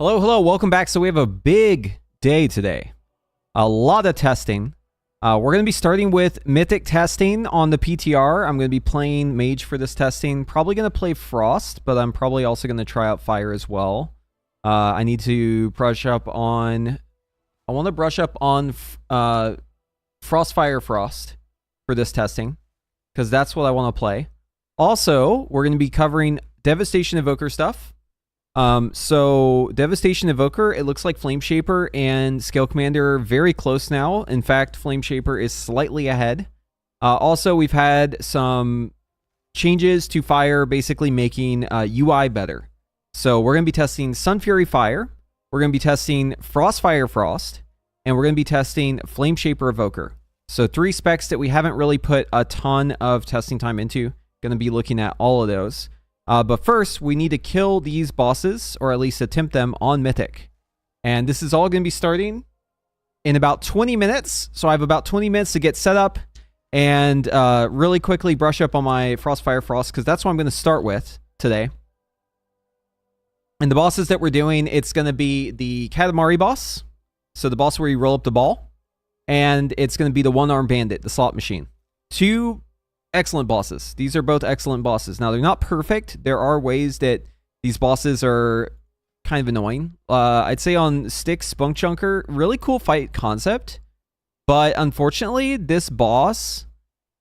Hello, hello, welcome back. So we have a big day today. A lot of testing. We're going to be starting with Mythic testing on the PTR. I'm going to be playing Mage for this testing. Probably going to play Frost, but I'm probably also going to try out Fire as well. I need to brush up on... I want to brush up on Frost, Fire, Frost for this testing, because that's what I want to play. Also, we're going to be covering Devastation Evoker stuff. So Devastation Evoker, it looks like Flame Shaper and Scale Commander are very close now. In fact, Flame Shaper is slightly ahead. Also, we've had some changes to Fire, basically making UI better. So we're going to be testing Sun Fury Fire, we're going to be testing Frost Fire Frost, and we're going to be testing Flame Shaper Evoker. So 3 specs that we haven't really put a ton of testing time into. Going to be looking at all of those. But first, we need to kill these bosses, or at least attempt them on Mythic. And this is all going to be starting in about 20 minutes. So I have about 20 minutes to get set up and really quickly brush up on my Frost, Fire, Frost, because that's what I'm going to start with today. And the bosses that we're doing, it's going to be the Katamari boss. So the boss where you roll up the ball. And it's going to be the one-armed bandit, the slot machine. 2 excellent bosses. These are both excellent bosses. Now, they're not perfect. There are ways that these bosses are kind of annoying. I'd say on Stix, Spunkjunker, really cool fight concept. But unfortunately, this boss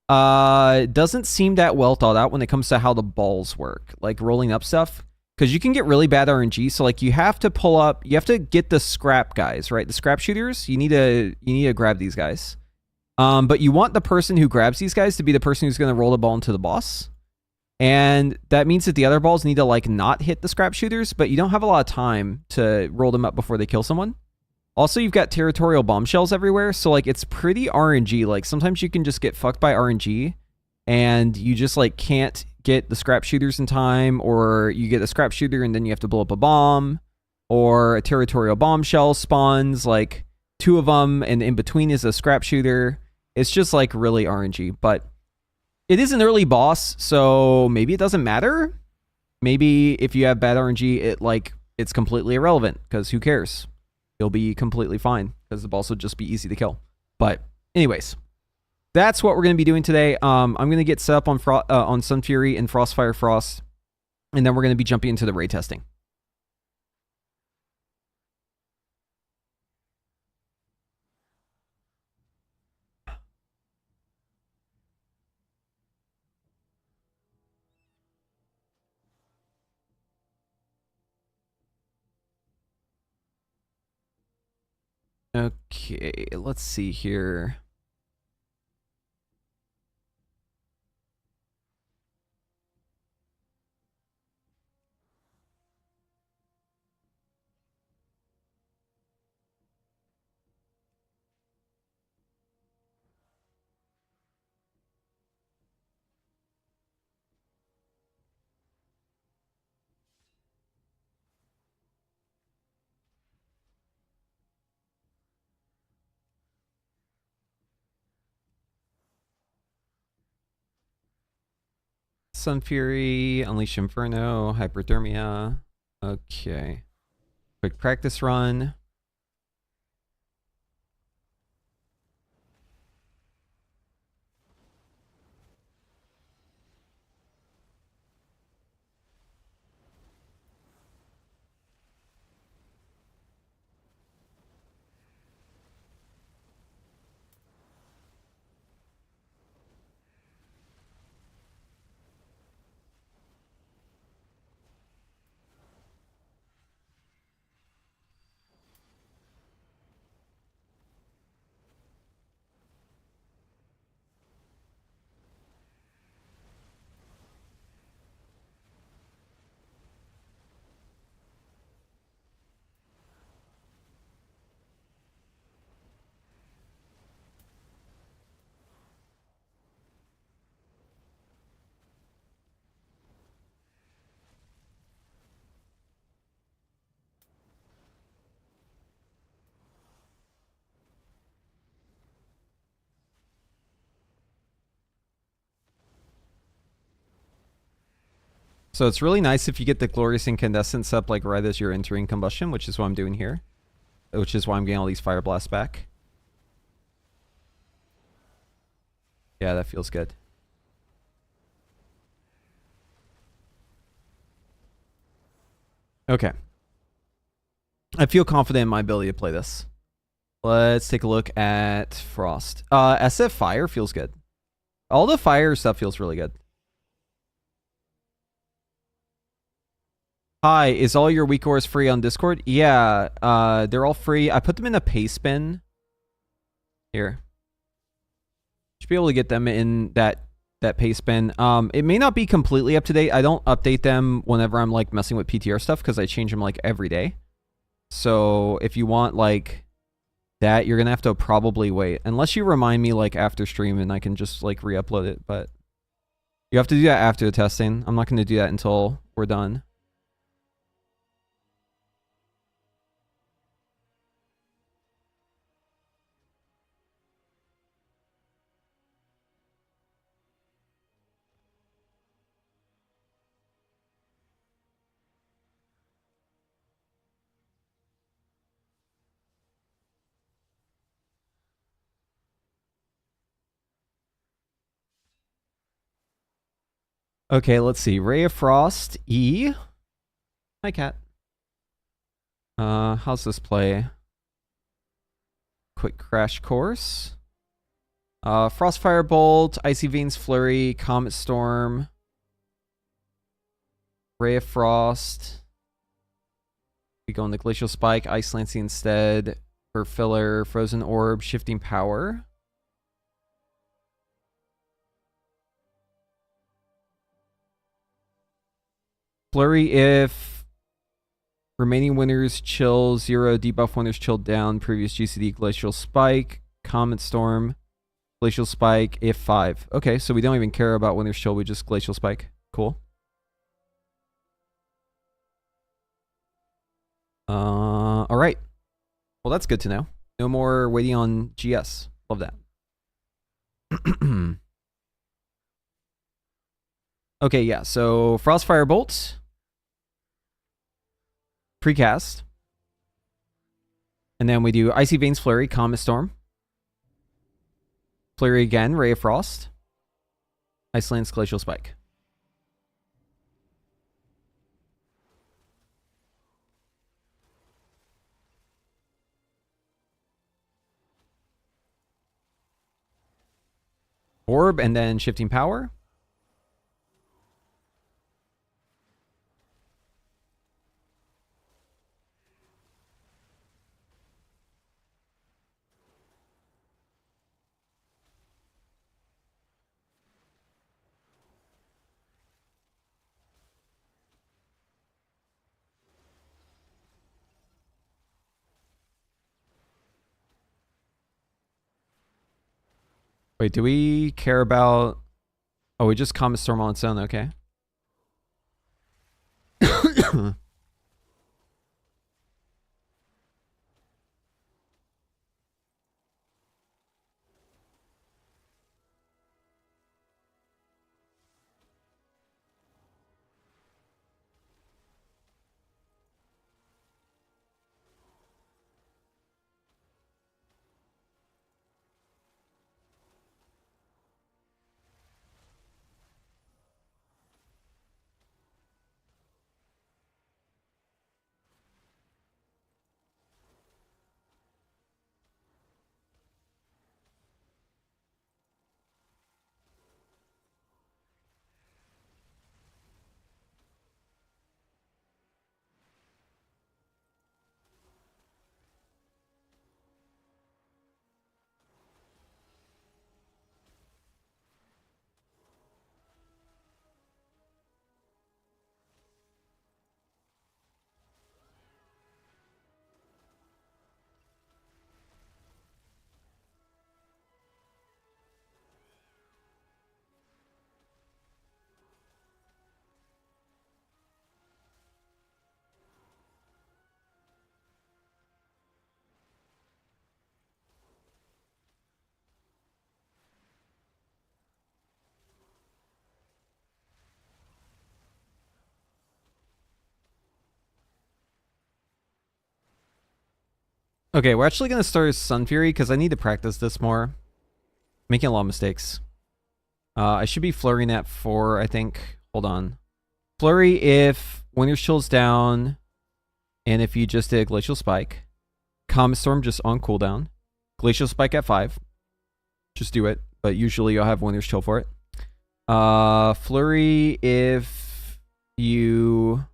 doesn't seem that well thought out when it comes to how the balls work, like rolling up stuff. Because you can get really bad RNG. So, like, you have to pull up, you have to get the scrap guys, right? The scrap shooters. You need to grab these guys. But you want the person who grabs these guys to be the person who's going to roll the ball into the boss. And that means that the other balls need to, like, not hit the scrap shooters, but you don't have a lot of time to roll them up before they kill someone. Also, you've got territorial bombshells everywhere, so, like, it's pretty RNG. Like, sometimes you can just get fucked by RNG, and you just, like, can't get the scrap shooters in time, or you get a scrap shooter and then you have to blow up a bomb, or a territorial bombshell spawns, like, 2 of them, and in between is a scrap shooter. It's just, like, really RNG, but it is an early boss, so maybe it doesn't matter. Maybe if you have bad RNG, it's completely irrelevant, because who cares? You'll be completely fine, because the boss will just be easy to kill. But anyways, that's what we're going to be doing today. I'm going to get set up on Sun Fury and Frost Fire Frost, and then we're going to be jumping into the raid testing. Okay, let's see here. Sun Fury, Unleash Inferno, Hyperthermia. Okay. Quick practice run. So it's really nice if you get the Glorious Incandescence up like right as you're entering combustion, which is what I'm doing here. Which is why I'm getting all these Fire Blasts back. Yeah, that feels good. Okay. I feel confident in my ability to play this. Let's take a look at Frost. SF Fire feels good. All the fire stuff feels really good. Hi, is all your weak ores free on Discord? Yeah, they're all free. I put them in a paste bin. Here. Should be able to get them in that paste bin. It may not be completely up to date. I don't update them whenever I'm like messing with PTR stuff because I change them like every day. So if you want like that, you're gonna have to probably wait. Unless you remind me like after stream and I can just like re-upload it, but you have to do that after the testing. I'm not gonna do that until we're done. Okay, let's see. Ray of Frost, E. Hi, cat. How's this play? Quick crash course. Frostfire Bolt, Icy Veins Flurry, Comet Storm, Ray of Frost. We go in the Glacial Spike, Ice Lancing instead for filler, Frozen Orb, Shifting Power. Flurry if remaining winners chill 0, debuff winners chilled down, previous GCD Glacial Spike, Comet Storm, Glacial Spike if 5. Okay, so we don't even care about winners chill, we just Glacial Spike. Cool. Alright. Well, that's good to know. No more waiting on GS. Love that. Okay, yeah, so Frostfire Bolt. Precast. And then we do Icy Veins Flurry, Comet Storm. Flurry again, Ray of Frost. Iceland's Glacial Spike. Orb and then Shifting Power. Wait, do we care about... Oh, we just Comet Storm on its own, okay. Okay, we're actually gonna start Sun Fury because I need to practice this more. Making a lot of mistakes. I should be flurrying at 4, I think. Hold on. Flurry if Winter's Chill's down, and if you just did Glacial Spike. Comet Storm just on cooldown. Glacial Spike at 5. Just do it, but usually you'll have Winter's Chill for it. Flurry if you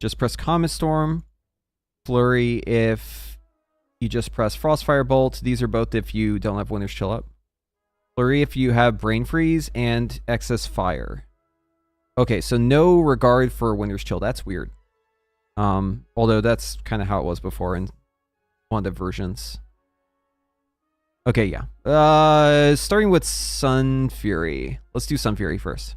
just press Comet Storm. Flurry if you just press Frostfire Bolt. These are both if you don't have Winter's Chill up. Flurry if you have Brain Freeze and Excess Fire. Okay, so no regard for Winter's Chill. That's weird. Although that's kind of how it was before in one of the versions. Okay, yeah. Starting with Sun Fury. Let's do Sun Fury first.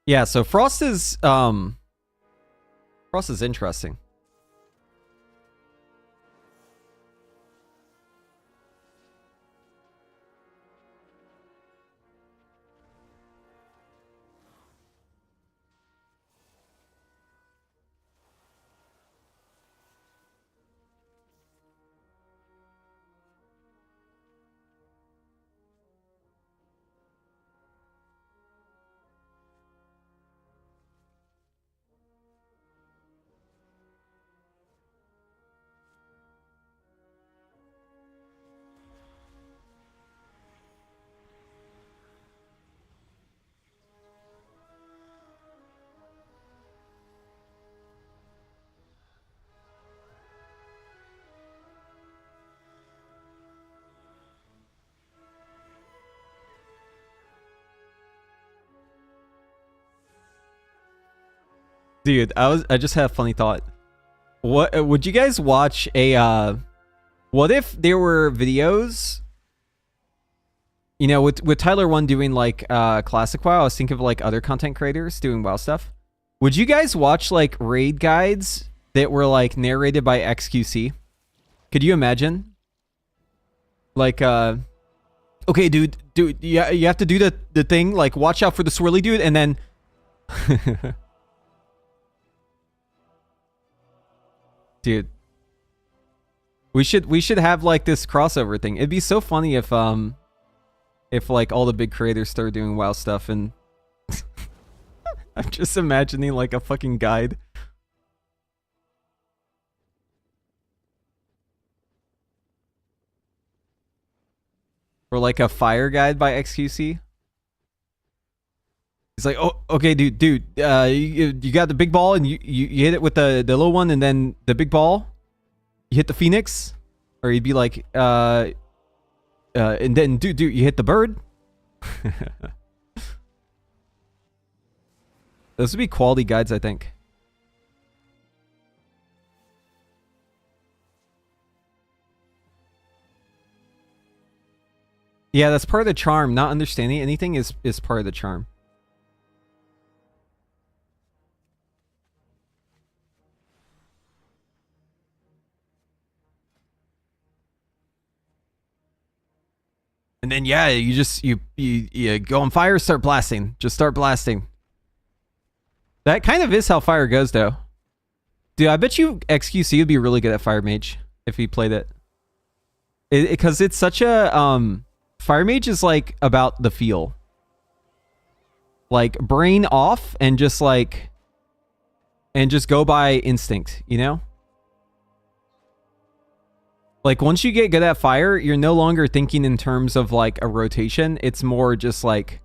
Yeah, so Frost is interesting. Dude, I just had a funny thought. What would you guys watch a what if there were videos, you know, with Tyler 1 doing like classic WoW, I was thinking of like other content creators doing WoW stuff. Would you guys watch like raid guides that were like narrated by XQC? Could you imagine? Like okay, dude, yeah, you have to do the thing, like watch out for the swirly dude, and then dude, we should have like this crossover thing. It'd be so funny if like all the big creators started doing WoW stuff, and I'm just imagining like a fucking guide. Or like a fire guide by XQC. He's like, oh, okay, dude, you got the big ball, and you hit it with the little one, and then the big ball, you hit the phoenix, or he'd be like, and then dude, you hit the bird. Those would be quality guides, I think. Yeah, that's part of the charm. Not understanding anything is part of the charm. And then yeah, you just you go on fire, start blasting. Just start blasting. That kind of is how fire goes, though. Dude, I bet you XQC would be really good at Fire Mage if he played it. Because it's such a Fire Mage is like about the feel. Like brain off and just like go by instinct, you know? Like once you get good at fire, you're no longer thinking in terms of like a rotation. It's more just like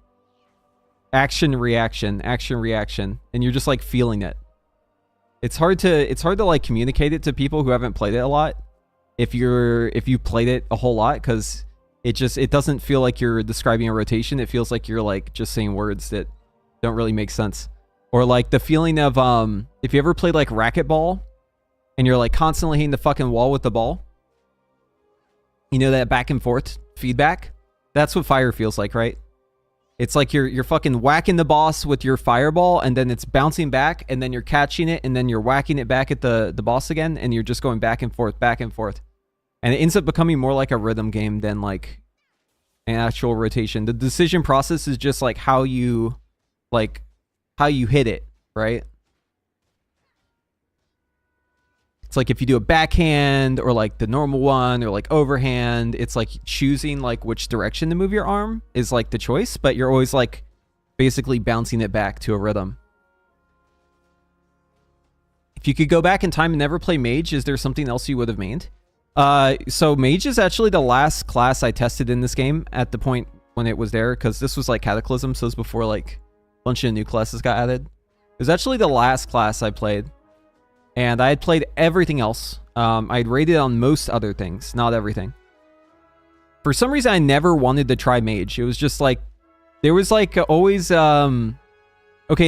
action reaction, and you're just like feeling it. It's hard to like communicate it to people who haven't played it a lot. If you played it a whole lot, because it doesn't feel like you're describing a rotation. It feels like you're like just saying words that don't really make sense. Or like the feeling of if you ever played like racquetball, and you're like constantly hitting the fucking wall with the ball. You know, that back and forth feedback? That's what fire feels like, right? It's like you're fucking whacking the boss with your fireball, and then it's bouncing back, and then you're catching it, and then you're whacking it back at the boss again, and you're just going back and forth, back and forth. And it ends up becoming more like a rhythm game than like an actual rotation. The decision process is just like how you hit it, right? It's like if you do a backhand or like the normal one or like overhand, it's like choosing like which direction to move your arm is like the choice, but you're always like basically bouncing it back to a rhythm. If you could go back in time and never play Mage, is there something else you would have mained? So Mage is actually the last class I tested in this game at the point when it was there, because this was like Cataclysm, so it was before like a bunch of new classes got added. It was actually the last class I played. And I had played everything else. I'd rated on most other things, not everything. For some reason, I never wanted to try Mage. It was just like, there was like always, okay,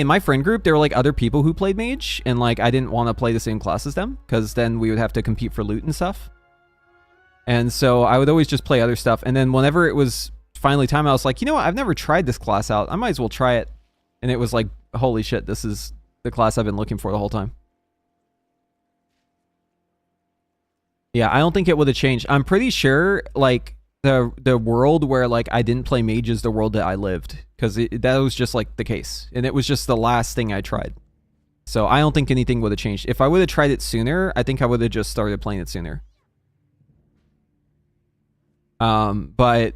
in my friend group, there were like other people who played Mage, and like I didn't want to play the same class as them, because then we would have to compete for loot and stuff. And so I would always just play other stuff. And then whenever it was finally time, I was like, you know what? I've never tried this class out. I might as well try it. And it was like, holy shit, this is the class I've been looking for the whole time. Yeah, I don't think it would have changed. I'm pretty sure, like, the world where, like, I didn't play Mage is the world that I lived. Because that was just, like, the case. And it was just the last thing I tried. So I don't think anything would have changed. If I would have tried it sooner, I think I would have just started playing it sooner. But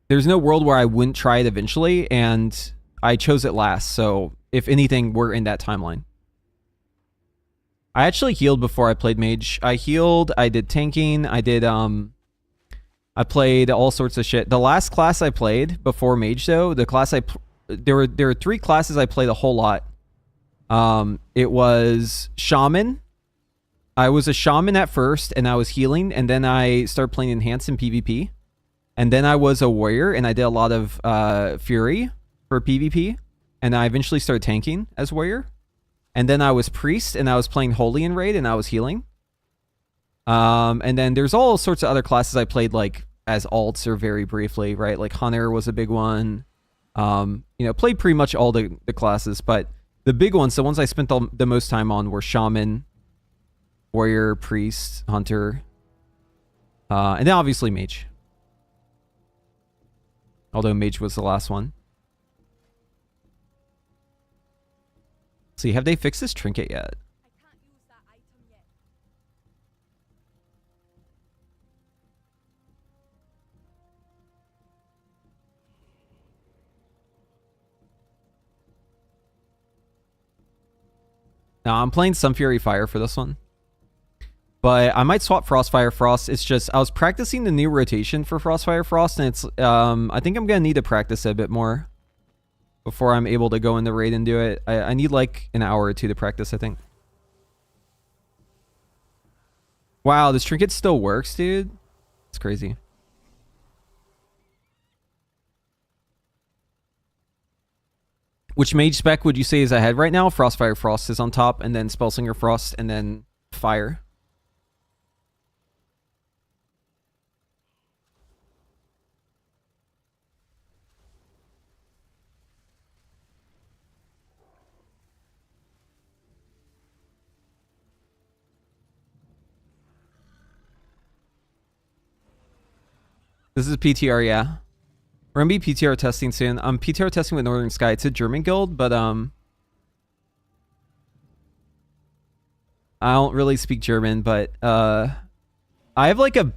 there's no world where I wouldn't try it eventually, and I chose it last. So, if anything, we're in that timeline. I actually healed before I played Mage. I healed, I did tanking, I played all sorts of shit. The last class I played before Mage, though, the class there were 3 classes I played a whole lot. It was Shaman. I was a Shaman at first, and I was healing, and then I started playing Enhanced in PvP. And then I was a Warrior, and I did a lot of Fury for PvP, and I eventually started tanking as Warrior. And then I was Priest, and I was playing Holy in Raid, and I was healing. And then there's all sorts of other classes I played, like, as alts or very briefly, right? Like, Hunter was a big one. You know, played pretty much all the classes, but the big ones, the ones I spent the most time on were Shaman, Warrior, Priest, Hunter, and then obviously Mage. Although Mage was the last one. Let's see, have they fixed this trinket yet? No, I'm playing some Fury Fire for this one. But I might swap Frostfire Frost. It's just, I was practicing the new rotation for Frostfire Frost, and it's, I think I'm going to need to practice it a bit more before I'm able to go in the raid and do it. I need like an hour or two to practice, I think. Wow, this trinket still works, dude. It's crazy. Which mage spec would you say is ahead right now? Frostfire Frost is on top, and then Spellslinger Frost, and then Fire. This is PTR, yeah. We're gonna be PTR testing soon. I'm PTR testing with Northern Sky. It's a German guild, but I don't really speak German, but I have like a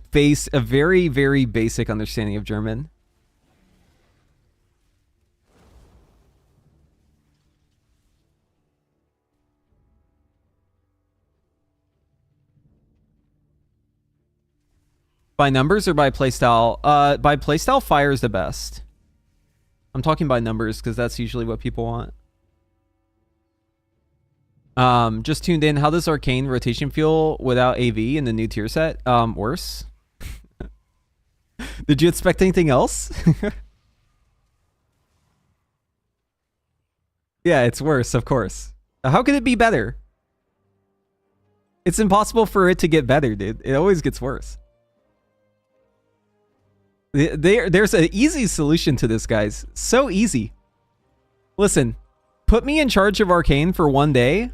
very, very basic understanding of German. By numbers or by playstyle? By playstyle, Fire is the best. I'm talking by numbers because that's usually what people want. Just tuned in. How does Arcane rotation feel without AV in the new tier set? Worse. Did you expect anything else? Yeah, it's worse, of course. How could it be better? It's impossible for it to get better, dude. It always gets worse. There's an easy solution to this, guys. So easy. Listen, put me in charge of Arcane for 1 day,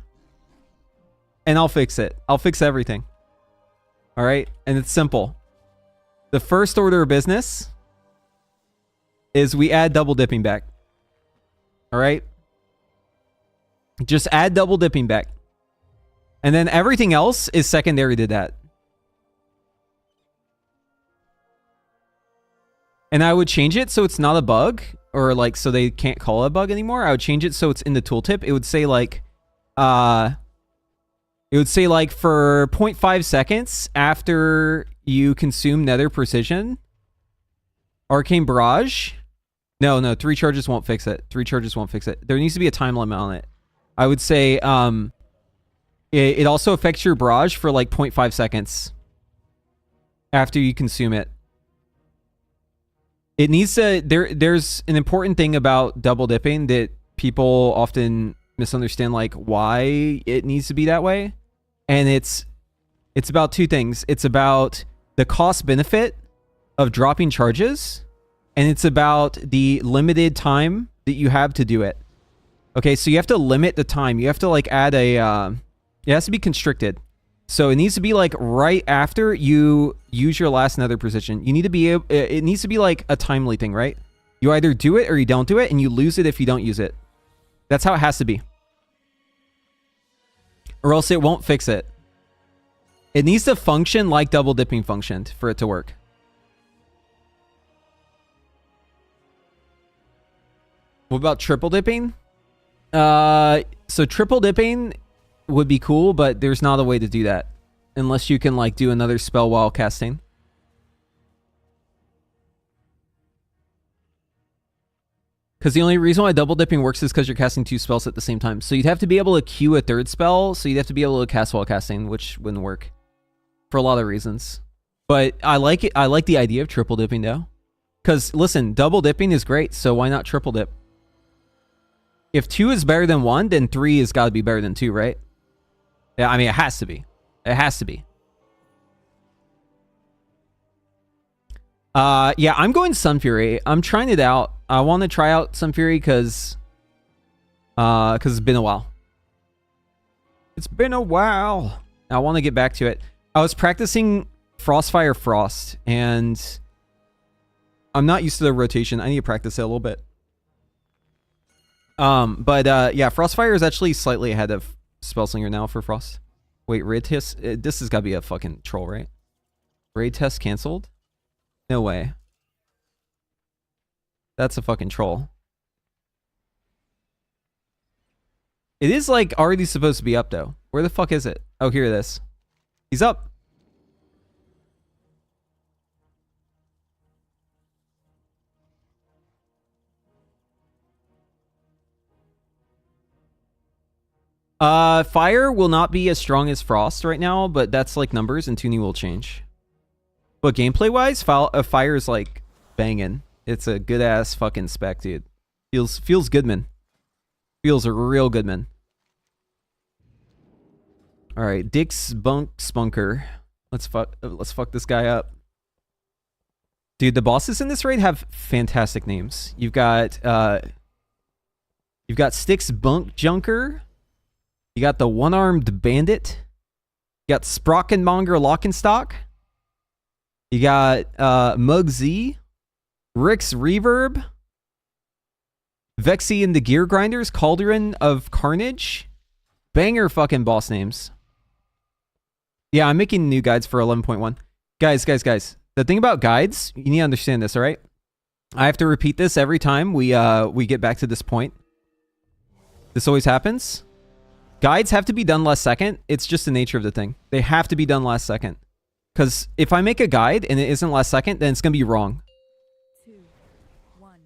and I'll fix it. I'll fix everything. All right? And it's simple. The first order of business is we add double dipping back. All right? Just add double dipping back. And then everything else is secondary to that. And I would change it so it's not a bug, or like so they can't call it a bug anymore. I would change it so it's in the tooltip. It would say like for 0.5 seconds after you consume Nether Precision, Arcane Barrage. No, 3 charges won't fix it. 3 charges won't fix it. There needs to be a time limit on it. I would say it also affects your barrage for like 0.5 seconds after you consume it. It needs to, there's an important thing about double dipping that people often misunderstand, like why it needs to be that way. And it's about 2 things. It's about the cost benefit of dropping charges, and it's about the limited time that you have to do it. Okay, so you have to limit the time. You have to like add a, it has to be constricted. So it needs to be like right after you use your last Nether Precision. You need to be able, it needs to be like a timely thing, right? You either do it or you don't do it, and you lose it if you don't use it. That's how it has to be. Or else it won't fix it. It needs to function like double dipping functioned for it to work. What about triple dipping? So triple dipping would be cool, but there's not a way to do that unless you can like do another spell while casting. Because the only reason why double dipping works is because you're casting 2 spells at the same time. So you'd have to be able to queue a 3rd spell, so you'd have to be able to cast while casting, which wouldn't work for a lot of reasons. But I like it. I like the idea of triple dipping though. Because listen, double dipping is great, so why not triple dip? If 2 is better than 1, then 3 has got to be better than 2, right? Yeah, I mean, it has to be. It has to be. Yeah, I'm going Sun Fury. I'm trying it out. I want to try out Sun Fury because it's been a while. It's been a while. I want to get back to it. I was practicing Frostfire Frost, and I'm not used to the rotation. I need to practice it a little bit. Yeah, Frostfire is actually slightly ahead of Spellslinger now for Frost. Wait, raid test? This has got to be a fucking troll, right? Raid test canceled? No way. That's a fucking troll. It is like already supposed to be up though. Where the fuck is it? Oh, here it is. He's up. Fire will not be as strong as Frost right now, but that's like numbers, and tuning will change. But gameplay-wise, Fire is like banging. It's a good-ass fucking spec, dude. Feels good, man. Feels a real good, man. All right, Dick's Spunker. Let's fuck this guy up. Dude, the bosses in this raid have fantastic names. You've got Stix Bunkjunker. You got the one-armed bandit. You got Sprockenmonger Lockenstock. You got Mugzy, Rick's Reverb, Vexy and the Gear Grinders, Cauldron of Carnage. Banger fucking boss names. Yeah, I'm making new guides for 11.1. Guys. The thing about guides, you need to understand this, all right? I have to repeat this every time we get back to this point. This always happens. Guides have to be done last second. It's just the nature of the thing. They have to be done last second. Because if I make a guide and it isn't last second, then it's going to be wrong. 2, 1.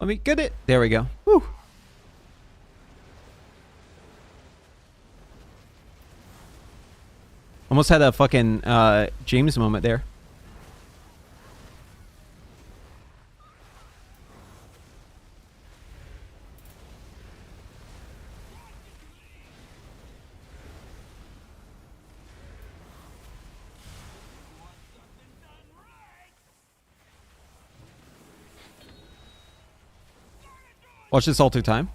Let me get it. There we go. Woo. Almost had a fucking James moment there. Watch this alter time.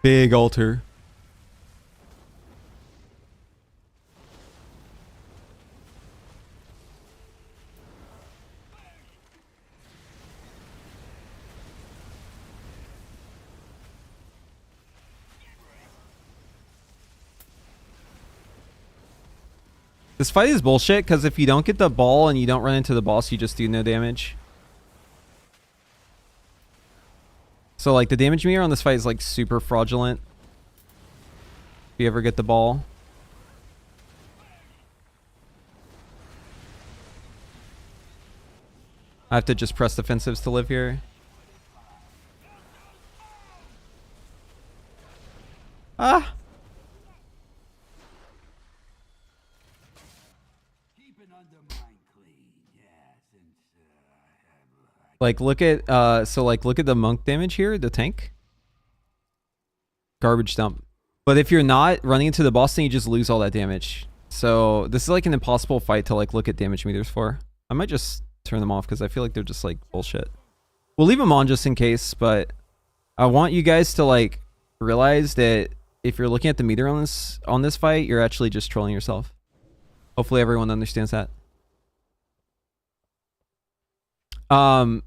Big alter. This fight is bullshit because if you don't get the ball and you don't run into the boss, you just do no damage. So like the damage meter on this fight is like super fraudulent. If you ever get the ball. I have to just press defensives to live here. Ah! Like look at look at the monk damage here, the tank. Garbage dump. But if you're not running into the boss, then you just lose all that damage. So this is like an impossible fight to like look at damage meters for. I might just turn them off because I feel like they're just like bullshit. We'll leave them on just in case, but I want you guys to like realize that if you're looking at the meter on this fight, you're actually just trolling yourself. Hopefully everyone understands that.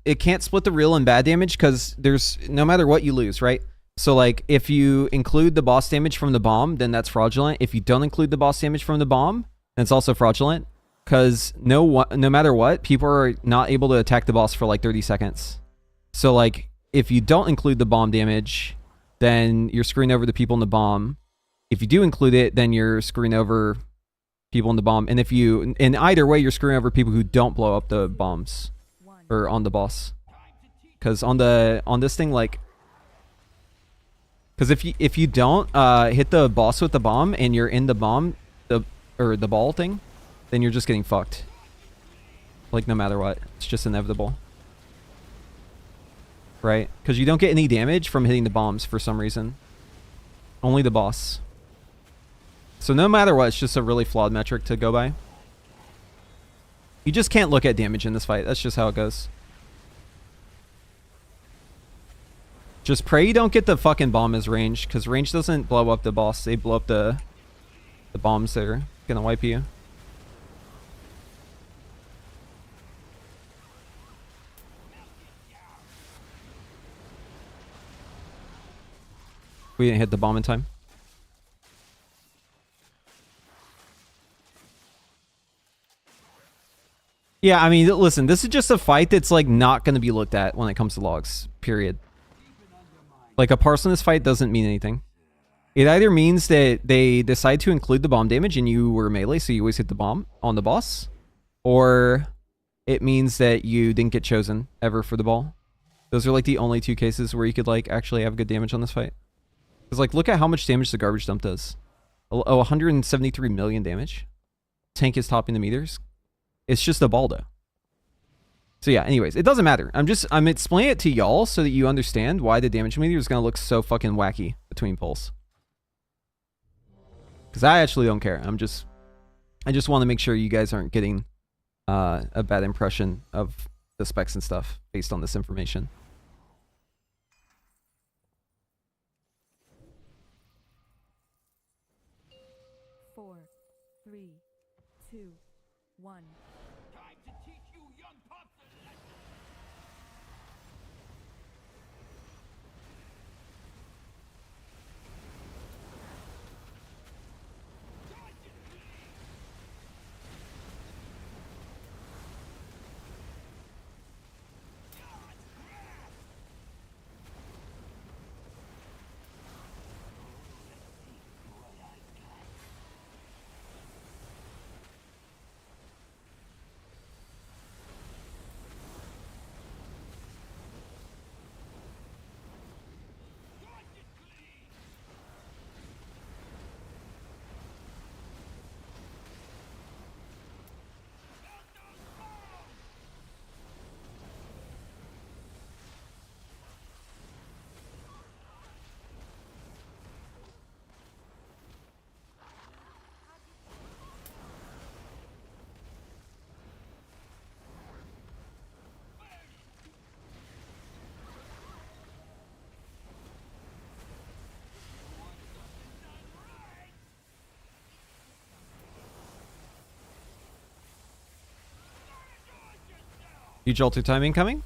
It can't split the real and bad damage because there's no matter what you lose, right? So like if you include the boss damage from the bomb, then that's fraudulent. If you don't include the boss damage from the bomb, then it's also fraudulent because no matter what, people are not able to attack the boss for like 30 seconds. So like if you don't include the bomb damage, then you're screwing over the people in the bomb. If you do include it, then you're screwing over people in the bomb. And if you, in either way, you're screwing over people who don't blow up the bombs. Or on the boss, because on this thing, like, because if you don't hit the boss with the bomb and you're in the bomb or the ball thing, then you're just getting fucked. Like no matter what, it's just inevitable, right? Because you don't get any damage from hitting the bombs for some reason. Only the boss. So no matter what, it's just a really flawed metric to go by. You just can't look at damage in this fight. That's just how it goes. Just pray you don't get the fucking bomb as range, because range doesn't blow up the boss. They blow up the bombs that are gonna wipe you. We didn't hit the bomb in time. Yeah, I mean, listen, this is just a fight that's like not going to be looked at when it comes to logs, period. Like a parsoness fight doesn't mean anything. It either means that they decide to include the bomb damage and you were melee, so you always hit the bomb on the boss, or it means that you didn't get chosen ever for the ball. Those are like the only two cases where you could like actually have good damage on this fight. Because like, look at how much damage the garbage dump does. Oh, 173 million damage. Tank is topping the meters. It's just a Baldo. So yeah, anyways, it doesn't matter. I'm explaining it to y'all so that you understand why the damage meter is going to look so fucking wacky between pulls. Because I actually don't care. I just want to make sure you guys aren't getting a bad impression of the specs and stuff based on this information. Four, three, two, one. Huge alter time incoming.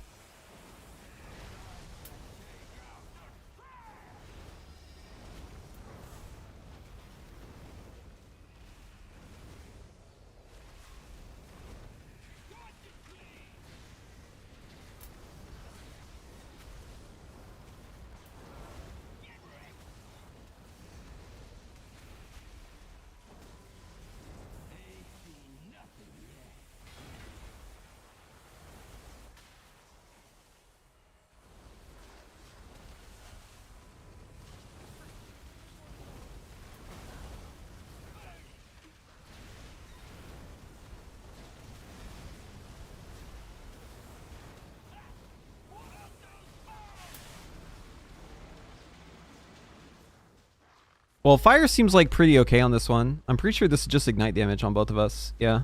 Well, fire seems like pretty okay on this one. I'm pretty sure this is just ignite damage on both of us. Yeah.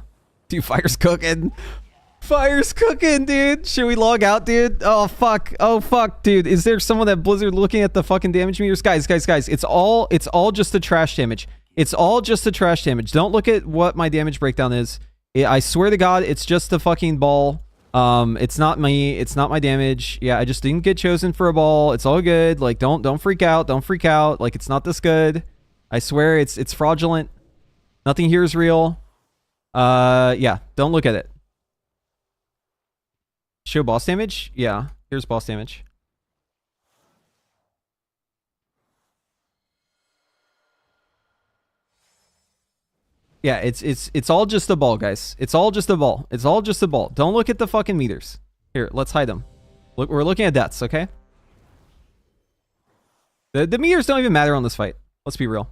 Dude, fire's cooking. Fire's cooking, dude. Should we log out, dude? Oh, fuck. Oh, fuck, dude. Is there someone at Blizzard looking at the fucking damage meters? Guys. It's all just the trash damage. It's all just the trash damage. Don't look at what my damage breakdown is. I swear to God, it's just the fucking ball. It's not me. It's not my damage. Yeah, I just didn't get chosen for a ball. It's all good. Like, don't freak out. Don't freak out. Like, it's not this good. I swear it's fraudulent. Nothing here is real. Yeah, don't look at it. Show boss damage? Yeah, here's boss damage. Yeah, it's all just a ball, guys. It's all just a ball. It's all just a ball. Don't look at the fucking meters. Here, let's hide them. Look, we're looking at deaths, okay? The meters don't even matter on this fight. Let's be real.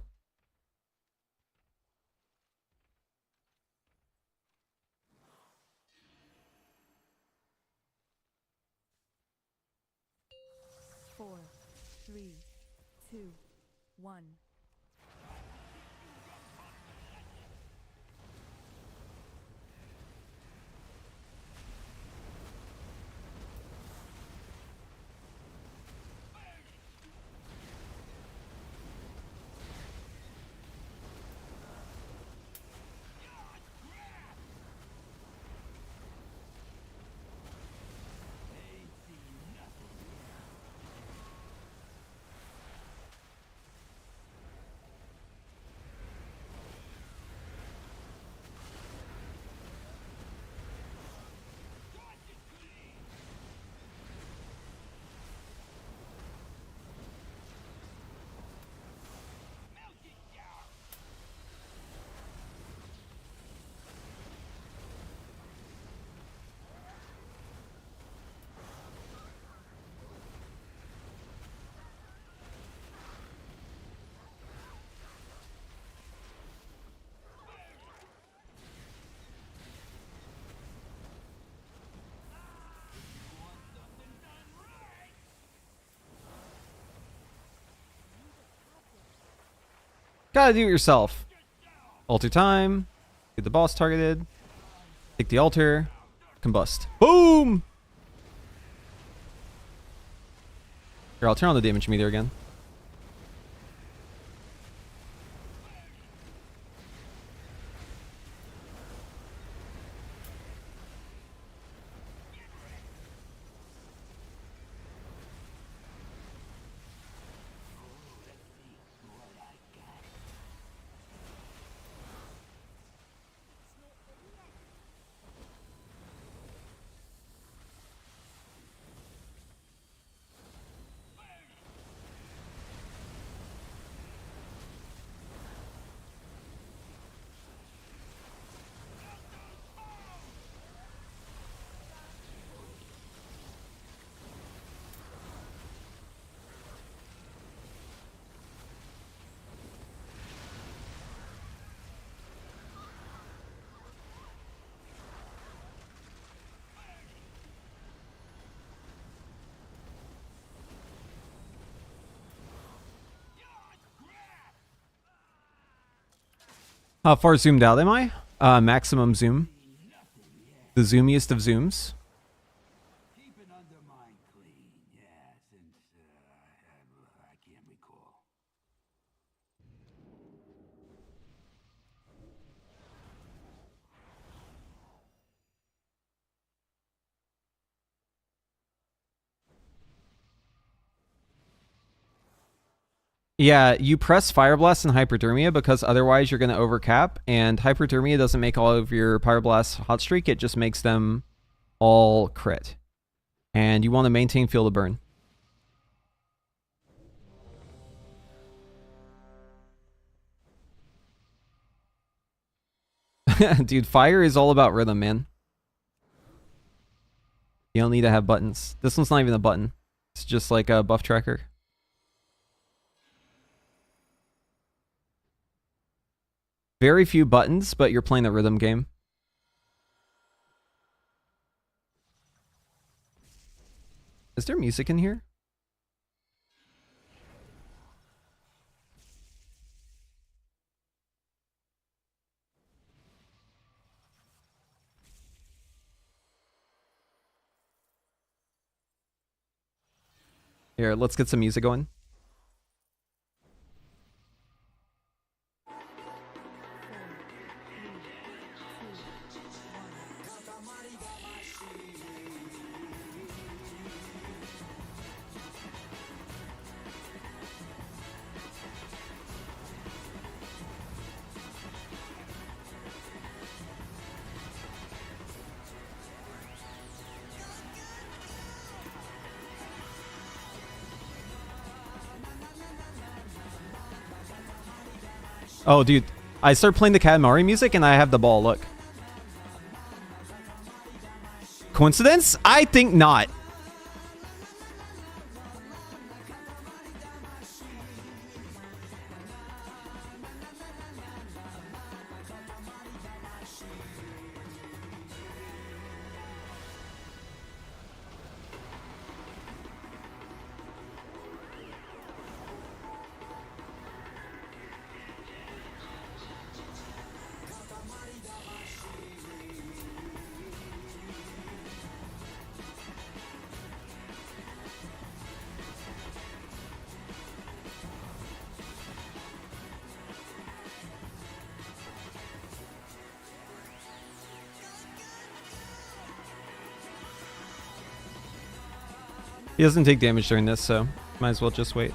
Four, three, two, one. Gotta do it yourself. Alter time. Get the boss targeted. Take the altar. Combust. Boom! Here, I'll turn on the damage meter again. How far zoomed out am I? Maximum zoom. The zoomiest of zooms. Yeah, you press Fire Blast and Hyperthermia because otherwise you're going to overcap, and Hyperthermia doesn't make all of your Fire Blasts hot streak, it just makes them all crit. And you want to maintain Field of Burn. Dude, fire is all about rhythm, man. You don't need to have buttons. This one's not even a button. It's just like a buff tracker. Very few buttons, but you're playing a rhythm game. Is there music in here? Here, let's get some music going. Oh, dude. I start playing the Katamari music and I have the ball, look. Coincidence? I think not. He doesn't take damage during this, so might as well just wait.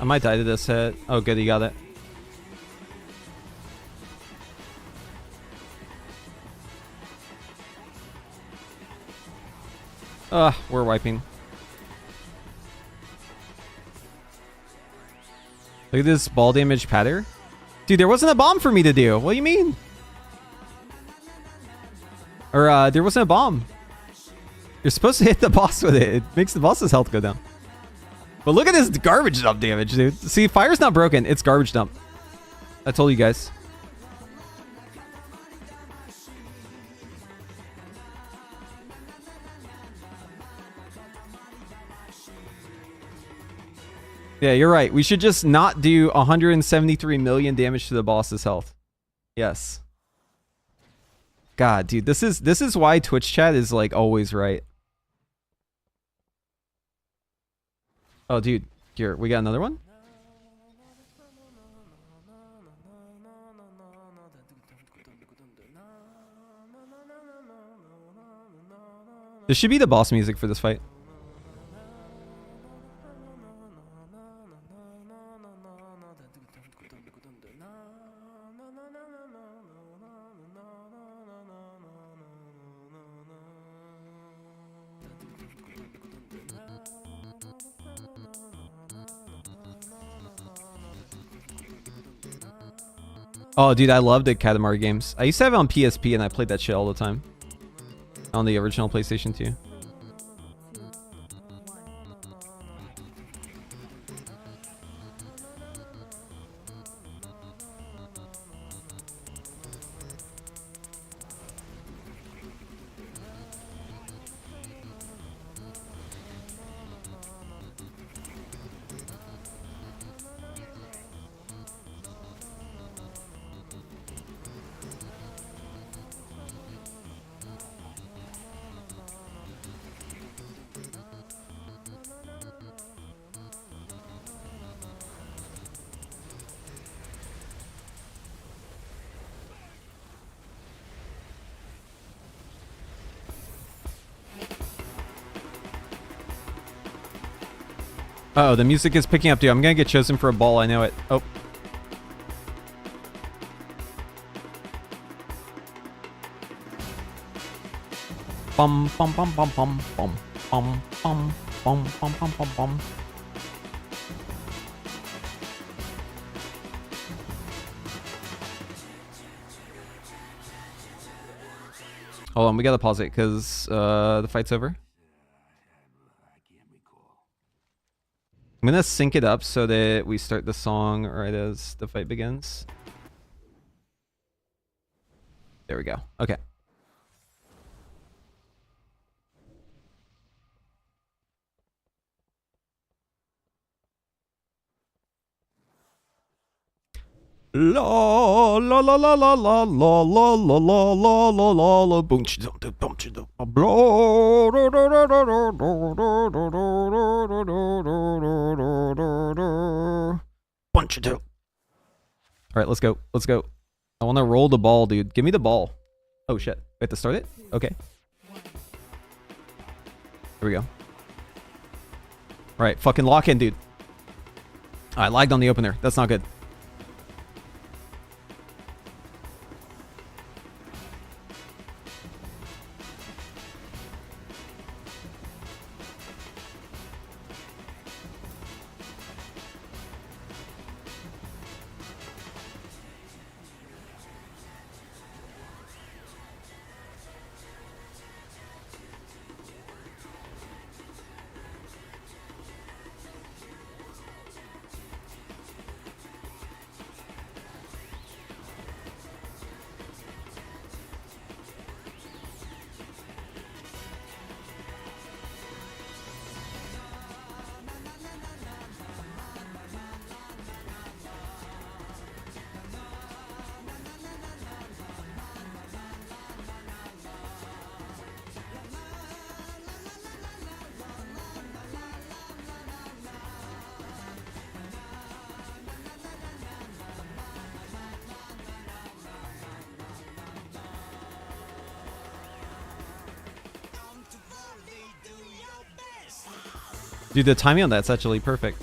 I might die to this hit. Oh, good, he got it. We're wiping. Look at this ball damage patter. Dude, there wasn't a bomb for me to do. What do you mean? Or, there wasn't a bomb. You're supposed to hit the boss with it. It makes the boss's health go down. But look at this garbage dump damage, dude. See, fire's not broken. It's garbage dump. I told you guys. Yeah, you're right. We should just not do 173 million damage to the boss's health. Yes. God, dude, this is why Twitch chat is like always right. Oh, dude. Here, we got another one? This should be the boss music for this fight. Oh, dude, I love the Katamari games. I used to have it on PSP, and I played that shit all the time. On the original PlayStation 2. Uh oh, the music is picking up, dude. I'm gonna get chosen for a ball. I know it. Oh. Bum bum bum bum bum bum bum bum bum bum bum bum bum. Hold on, we gotta pause it because the fight's over. I'm gonna sync it up so that we start the song right as the fight begins. There we go. Okay. La la la la la la la la la la la la la la bunch of. All right, let's go. Let's go. I want to roll the ball, dude. Give me the ball. Oh shit. We have to start it? Okay. Here we go. All right, fucking lock in, dude. I lagged on the opener. That's not good. Dude, the timing on that's actually perfect.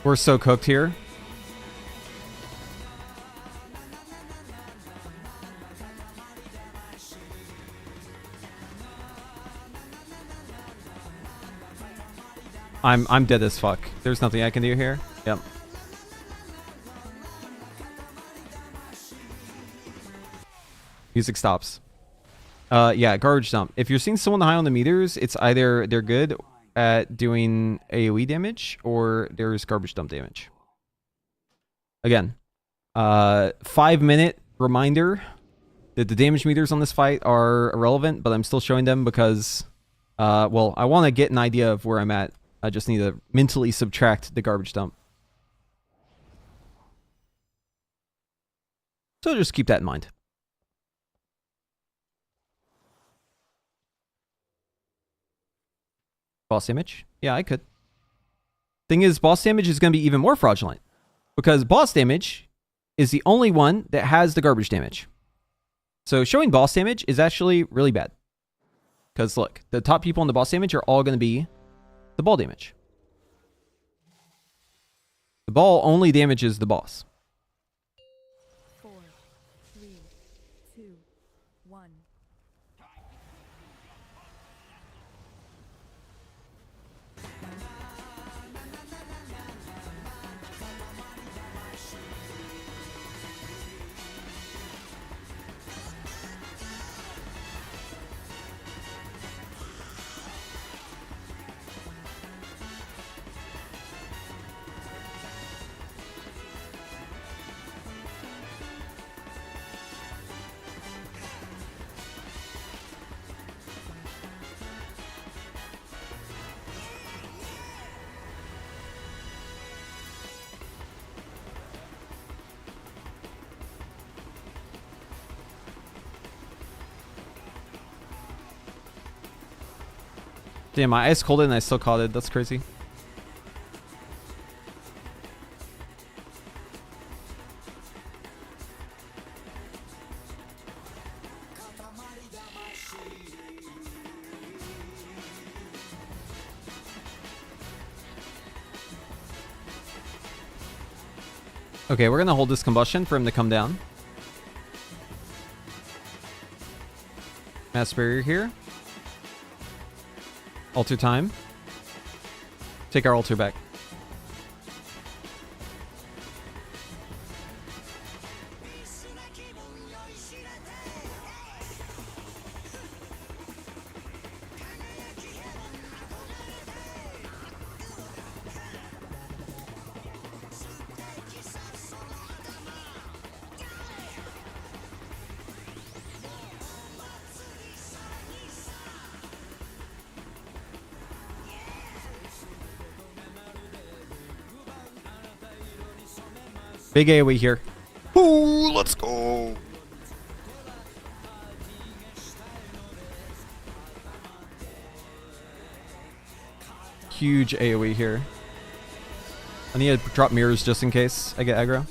We're so cooked here. I'm dead as fuck. There's nothing I can do here. Yep. Music stops. Yeah, garbage dump. If you're seeing someone high on the meters, it's either they're good at doing AoE damage or there's garbage dump damage. Again, 5-minute reminder that the damage meters on this fight are irrelevant, but I'm still showing them because, well, I want to get an idea of where I'm at. I just need to mentally subtract the garbage dump. So just keep that in mind. Boss damage? Yeah, I could. Thing is, boss damage is going to be even more fraudulent because boss damage is the only one that has the garbage damage. So showing boss damage is actually really bad. Because look, the top people on the boss damage are all going to be the ball damage. The ball only damages the boss. 4, 3, 2, 1. Damn, my ice cold and I still caught it. That's crazy. Okay, we're gonna hold this combustion for him to come down. Mass barrier here. Altar time. Take our altar back. Big AoE here. Ooh, let's go. Huge AoE here. I need to drop mirrors just in case I get aggro.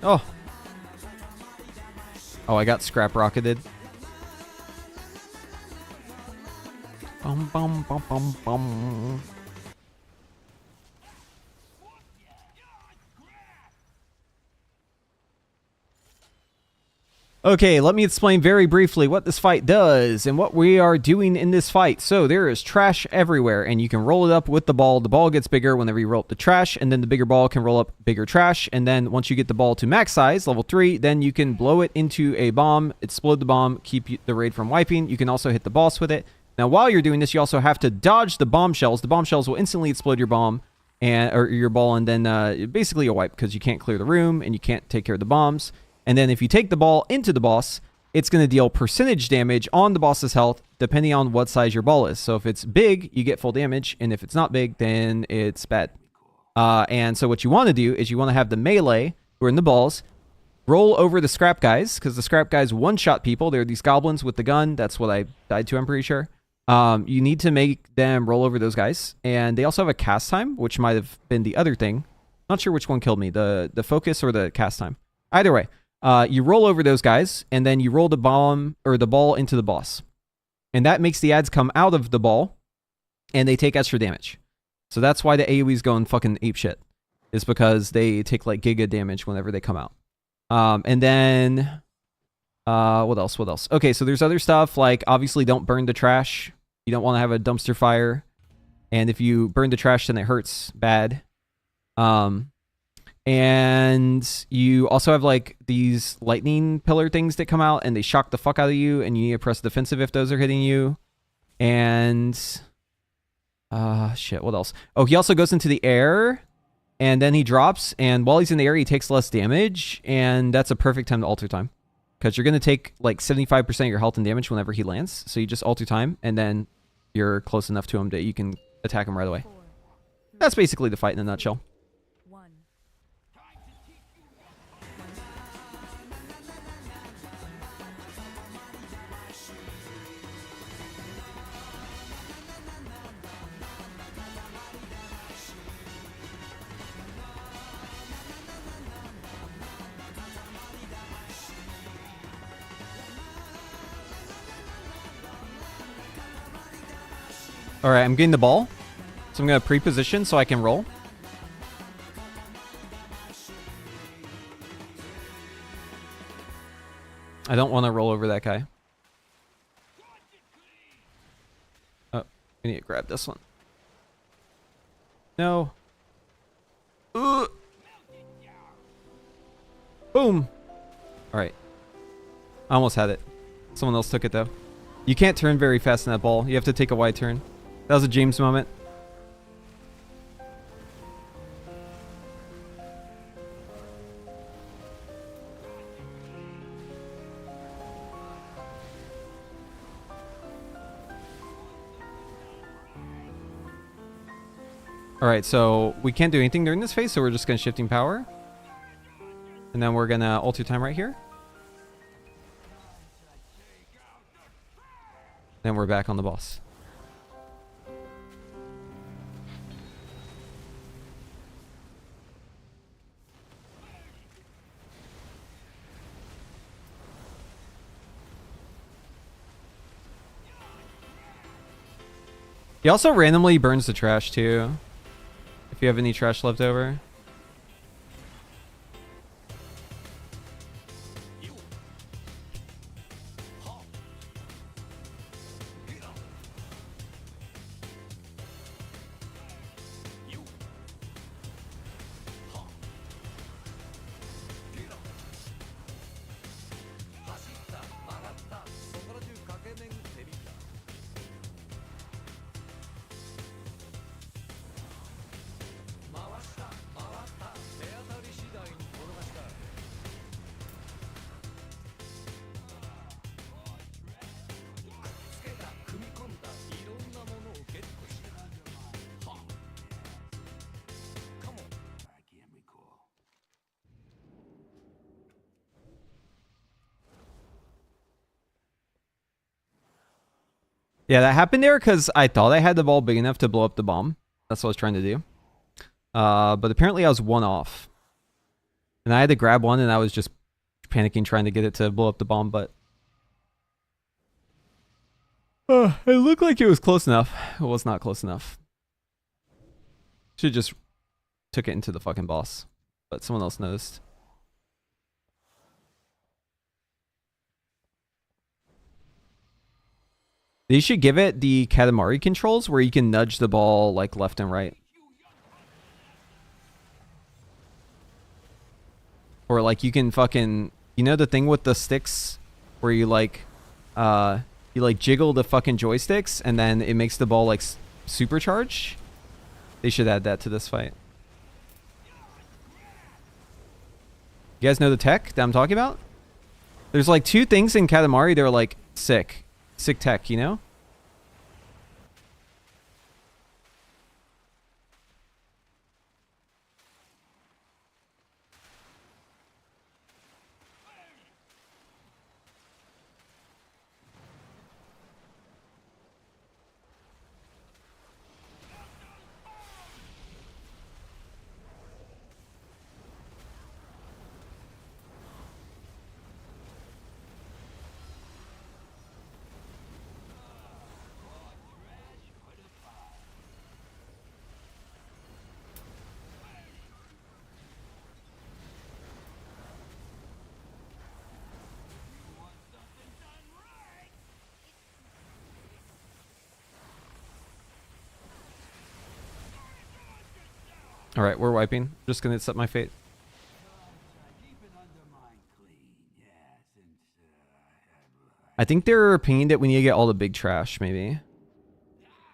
Oh. Oh, I got scrap rocketed. Bum, bum, bum, bum, bum. Okay, let me explain very briefly what this fight does and what we are doing in this fight. So there is trash everywhere, and you can roll it up with the ball. The ball gets bigger whenever you roll up the trash, and then the bigger ball can roll up bigger trash. And then once you get the ball to max size, level 3, then you can blow it into a bomb, explode the bomb, keep the raid from wiping. You can also hit the boss with it. Now, while you're doing this, you also have to dodge the bombshells. The bombshells will instantly explode your bomb or your ball, and then basically a wipe because you can't clear the room and you can't take care of the bombs. And then if you take the ball into the boss, it's going to deal percentage damage on the boss's health depending on what size your ball is. So if it's big, you get full damage, and if it's not big, then it's bad. And so what you want to do is you want to have the melee, who are in the balls, roll over the scrap guys, because the scrap guys one-shot people. They're these goblins with the gun. That's what I died to, I'm pretty sure. You need to make them roll over those guys. And they also have a cast time, which might have been the other thing. Not sure which one killed me, the focus or the cast time. Either way, you roll over those guys, and then you roll the bomb or the ball into the boss. And that makes the ads come out of the ball, and they take extra damage. So that's why the AoE's going fucking apeshit. Is because they take like giga damage whenever they come out. And then... what else? What else? Okay, so there's other stuff, like obviously don't burn the trash. You don't want to have a dumpster fire. And if you burn the trash, then it hurts bad. And you also have like these lightning pillar things that come out and they shock the fuck out of you, and you need to press defensive if those are hitting you. And shit, what else? Oh, he also goes into the air and then he drops, and while he's in the air, he takes less damage, and that's a perfect time to alter time. Because you're going to take like 75% of your health and damage whenever he lands. So you just alter time, and then you're close enough to him that you can attack him right away. 4, 3, That's basically the fight in a nutshell. 1. Alright, I'm getting the ball. So I'm going to pre-position so I can roll. I don't want to roll over that guy. Oh, we need to grab this one. No. Ugh. Boom. Alright. I almost had it. Someone else took it though. You can't turn very fast in that ball. You have to take a wide turn. That was a James moment. Alright, so we can't do anything during this phase, so we're just going to shifting power. And then we're going to alter time right here. Then we're back on the boss. He also randomly burns the trash too. If you have any trash left over. Yeah, that happened there because I thought I had the ball big enough to blow up the bomb. That's what I was trying to do. But apparently I was one off. And I had to grab one and I was just panicking trying to get it to blow up the bomb, but... it looked like it was close enough. It was not close enough. Should just took it into the fucking boss. But someone else noticed. They should give it the Katamari controls where you can nudge the ball like left and right. Or like you can fucking, you know the thing with the sticks where you like jiggle the fucking joysticks and then it makes the ball like supercharged? They should add that to this fight. You guys know the tech that I'm talking about? There's like two things in Katamari that are like sick. Sick tech, you know? Alright, we're wiping. Just gonna accept my fate. I think they're pinging that we need to get all the big trash, maybe.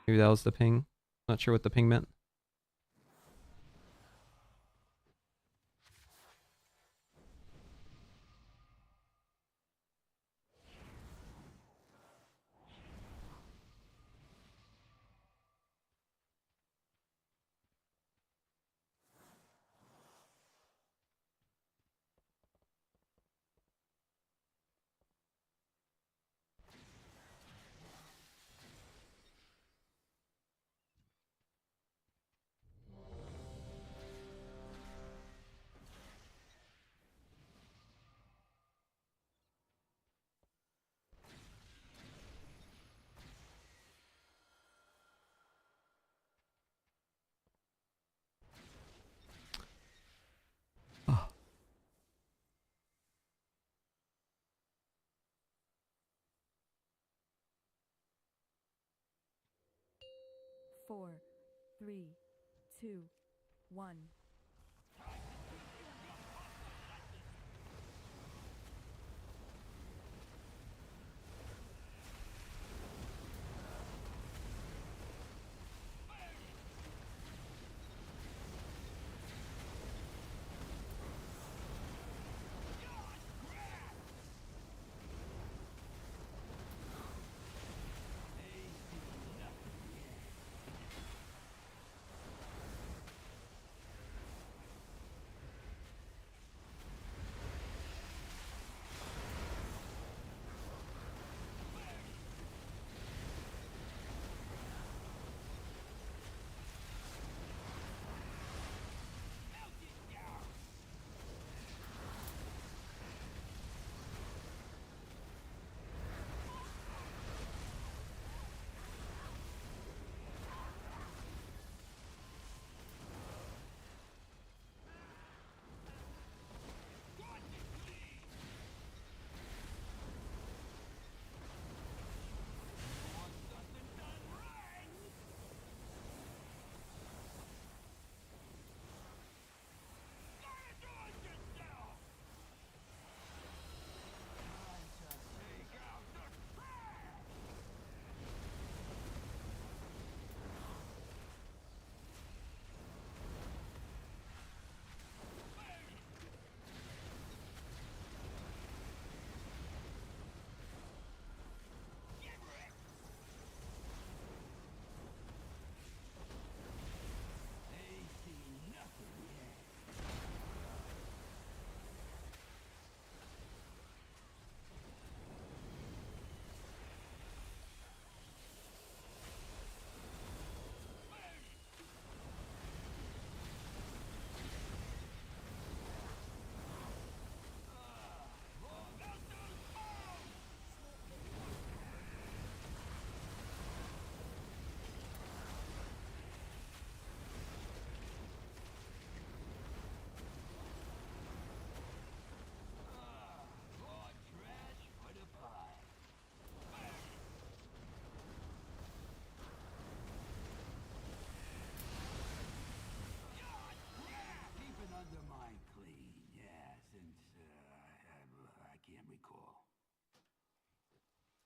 Maybe that was the ping. Not sure what the ping meant. 4, 3, 2, 1.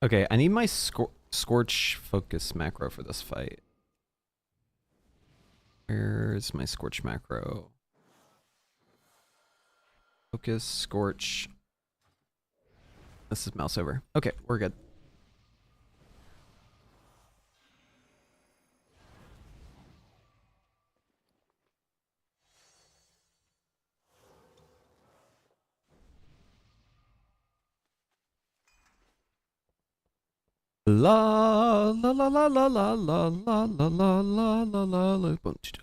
Okay, I need my Scorch focus macro for this fight. Where's my Scorch macro? Focus, Scorch. This is mouse over. Okay, we're good. La la la la la la la la la la la la la la bunch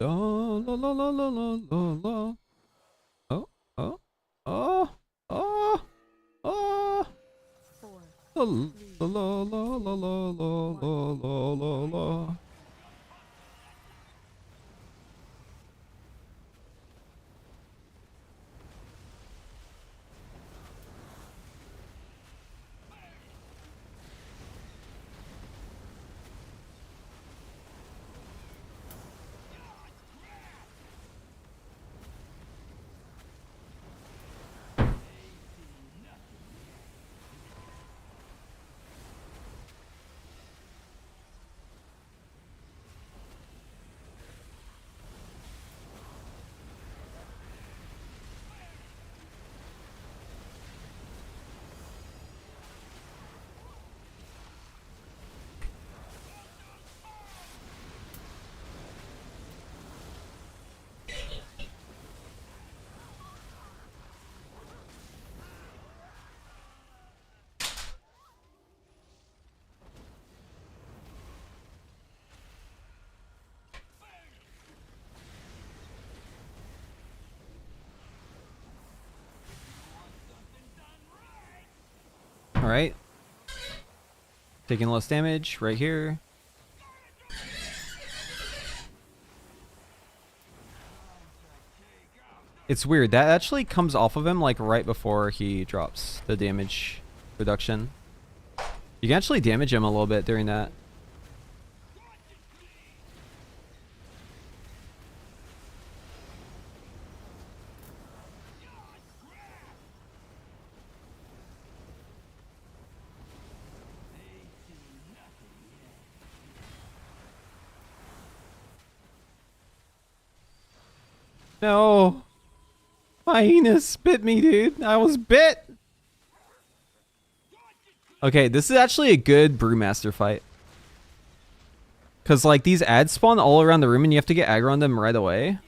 la la la la la la la la. Oh oh oh oh oh. 4, La la la la la la la la la la. All right. Taking less damage right here. It's weird. That actually comes off of him like right before he drops the damage reduction. You can actually damage him a little bit during that. No. Hyenas bit me, dude. I was bit. Okay, this is actually a good Brewmaster fight. Because, like, these ads spawn all around the room and you have to get aggro on them right away.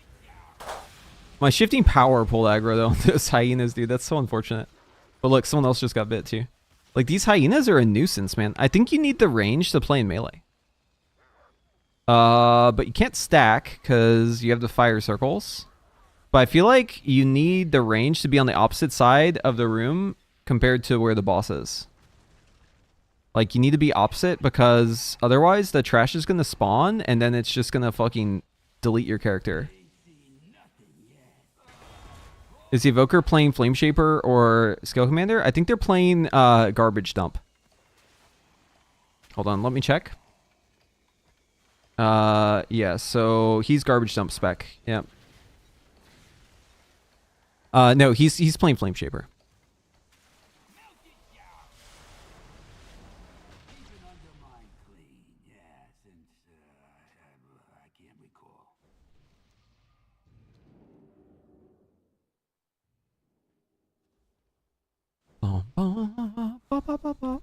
My shifting power pulled aggro, though, on those hyenas, dude. That's so unfortunate. But look, someone else just got bit, too. Like, these hyenas are a nuisance, man. I think you need the range to play in melee. But you can't stack because you have the fire circles. But I feel like you need the range to be on the opposite side of the room compared to where the boss is. Like, you need to be opposite because otherwise the trash is going to spawn and then it's just going to fucking delete your character. Is the Evoker playing Flame Shaper or Skill Commander? I think they're playing Garbage Dump. Hold on, let me check. Yeah, so he's Garbage Dump spec. Yeah. No, he's playing Flame Shaper.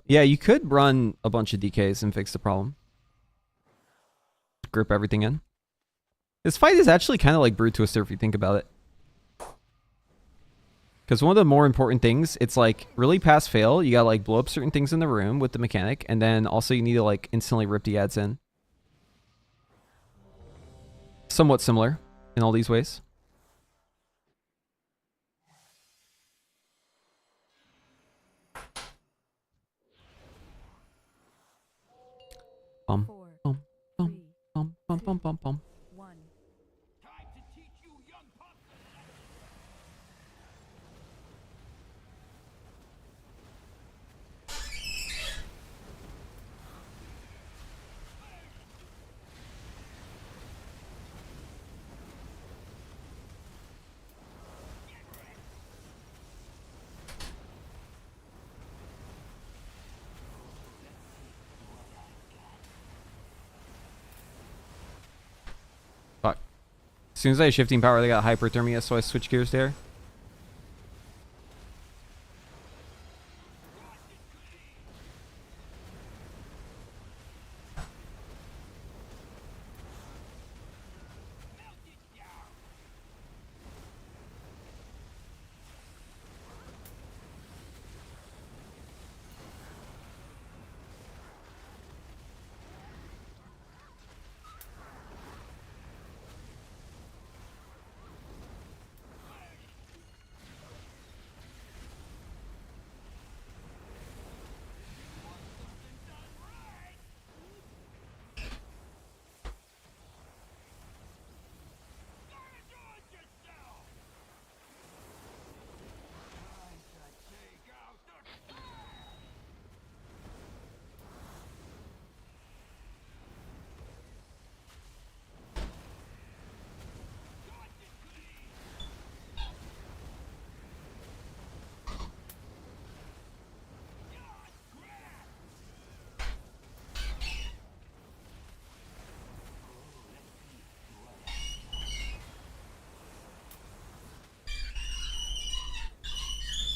Yeah, you could run a bunch of DKs and fix the problem. Grip everything in. This fight is actually kind of like Brew Twister if you think about it. Because one of the more important things, it's like really pass fail. You gotta like blow up certain things in the room with the mechanic, and then also you need to like instantly rip the ads in. Somewhat similar in all these ways. Bum, bum, bum, bum, bum, bum, bum, bum. Fuck. As soon as I have shifting power, they got hyperthermia, so I switch gears there.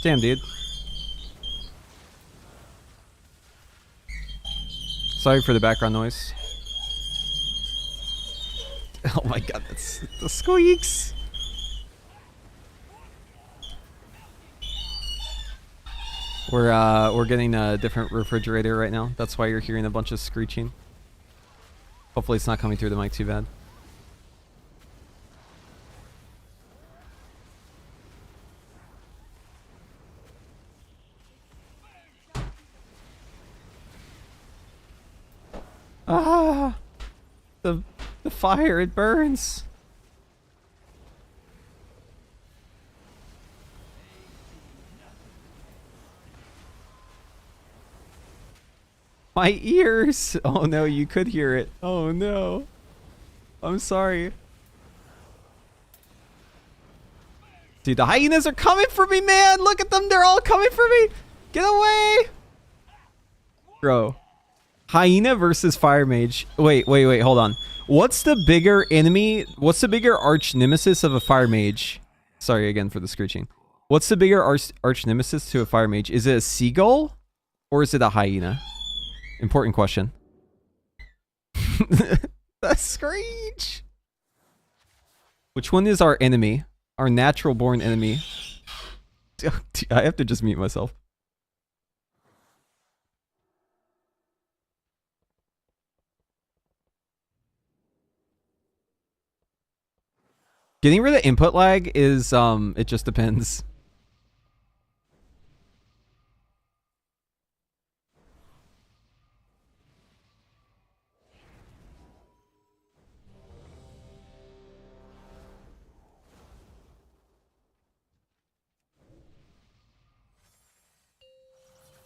Damn, dude. Sorry for the background noise. Oh my god, that's the squeaks. We're getting a different refrigerator right now. That's why you're hearing a bunch of screeching. Hopefully it's not coming through the mic too bad. Ah, the fire, it burns. My ears. Oh no, you could hear it. Oh no. I'm sorry. Dude, the hyenas are coming for me, man. Look at them. They're all coming for me. Get away. Bro. Hyena versus Fire Mage. Wait. Hold on. What's the bigger enemy? What's the bigger arch nemesis of a fire mage? Sorry again for the screeching. What's the bigger arch nemesis to a fire mage? Is it a seagull or is it a hyena? Important question. That screech. Which one is our enemy? Our natural born enemy? I have to just mute myself. Getting rid of input lag is, it just depends.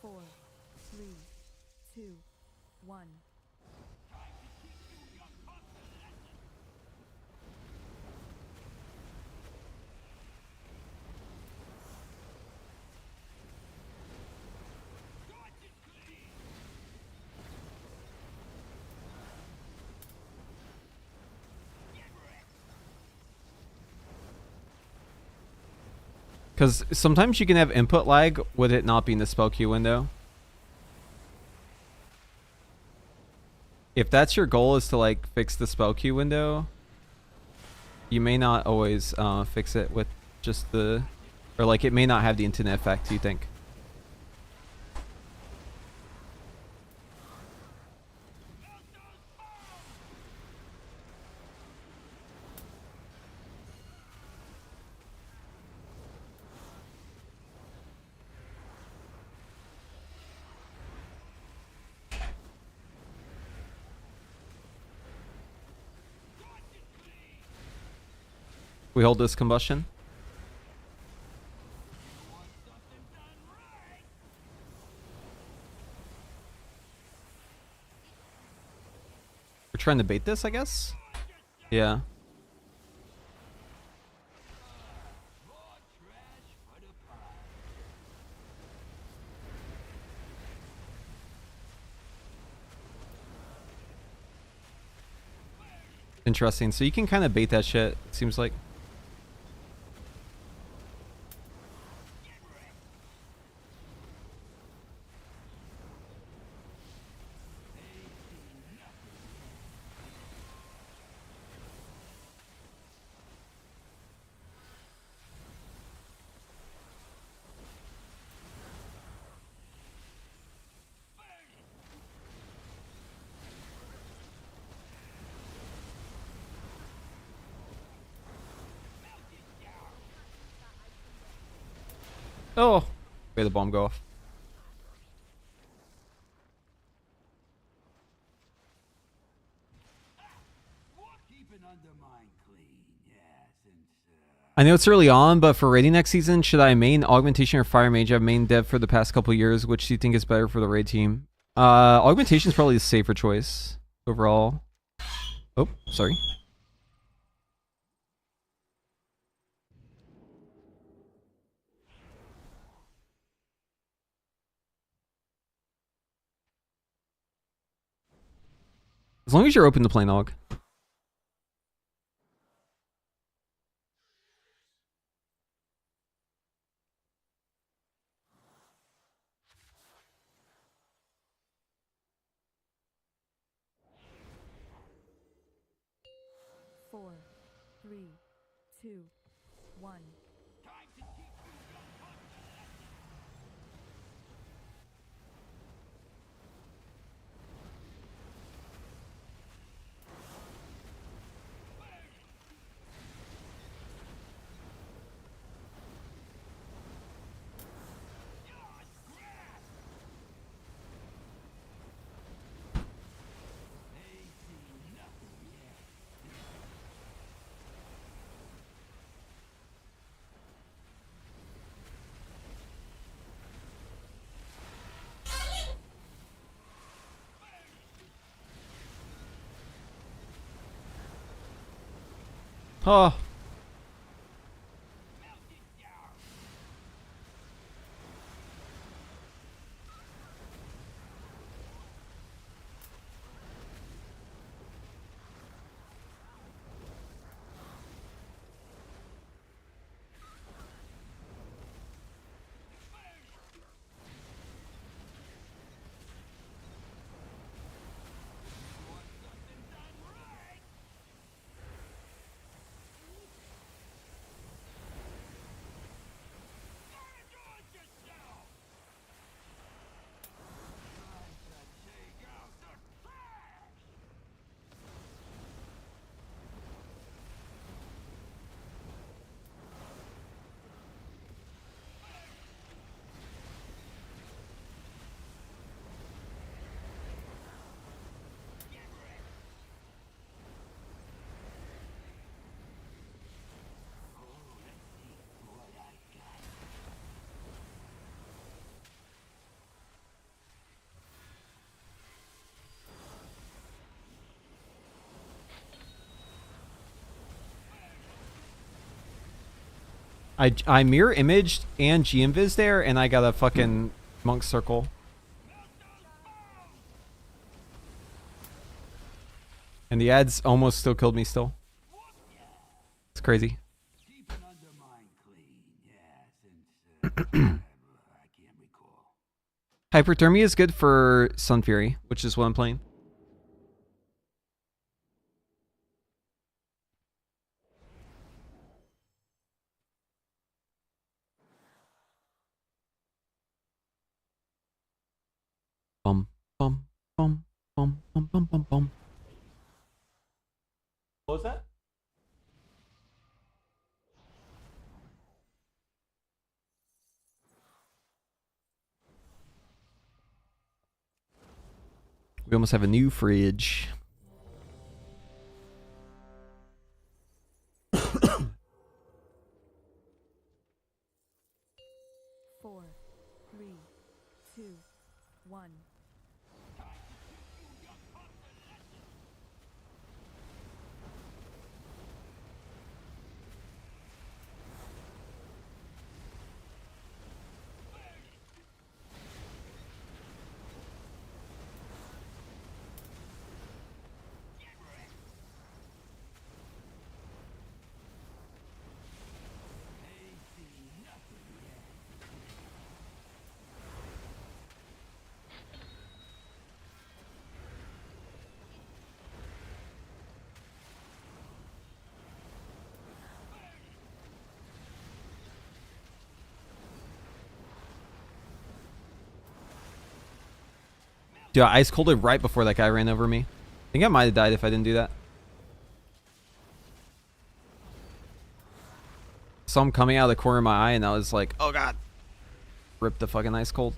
Four, three, two, one. Because sometimes you can have input lag with it not being the spell queue window. If that's your goal, is to like fix the spell queue window, you may not always fix it with just the, or like it may not have the intended effect you think. We hold this combustion. We're trying to bait this, I guess? Yeah. Interesting. So you can kind of bait that shit, it seems like. Oh, made the bomb go off. I know it's early on, but for raiding next season, should I main Augmentation or Fire Mage? I've main Dev for the past couple years. Which do you think is better for the raid team? Augmentation is probably the safer choice overall. Oh, sorry. As long as you're open to playing Aug. Four, three, two, one. Oh. I mirror imaged and G-invis there, and I got a fucking monk circle. And the ads almost still killed me still. It's crazy. Hyperthermia is good for Sun Fury, which is what I'm playing. Bum, bum, bum, bum, bum, bum, bum, bum. What was that? We almost have a new fridge. Four, three, two, one. Dude, I ice colded right before that guy ran over me. I think I might have died if I didn't do that. Saw him coming out of the corner of my eye, and I was like, oh god. Ripped the fucking ice cold.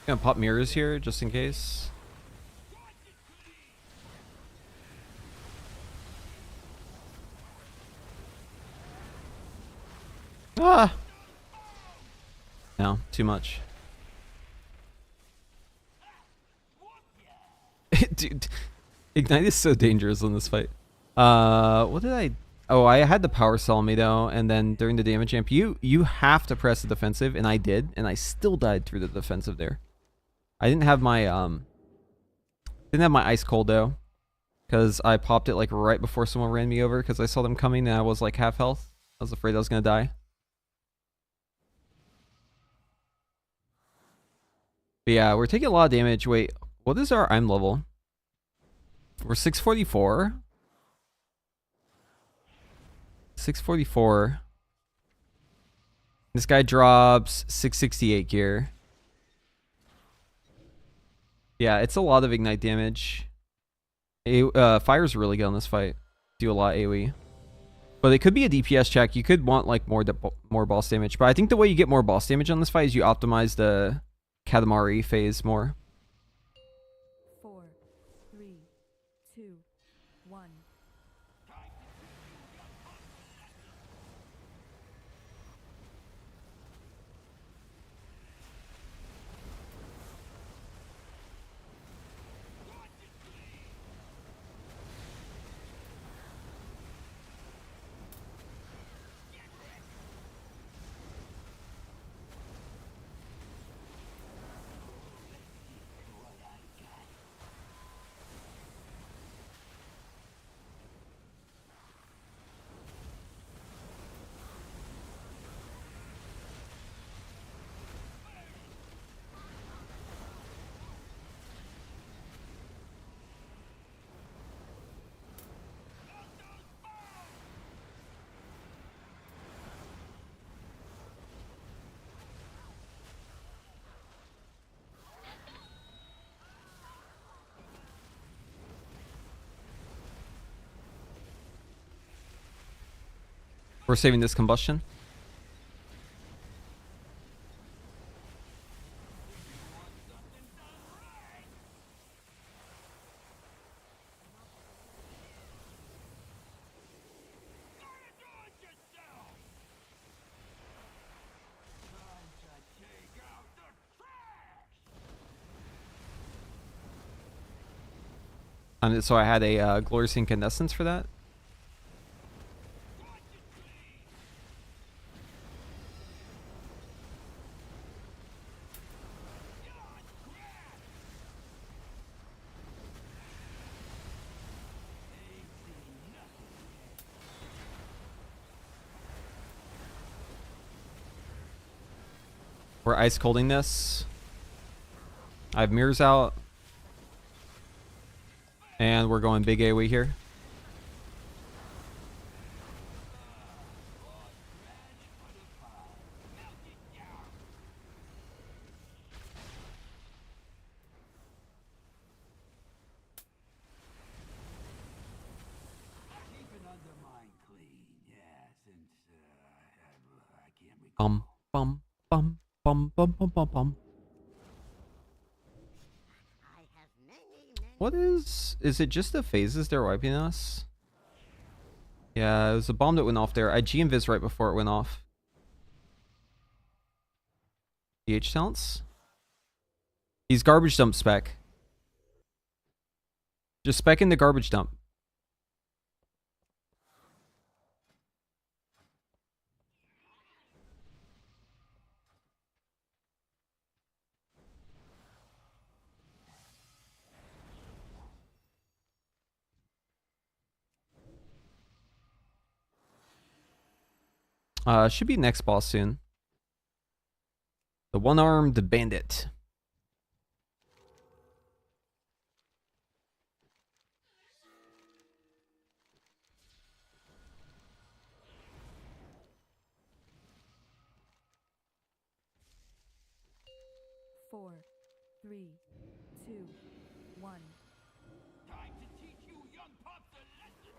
Gonna pop mirrors here just in case. Ah! No, too much. Dude, Ignite is so dangerous in this fight. What did I... Oh, I had the power cell on me though, and then during the damage amp, you have to press the defensive, and I did, and I still died through the defensive there. I didn't have my ice cold though, because I popped it like right before someone ran me over because I saw them coming and I was like half health. I was afraid I was gonna die. But yeah, we're taking a lot of damage. Wait, what is our I'm level? We're 644. 644. This guy drops 668 gear. Yeah, it's a lot of ignite damage. Fire's really good on this fight. Do a lot AoE. But it could be a DPS check. You could want like more boss damage. But I think the way you get more boss damage on this fight is you optimize the Katamari phase more. 4, 3, 2, 1. We're saving this combustion. So I had a glorious incandescence for that. We're ice colding this. I have mirrors out. And we're going big AoE here. Bum bum bum bum bum bum bum bum. What is it just the phases they're wiping us? Yeah, it was a bomb that went off there. I G-invis right before it went off. DH talents? He's garbage dump spec. Just spec in the garbage dump. Should be next boss soon. The one-armed bandit. Four, three, two, one. Time to teach you young pups a lesson.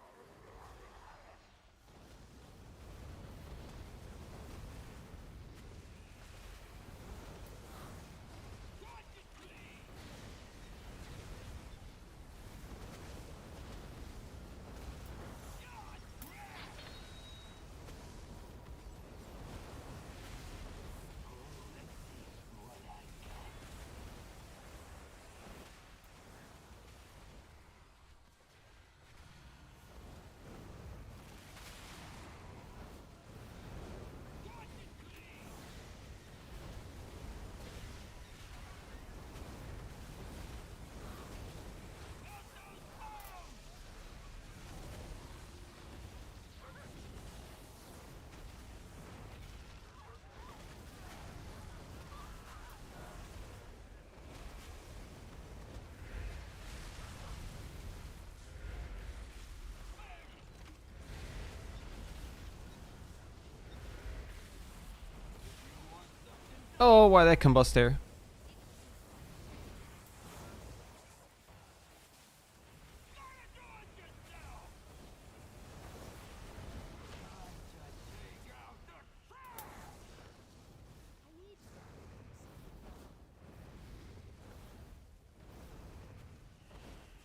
Oh, why that combust there?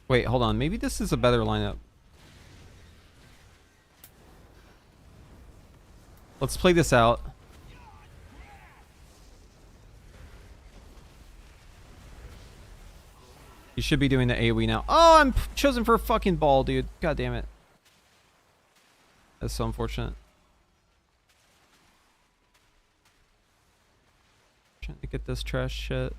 Wait, hold on. Maybe this is a better lineup. Let's play this out. You should be doing the AoE now. Oh, I'm chosen for a fucking ball, dude. God damn it. That's so unfortunate. Trying to get this trash shit.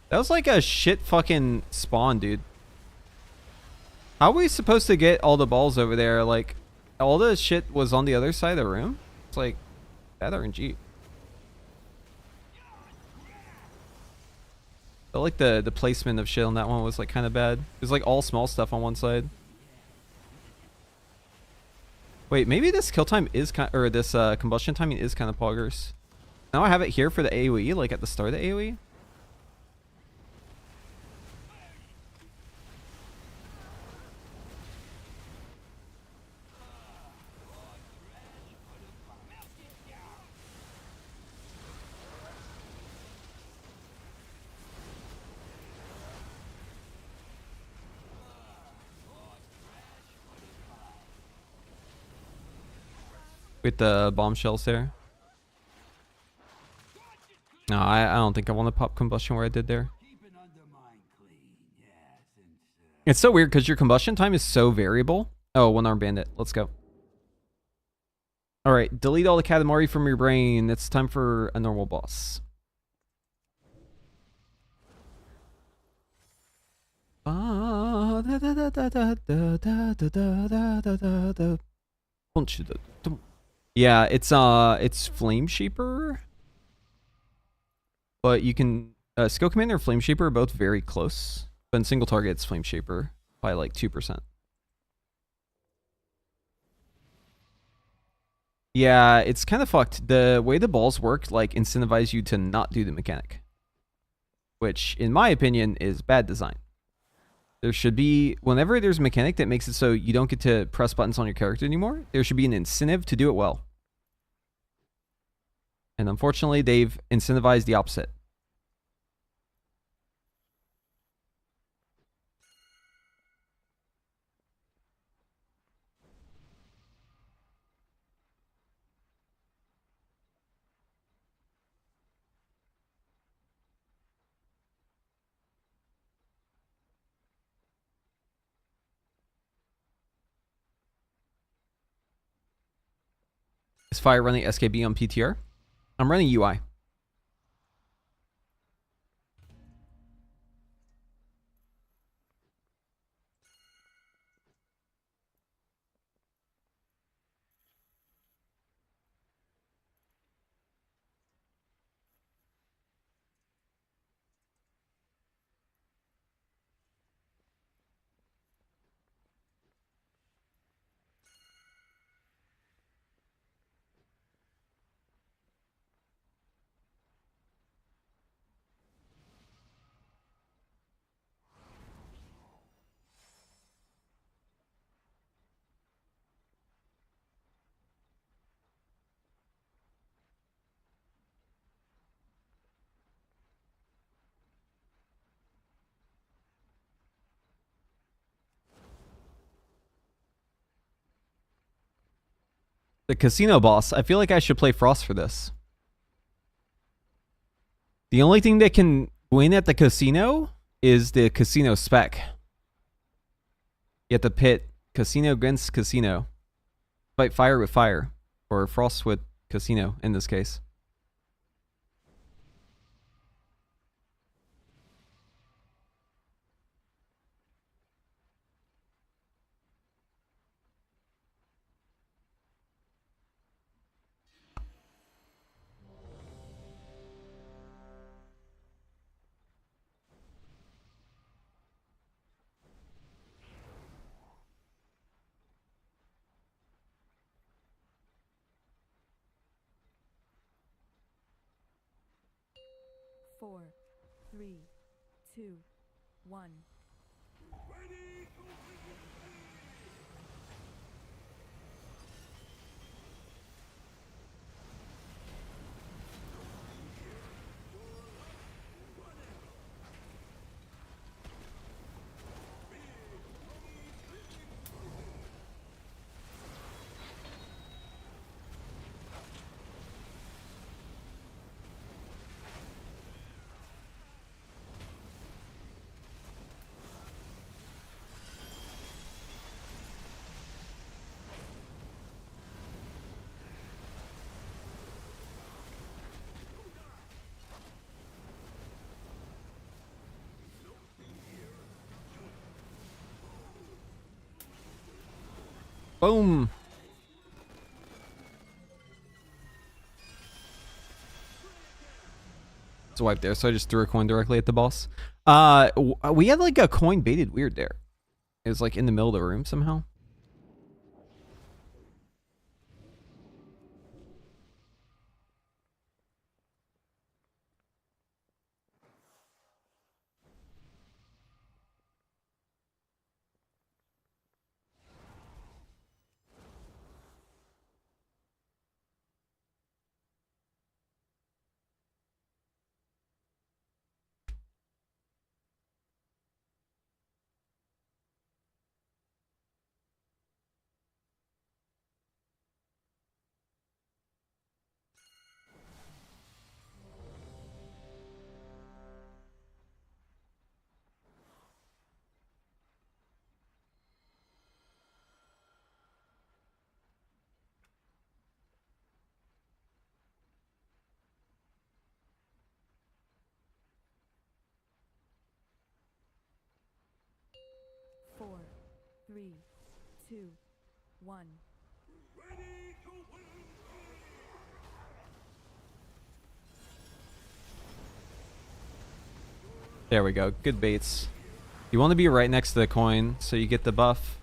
That was like a shit fucking spawn, dude. How are we supposed to get all the balls over there? Like, all the shit was on the other side of the room? It's like, that RNG. Felt like the placement of shit on that one was like kind of bad. It was like all small stuff on one side. Wait, maybe this kill time is kind, or this combustion timing is kind of poggers. Now I have it here for the AoE, like at the start of the AoE. With the bombshells there. No, I don't think I want to pop combustion where I did there. It's so weird because your combustion time is so variable. Oh, one-armed bandit. Let's go. All right, delete all the Katamari from your brain. It's time for a normal boss. Yeah, it's Flame Shaper. But you can Skill Commander and Flame Shaper are both very close. But in single target it's Flame Shaper by like 2%. Yeah, it's kind of fucked. The way the balls work like incentivize you to not do the mechanic. Which in my opinion is bad design. There should be, whenever there's a mechanic that makes it so you don't get to press buttons on your character anymore, there should be an incentive to do it well. And unfortunately, they've incentivized the opposite. Is Fire running SKB on PTR? I'm running UI. The casino boss. I feel like I should play Frost for this. The only thing that can win at the casino is the casino spec. You have to pit casino against casino. Fight fire with fire. Or Frost with casino in this case. Four, three, two, one. Boom. It's a wipe there, so I just threw a coin directly at the boss. We had like a coin baited weird there. It was like in the middle of the room somehow. 3, 2, 1. There we go. Good baits. You want to be right next to the coin so you get the buff.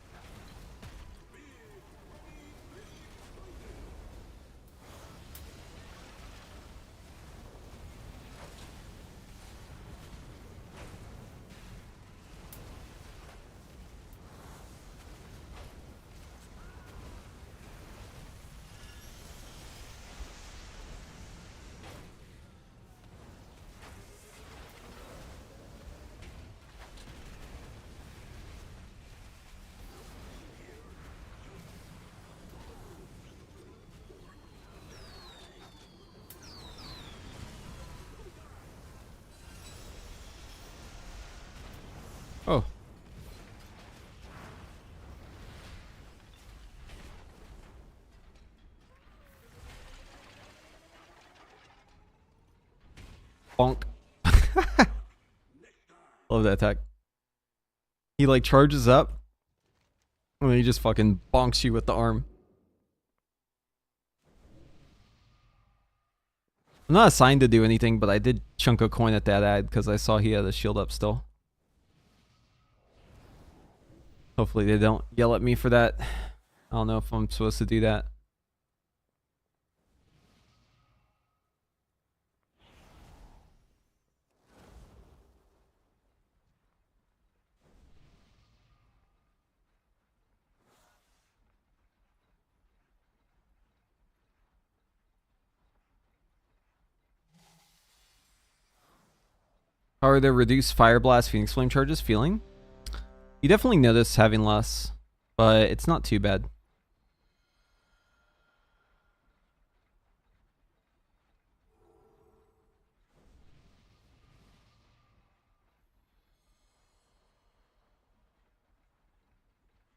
Oh. Bonk. Love that attack. He like charges up and then he just fucking bonks you with the arm. I'm not assigned to do anything, but I did chunk a coin at that ad because I saw he had a shield up still. Hopefully they don't yell at me for that. I don't know if I'm supposed to do that. How are the reduced Fire Blast Phoenix Flame charges feeling? You definitely notice having less, but it's not too bad.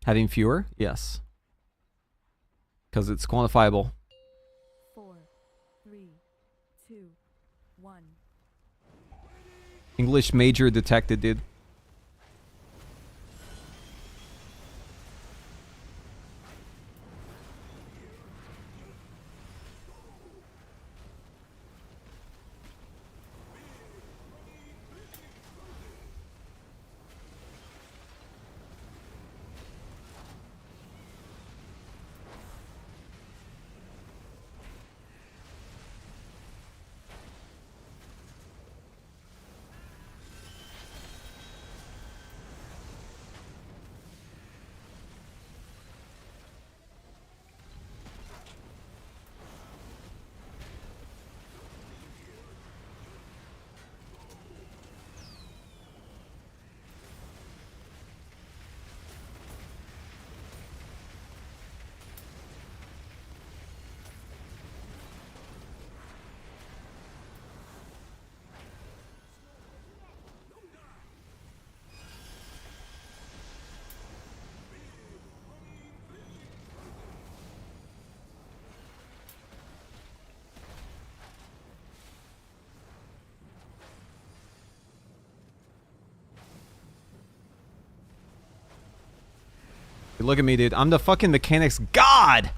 Having fewer? Yes. Because it's quantifiable. 4, 3, 2, 1. English major detected, dude. Look at me, dude. I'm the fucking mechanics god!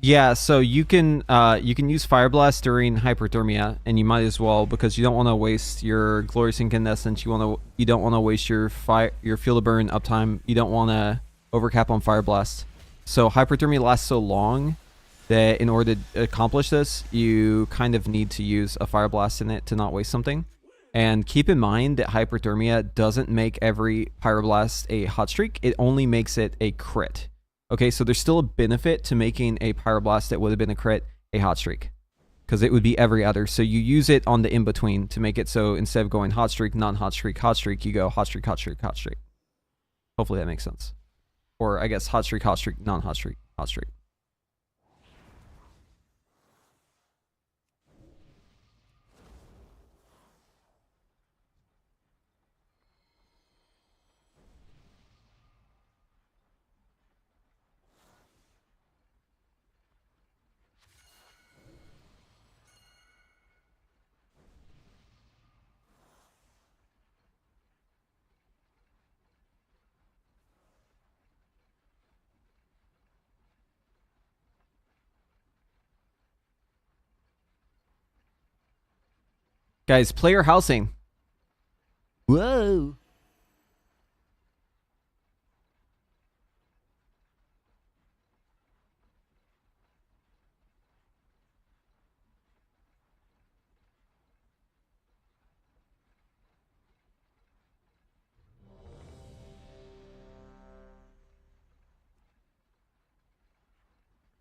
Yeah, so you can use Fire Blast during hyperthermia, and you might as well because you don't want to waste your glorious incandescence. You don't want to waste your field of burn uptime. You don't want to overcap on Fire Blast. So hyperthermia lasts so long that in order to accomplish this, you kind of need to use a Fire Blast in it to not waste something. And keep in mind that hyperthermia doesn't make every Pyroblast a hot streak. It only makes it a crit. Okay, so there's still a benefit to making a Pyroblast that would have been a crit a hot streak. Because it would be every other. So you use it on the in-between to make it so instead of going hot streak, non-hot streak, hot streak, you go hot streak, hot streak, hot streak. Hopefully that makes sense. Or I guess hot streak, non-hot streak, hot streak. Guys, player housing. Whoa.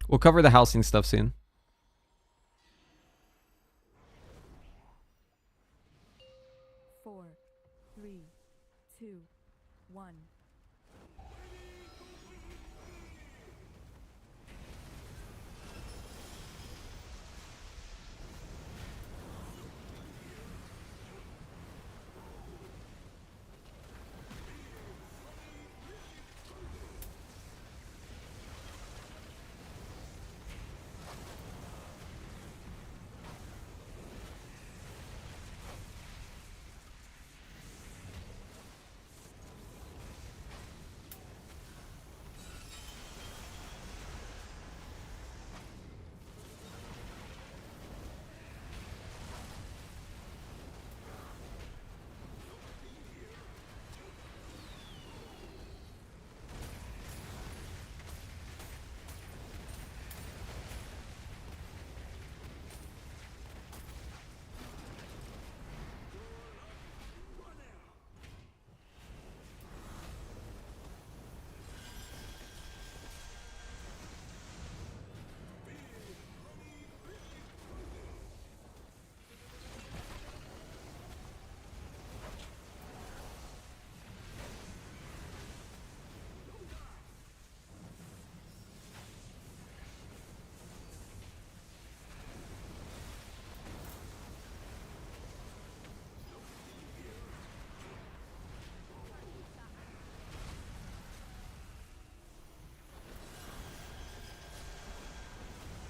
We'll cover the housing stuff soon. Four, three, two, one.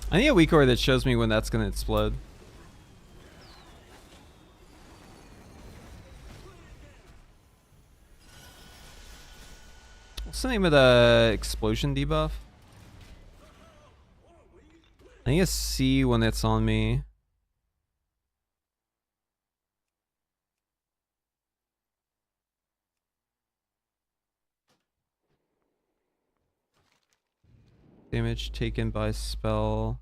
I need a weak core that shows me when that's going to explode. What's the name of the explosion debuff? I need to see when it's on me. Damage taken by spell.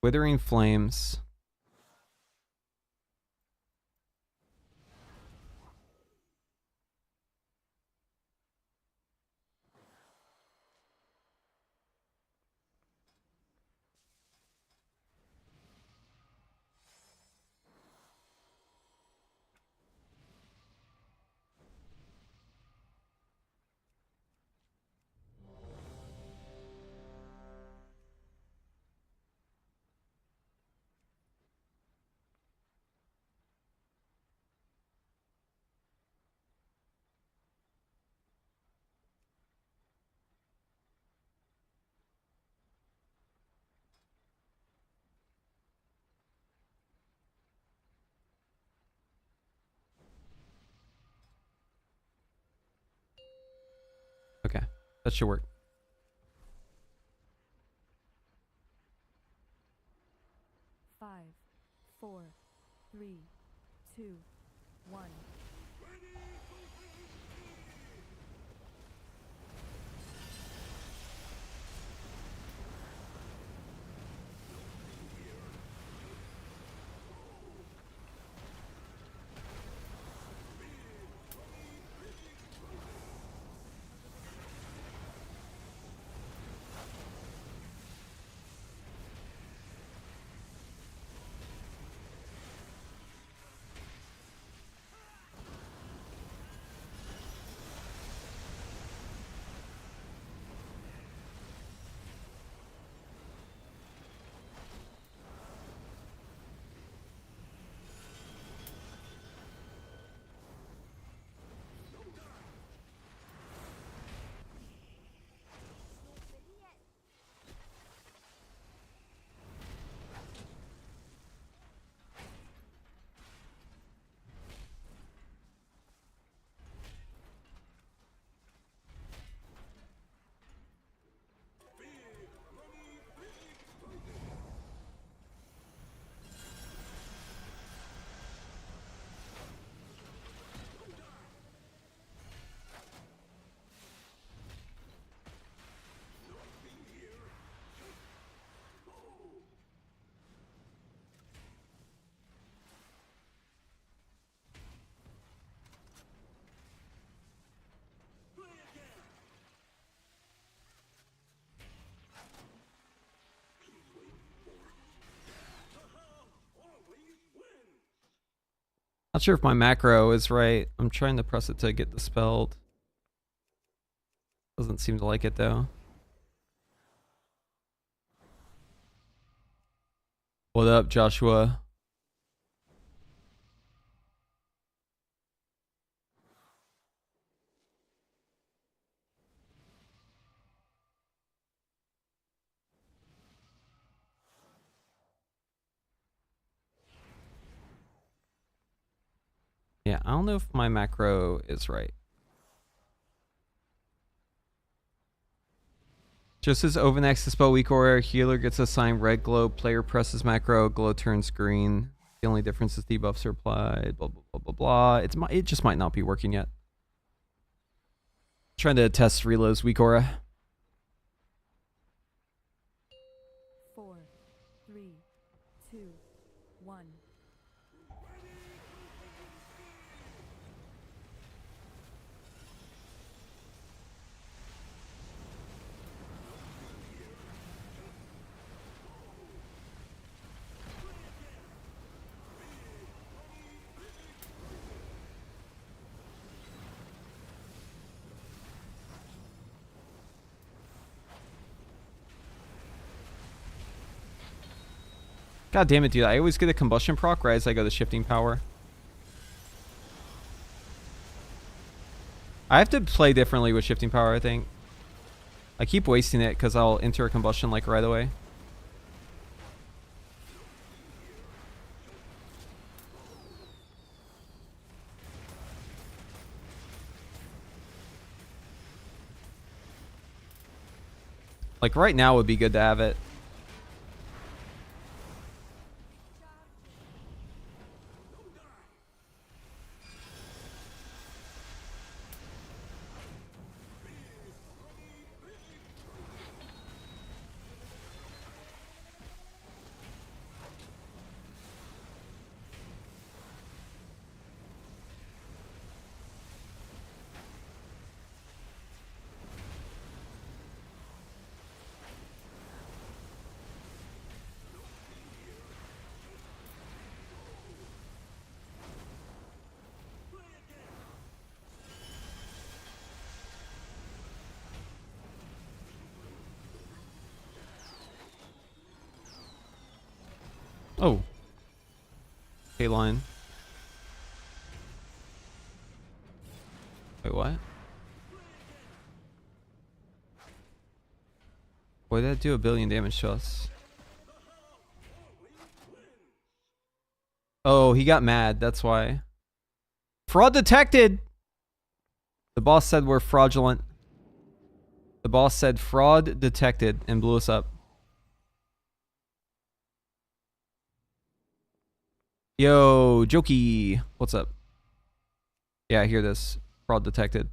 Withering Flames. Okay, that should work. Five, four, three, two, one. Not sure if my macro is right. I'm trying to press it to get dispelled. Doesn't seem to like it though. What up, Joshua? Yeah, I don't know if my macro is right. Just as Overnext dispel weak aura, healer gets assigned red glow, player presses macro, glow turns green. The only difference is debuffs are applied, blah, blah, blah, blah, blah. It just might not be working yet. Trying to test Relo's weak aura. 4, 3, 2, 1. God damn it, dude. I always get a combustion proc right as I go to shifting power. I have to play differently with shifting power, I think. I keep wasting it because I'll enter a combustion like right away. Like right now would be good to have it. Oh. K-line. Wait, what? Why did that do 1 billion damage to us? Oh, he got mad. That's why. Fraud detected! The boss said we're fraudulent. The boss said fraud detected and blew us up. Yo, Jokey. What's up? Yeah, I hear this. Fraud detected.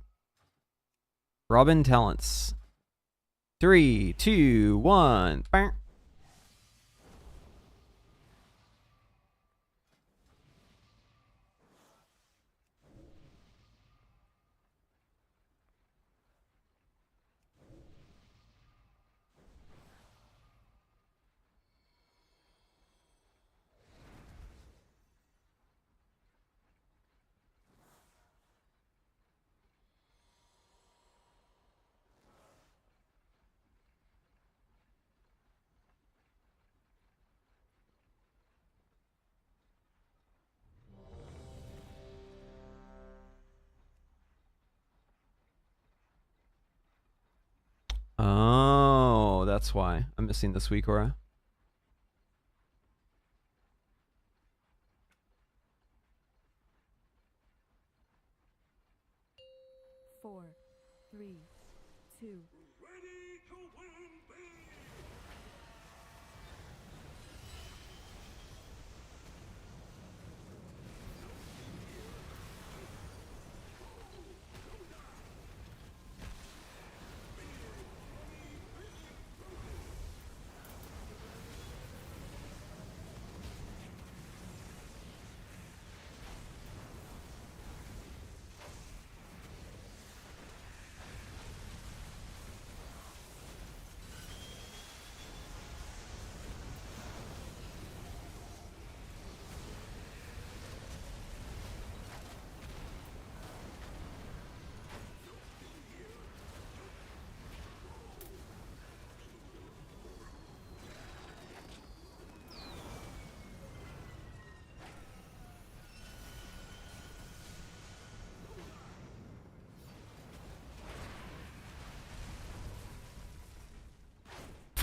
Robin talents. 3, 2, 1. Bang. Oh, that's why I'm missing this week, Aura. Four, three, two.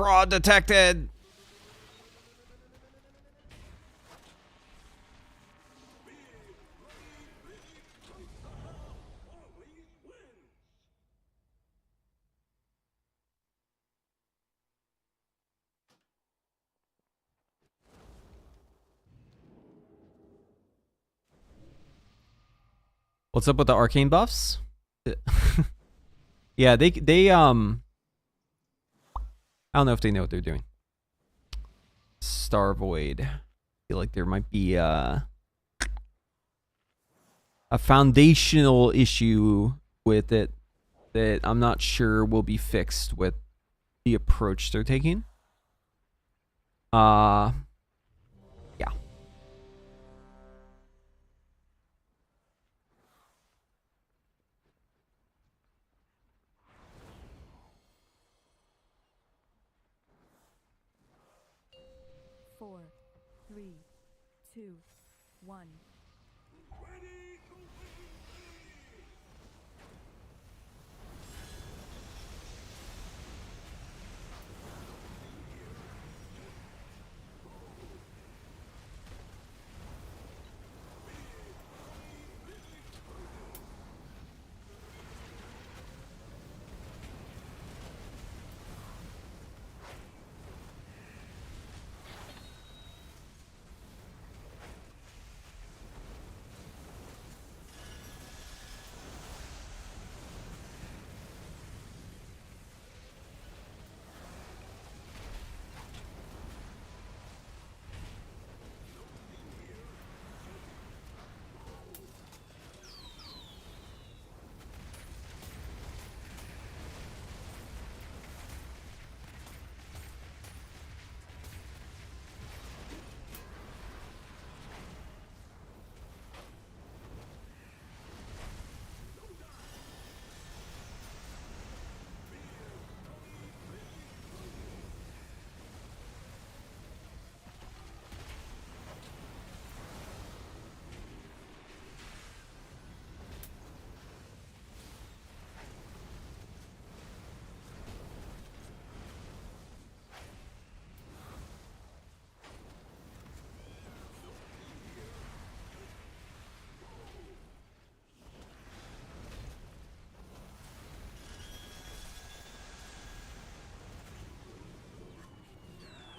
Fraud detected. What's up with the arcane buffs? Yeah, they I don't know if they know what they're doing. Star Void. I feel like there might be a foundational issue with it that I'm not sure will be fixed with the approach they're taking. Yeah. 4, 3, 2, 1.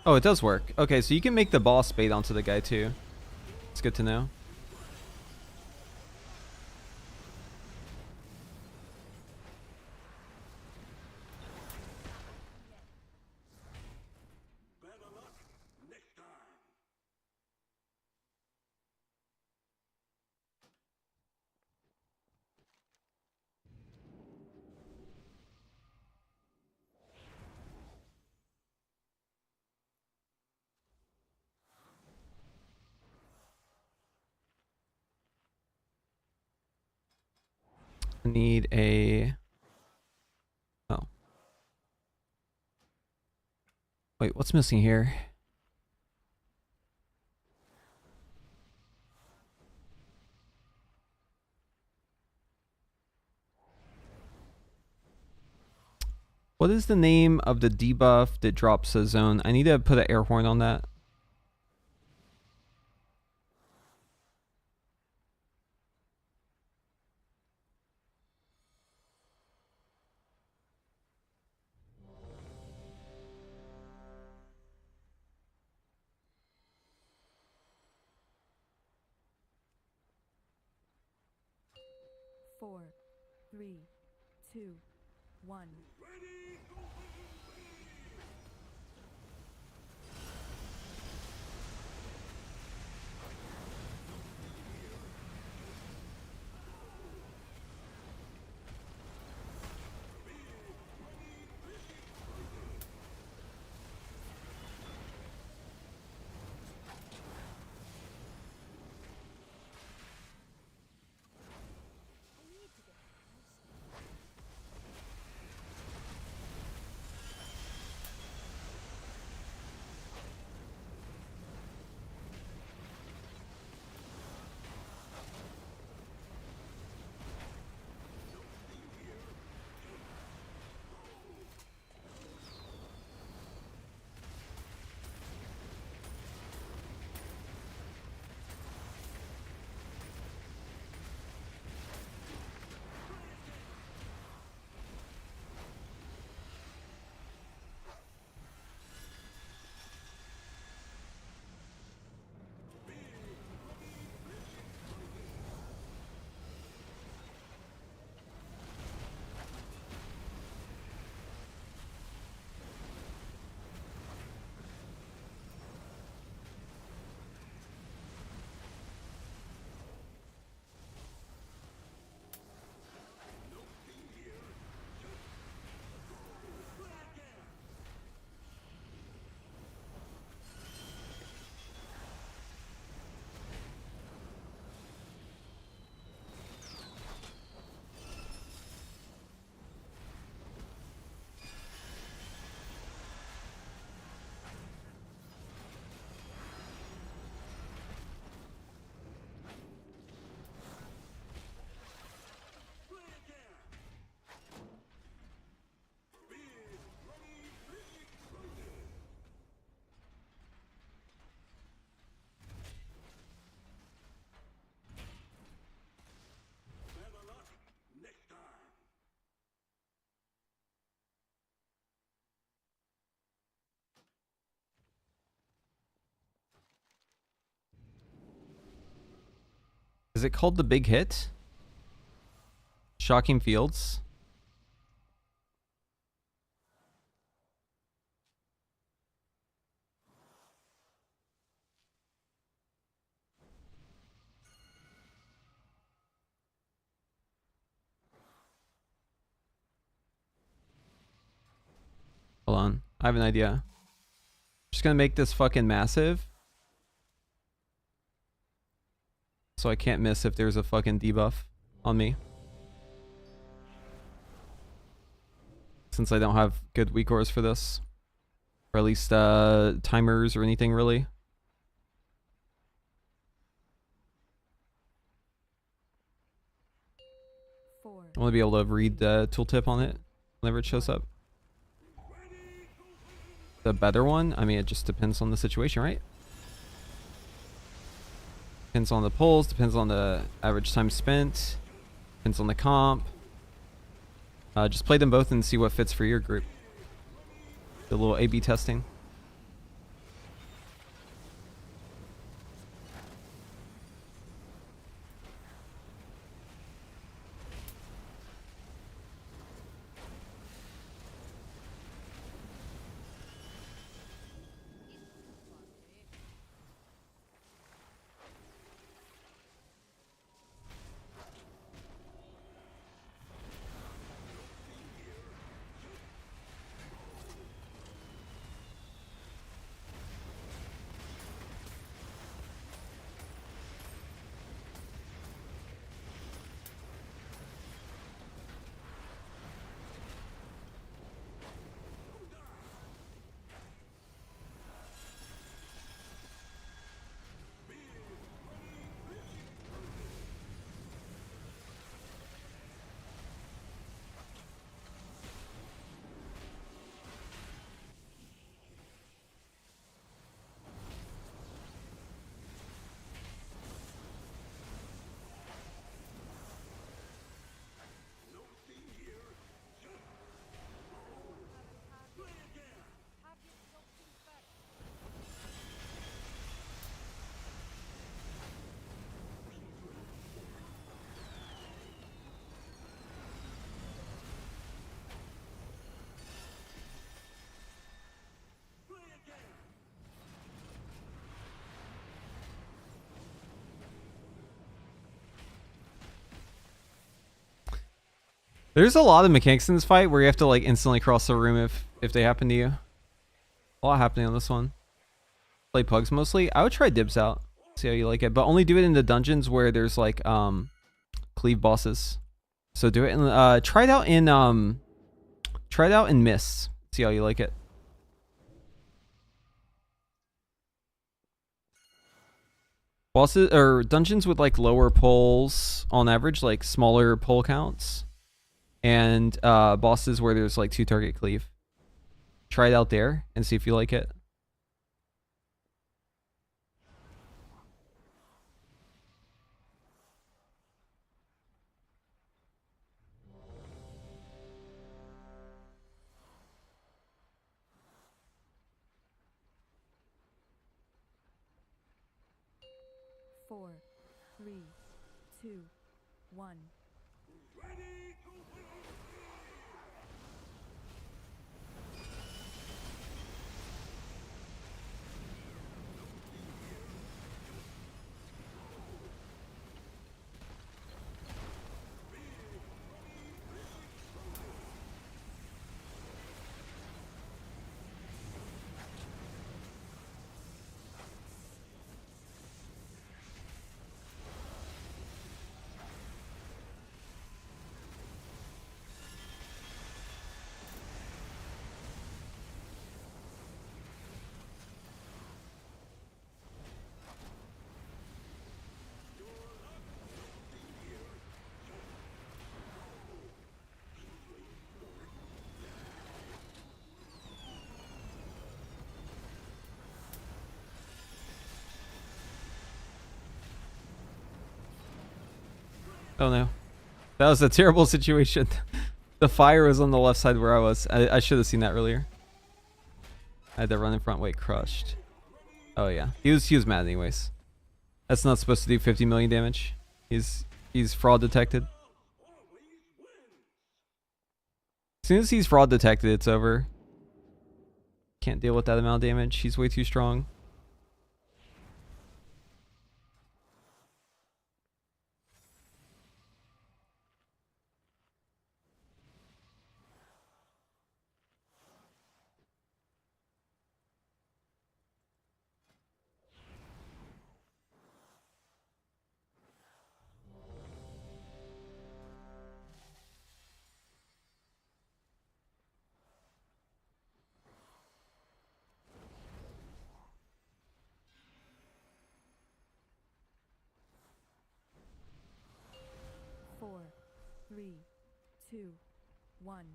Oh, it does work. Okay, so you can make the boss bait onto the guy too. It's good to know. I need a... Oh. Wait, what's missing here? What is the name of the debuff that drops a zone? I need to put an air horn on that. Four, three, two, 1. Is it called the big hit? Shocking Fields. Hold on. I have an idea. Just gonna make this fucking massive. So I can't miss if there's a fucking debuff on me. Since I don't have good weak ores for this. Or at least timers or anything really. I want to be able to read the tooltip on it whenever it shows up. The better one? I mean, it just depends on the situation, right? Depends on the pulls, depends on the average time spent, depends on the comp. Just play them both and see what fits for your group. The little A/B testing. There's a lot of mechanics in this fight where you have to like instantly cross the room if they happen to you. A lot happening on this one. Play pugs mostly. I would try dibs out. See how you like it. But only do it in the dungeons where there's like cleave bosses. So do it in try it out in mists. See how you like it. Bosses or dungeons with like lower pulls on average, like smaller pull counts. And bosses where there's like 2 target cleave. Try it out there and see if you like it. Four, three, two, one. Oh no. That was a terrible situation. The fire was on the left side where I was. I should have seen that earlier. I had to run in front. Wait, crushed. Oh yeah. He was mad anyways. That's not supposed to do 50 million damage. He's fraud detected. As soon as he's fraud detected, it's over. Can't deal with that amount of damage. He's way too strong. Four, three, two, one.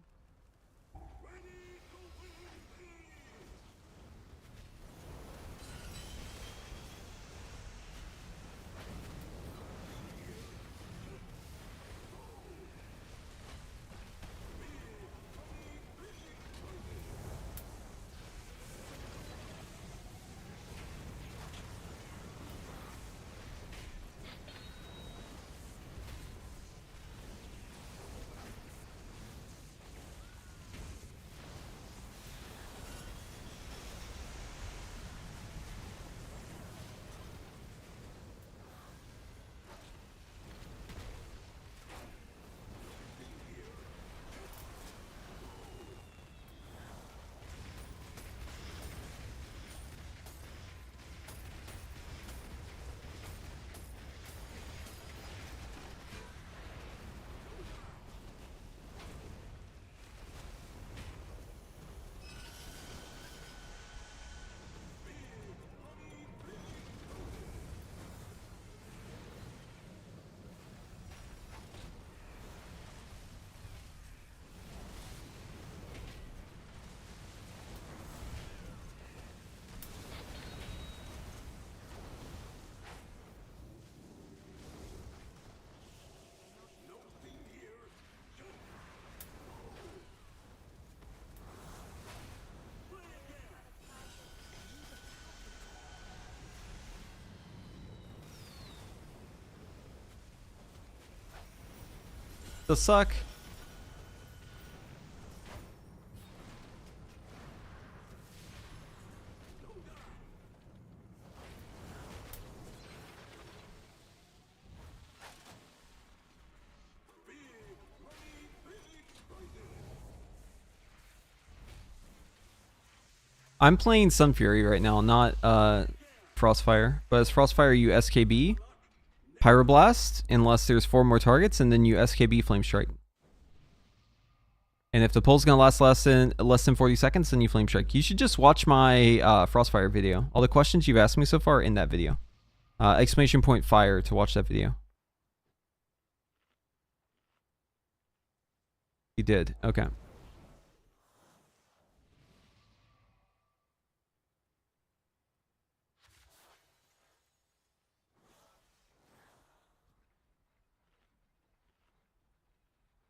Does suck. I'm playing Sun Fury right now, not Frostfire. But as Frostfire, you SKB, Pyroblast, unless there's 4 more targets, and then you SKB Flame Strike. And if the pull's gonna last less than 40 seconds, then you Flame Strike. You should just watch my Frostfire video. All the questions you've asked me so far are in that video. Exclamation point fire to watch that video. You did. Okay.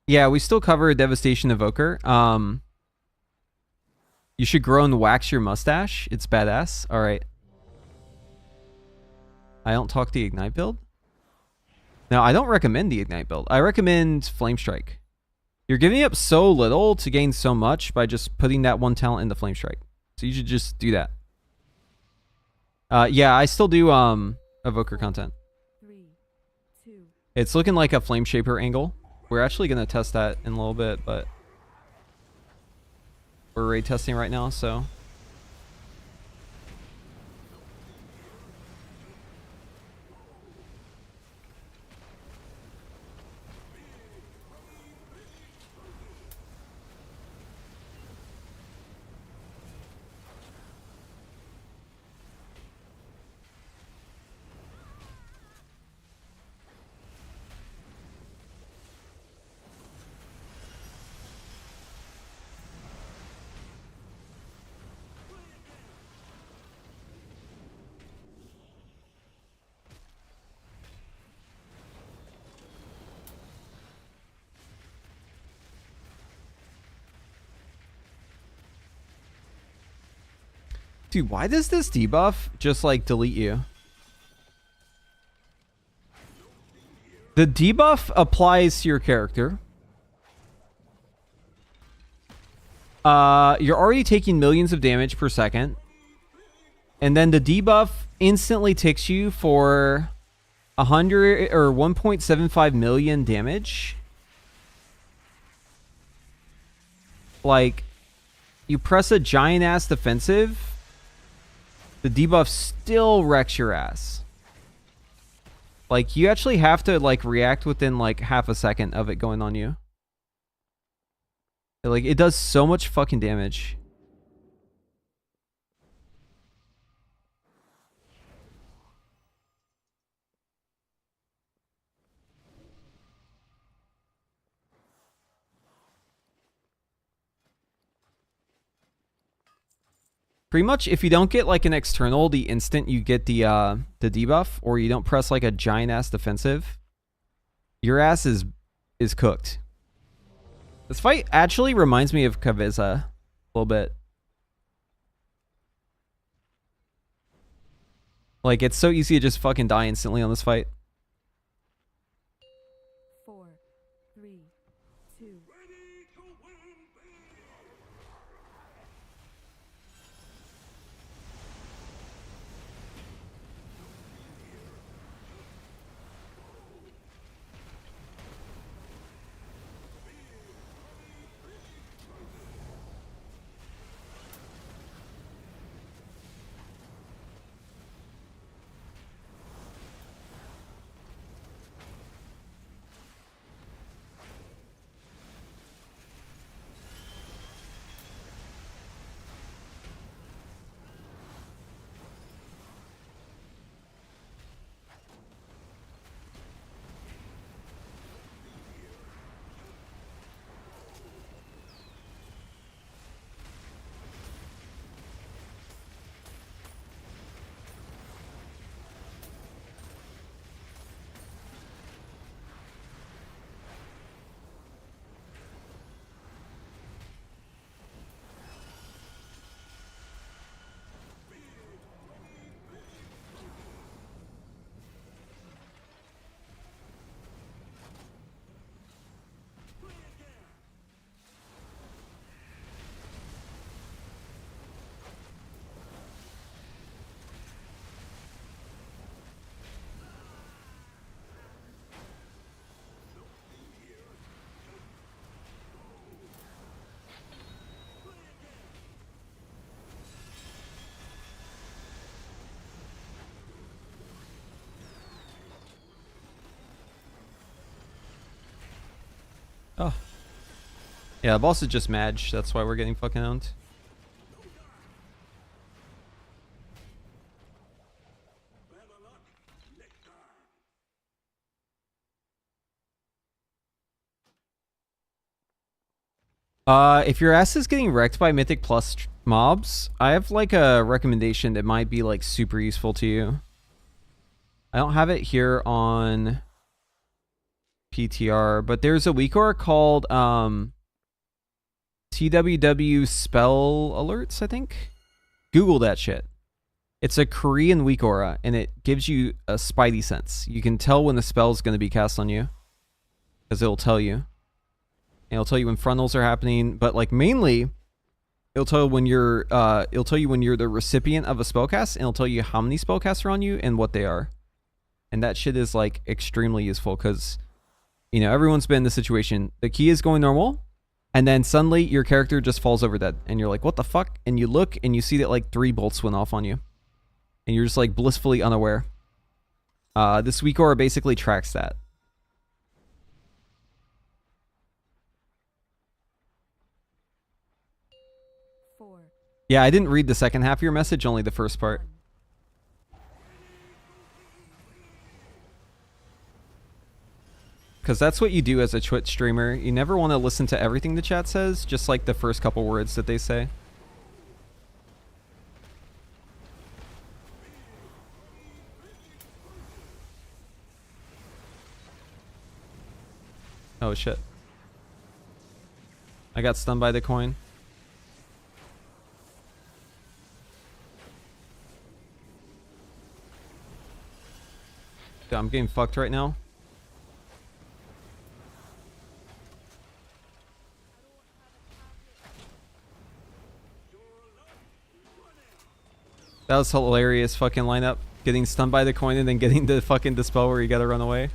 Yeah, we still cover Devastation Evoker. You should grow and wax your mustache. It's badass. All right. I don't talk the Ignite build. Now, I don't recommend the Ignite build. I recommend Flame Strike. You're giving up so little to gain so much by just putting that one talent into Flame Strike. So you should just do that. Yeah, I still do Evoker content. 3, 2. It's looking like a Flame Shaper angle. We're actually going to test that in a little bit, but we're raid testing right now, so. Dude, why does this debuff just like delete you? The debuff applies to your character. You're already taking millions of damage per second. And then the debuff instantly ticks you for 100 or 1.75 million damage. Like, you press a giant ass defensive, the debuff still wrecks your ass. Like, you actually have to, like, react within, like, half a second of it going on you. Like, it does so much fucking damage. Pretty much, if you don't get, like, an external the instant you get the debuff, or you don't press, like, a giant-ass defensive, your ass is cooked. This fight actually reminds me of Kaveza a little bit. Like, it's so easy to just fucking die instantly on this fight. 4, 3, 2. Oh. Yeah, the boss is just Mage. That's why we're getting fucking owned. If your ass is getting wrecked by Mythic Plus mobs, I have like a recommendation that might be like super useful to you. I don't have it here on PTR, but there's a weak aura called TWW spell alerts, I think. Google that shit. It's a Korean weak aura, and it gives you a spidey sense. You can tell when the spell is going to be cast on you, because it'll tell you. And it'll tell you when frontals are happening, but like mainly, it'll tell you when you're the recipient of a spellcast, and it'll tell you how many spellcasts are on you and what they are. And that shit is like extremely useful because, you know, everyone's been in this situation. The key is going normal, and then suddenly your character just falls over dead, and you're like, what the fuck? And you look and you see that like 3 bolts went off on you, and you're just like blissfully unaware. This weak aura basically tracks that. Yeah, I didn't read the second half of your message, only the first part. Because that's what you do as a Twitch streamer. You never want to listen to everything the chat says, just like the first couple words that they say. Oh shit. I got stunned by the coin. I'm getting fucked right now. That was hilarious fucking lineup. Getting stunned by the coin and then getting the fucking dispel where you gotta run away.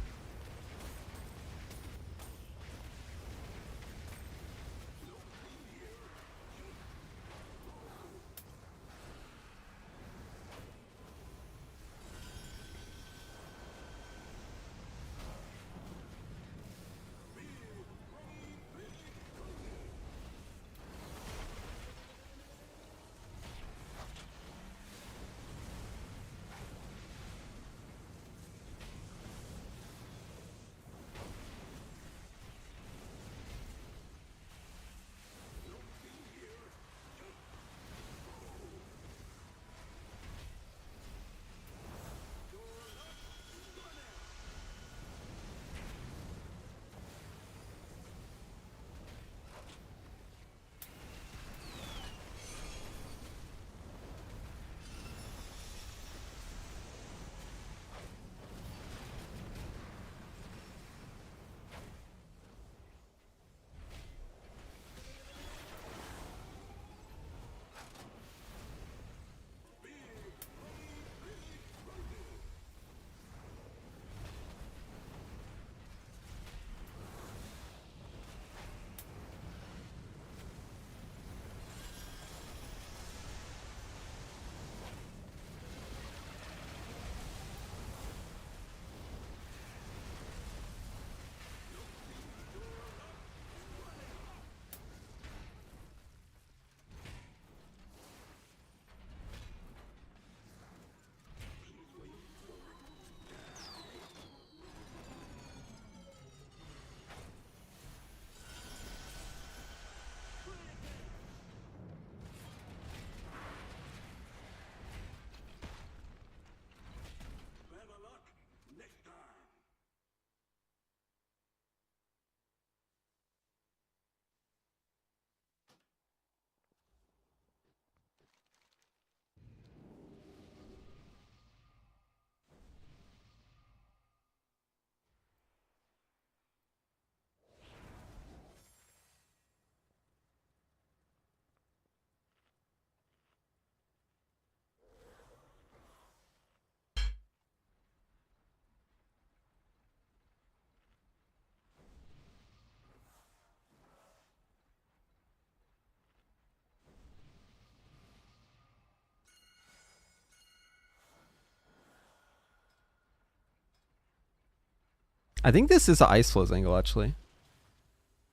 I think this is an ice flows angle actually.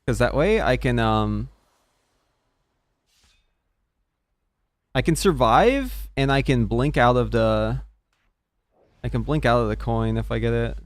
Because that way I can survive and I can blink out of the coin if I get it.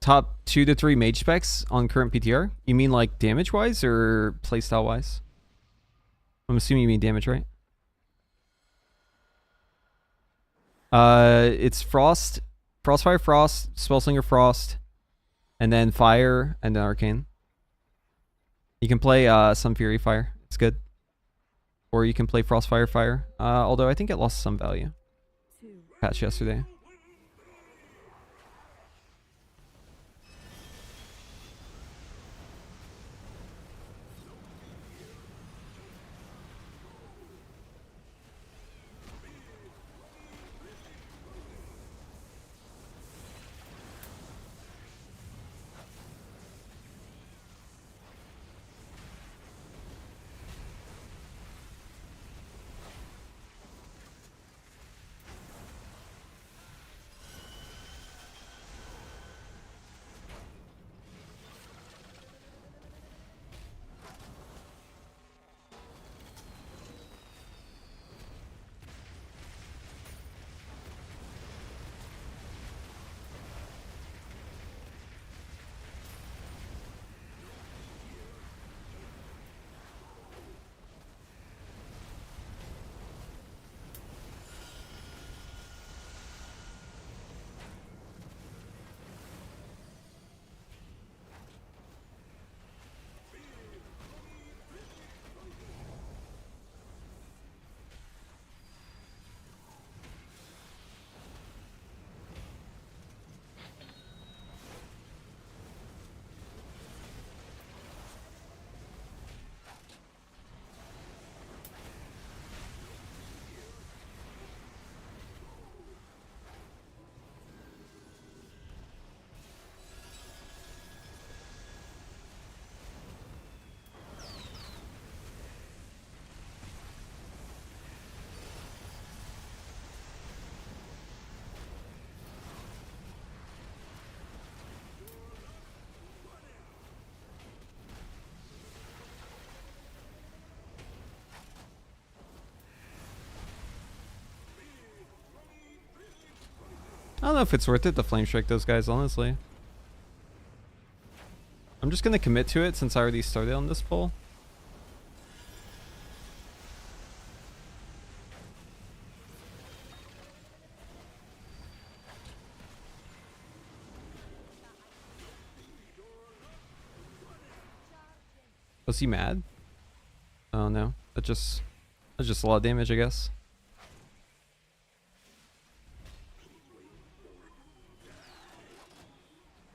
Top 2 to 3 mage specs on current PTR? You mean like damage wise or playstyle wise? I'm assuming you mean damage, right? It's Frost, Frostfire Frost, Spellslinger Frost, and then Fire, and then Arcane. You can play some Fury Fire. It's good. Or you can play Frostfire Fire. Although I think it lost some value. Patch yesterday. I don't know if it's worth it to flame strike those guys, honestly. I'm just gonna commit to it since I already started on this pull. Was he mad? Oh no, that's just a lot of damage, I guess.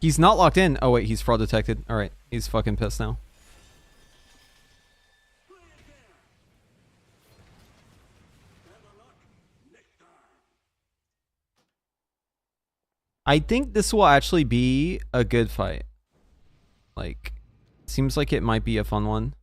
He's not locked in. Oh wait, he's fraud detected. All right, he's fucking pissed now. I think this will actually be a good fight. Like, seems like it might be a fun one.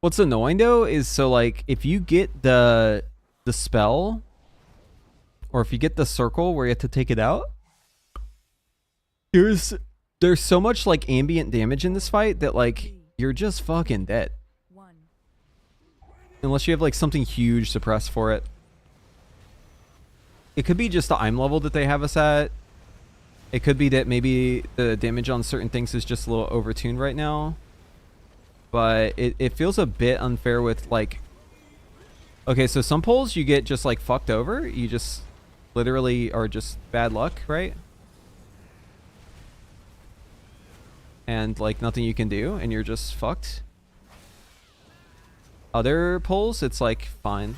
What's annoying though is so like if you get the spell or if you get the circle where you have to take it out, there's so much like ambient damage in this fight that like you're just fucking dead. 1. Unless you have like something huge to press for it. It could be just the I'm level that they have us at. It could be that maybe the damage on certain things is just a little overtuned right now. But it feels a bit unfair with like... Okay, so some pulls you get just like fucked over. You just literally are just bad luck, right? And like nothing you can do and you're just fucked. Other pulls, it's like fine.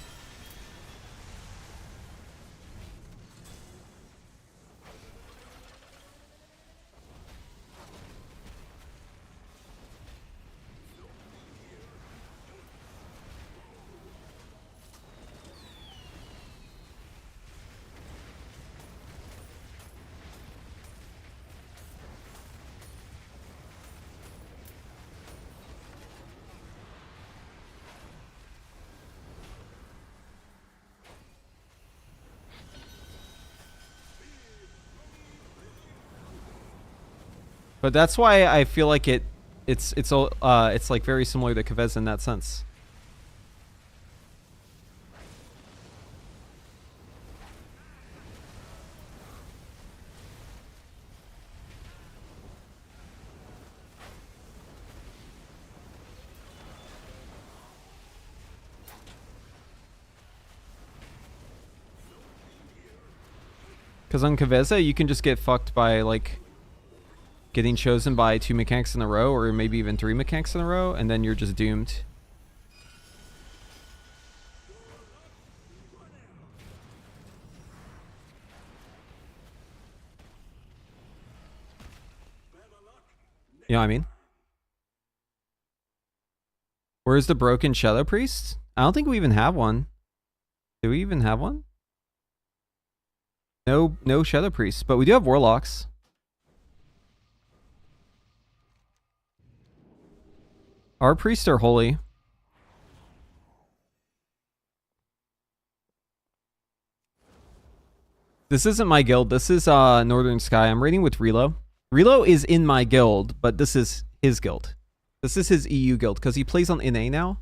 But that's why I feel like it's like very similar to Kavez in that sense. Because on Kaveza, you can just get fucked by like getting chosen by 2 mechanics in a row, or maybe even 3 mechanics in a row, and then you're just doomed. You know what I mean? Where's the broken Shadow Priest? I don't think we even have one. Do we even have one? No Shadow Priests, but we do have Warlocks. Our priests are holy. This isn't my guild. This is Northern Sky. I'm raiding with Relo. Relo is in my guild, but this is his guild. This is his EU guild because he plays on NA now.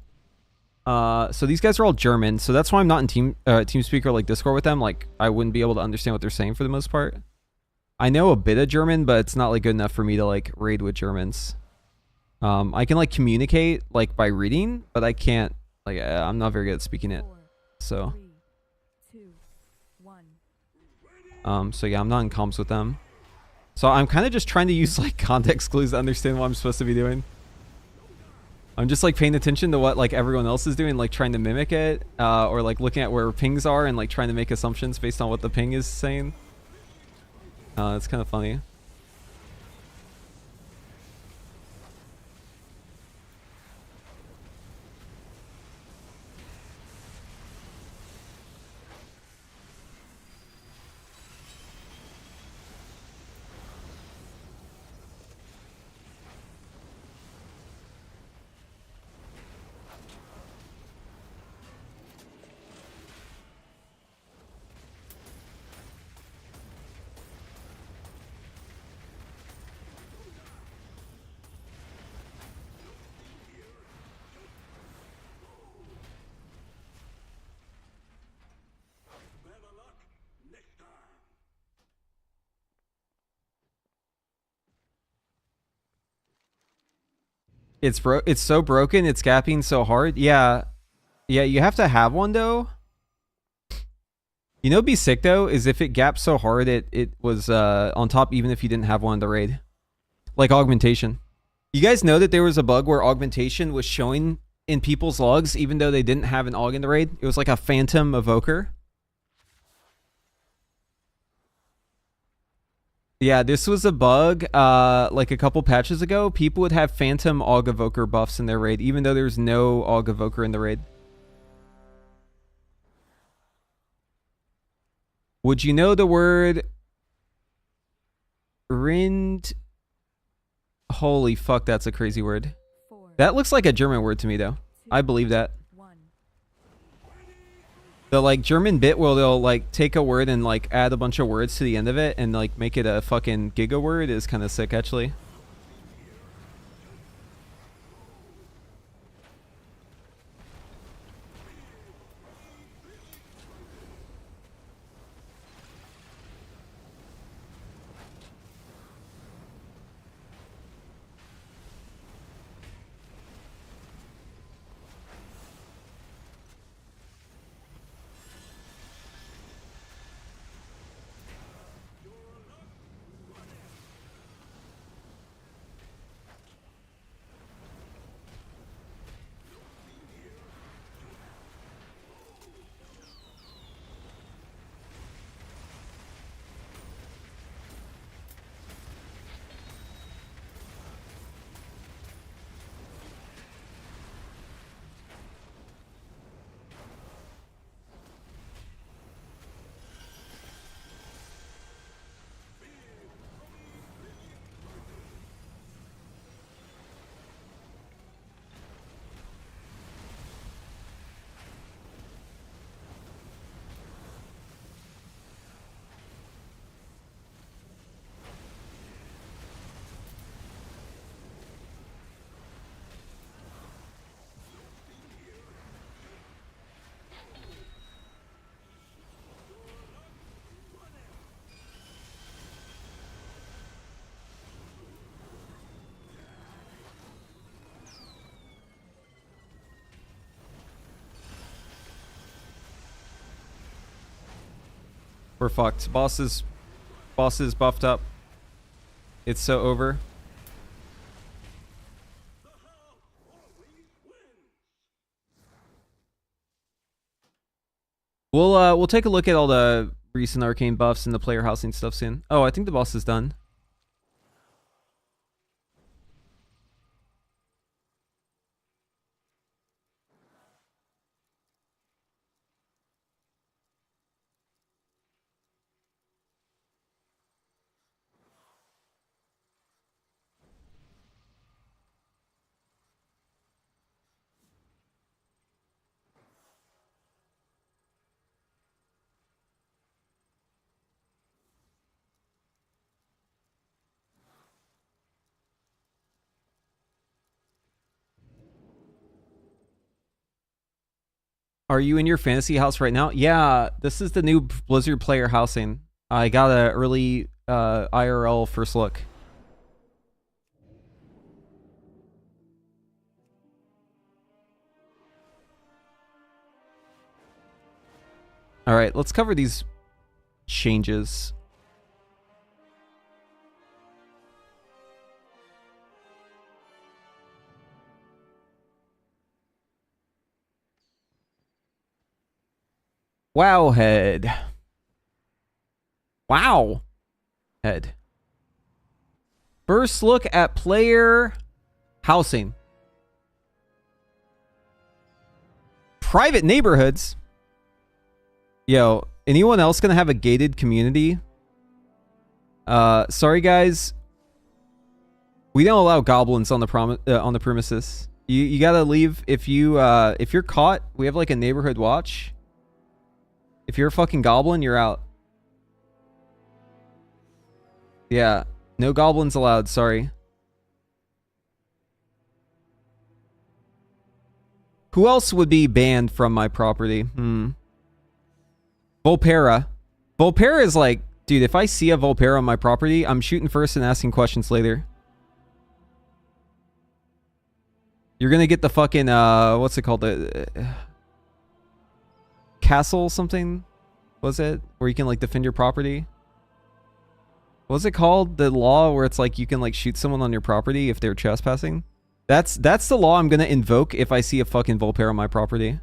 So these guys are all German, so that's why I'm not in TeamSpeak or like Discord with them. Like I wouldn't be able to understand what they're saying for the most part. I know a bit of German, but it's not like good enough for me to like raid with Germans. I can like communicate like by reading, but I can't like I'm not very good at speaking it. 4, So 3, 2, 1. so yeah, I'm not in comms with them. So I'm kind of just trying to use like context clues to understand what I'm supposed to be doing. I'm just like paying attention to what like everyone else is doing, like trying to mimic it, or like looking at where pings are and like trying to make assumptions based on what the ping is saying. It's kind of funny. It's so broken. It's gapping so hard. Yeah. Yeah, you have to have one though. You know, what'd be sick though is if it gaps so hard it was on top even if you didn't have one in the raid, like augmentation. You guys know that there was a bug where augmentation was showing in people's logs even though they didn't have an aug in the raid. It was like a phantom evoker. Yeah, this was a bug like a couple patches ago. People would have phantom aug evoker buffs in their raid even though there's no aug evoker in the raid. Would you know the word rind? Holy fuck, that's a crazy word. 4, That looks like a German word to me though. 2, I believe that. 1. The like German bit where they'll like take a word and like add a bunch of words to the end of it and like make it a fucking giga word is kind of sick actually. We're fucked. Boss is buffed up. It's so over. We'll take a look at all the recent arcane buffs and the player housing stuff soon. Oh, I think the boss is done. Are you in your fantasy house right now? Yeah, this is the new Blizzard player housing. I got an early IRL first look. All right, let's cover these changes. Wow head. Wow head. First look at player housing. Private neighborhoods. Yo, anyone else gonna have a gated community? Sorry guys. We don't allow goblins on the premises. You gotta leave if you're caught. We have like a neighborhood watch. If you're a fucking goblin, you're out. Yeah, no goblins allowed, sorry. Who else would be banned from my property? Volpera. Volpera is like, dude, if I see a Volpera on my property, I'm shooting first and asking questions later. You're gonna get the fucking what's it called? The castle something? Was it? Where you can like defend your property? What was it called? The law where it's like you can like shoot someone on your property if they're trespassing? That's the law I'm gonna invoke if I see a fucking Vulpare on my property.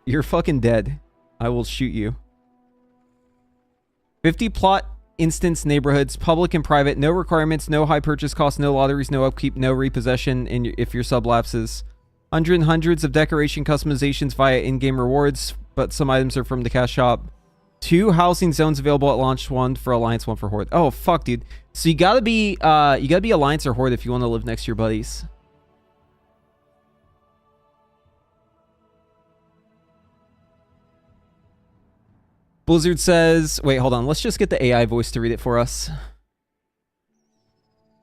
You're fucking dead. I will shoot you. 50 plot instance neighborhoods, public and private, no requirements, no high purchase costs, no lotteries, no upkeep, no repossession if your sub lapses. Hundreds of decoration customizations via in-game rewards, but some items are from the cash shop. 2 housing zones available at launch, 1 for Alliance, 1 for Horde. Oh fuck, dude. So you gotta be Alliance or Horde if you want to live next to your buddies. Blizzard says, wait, hold on. Let's just get the AI voice to read it for us.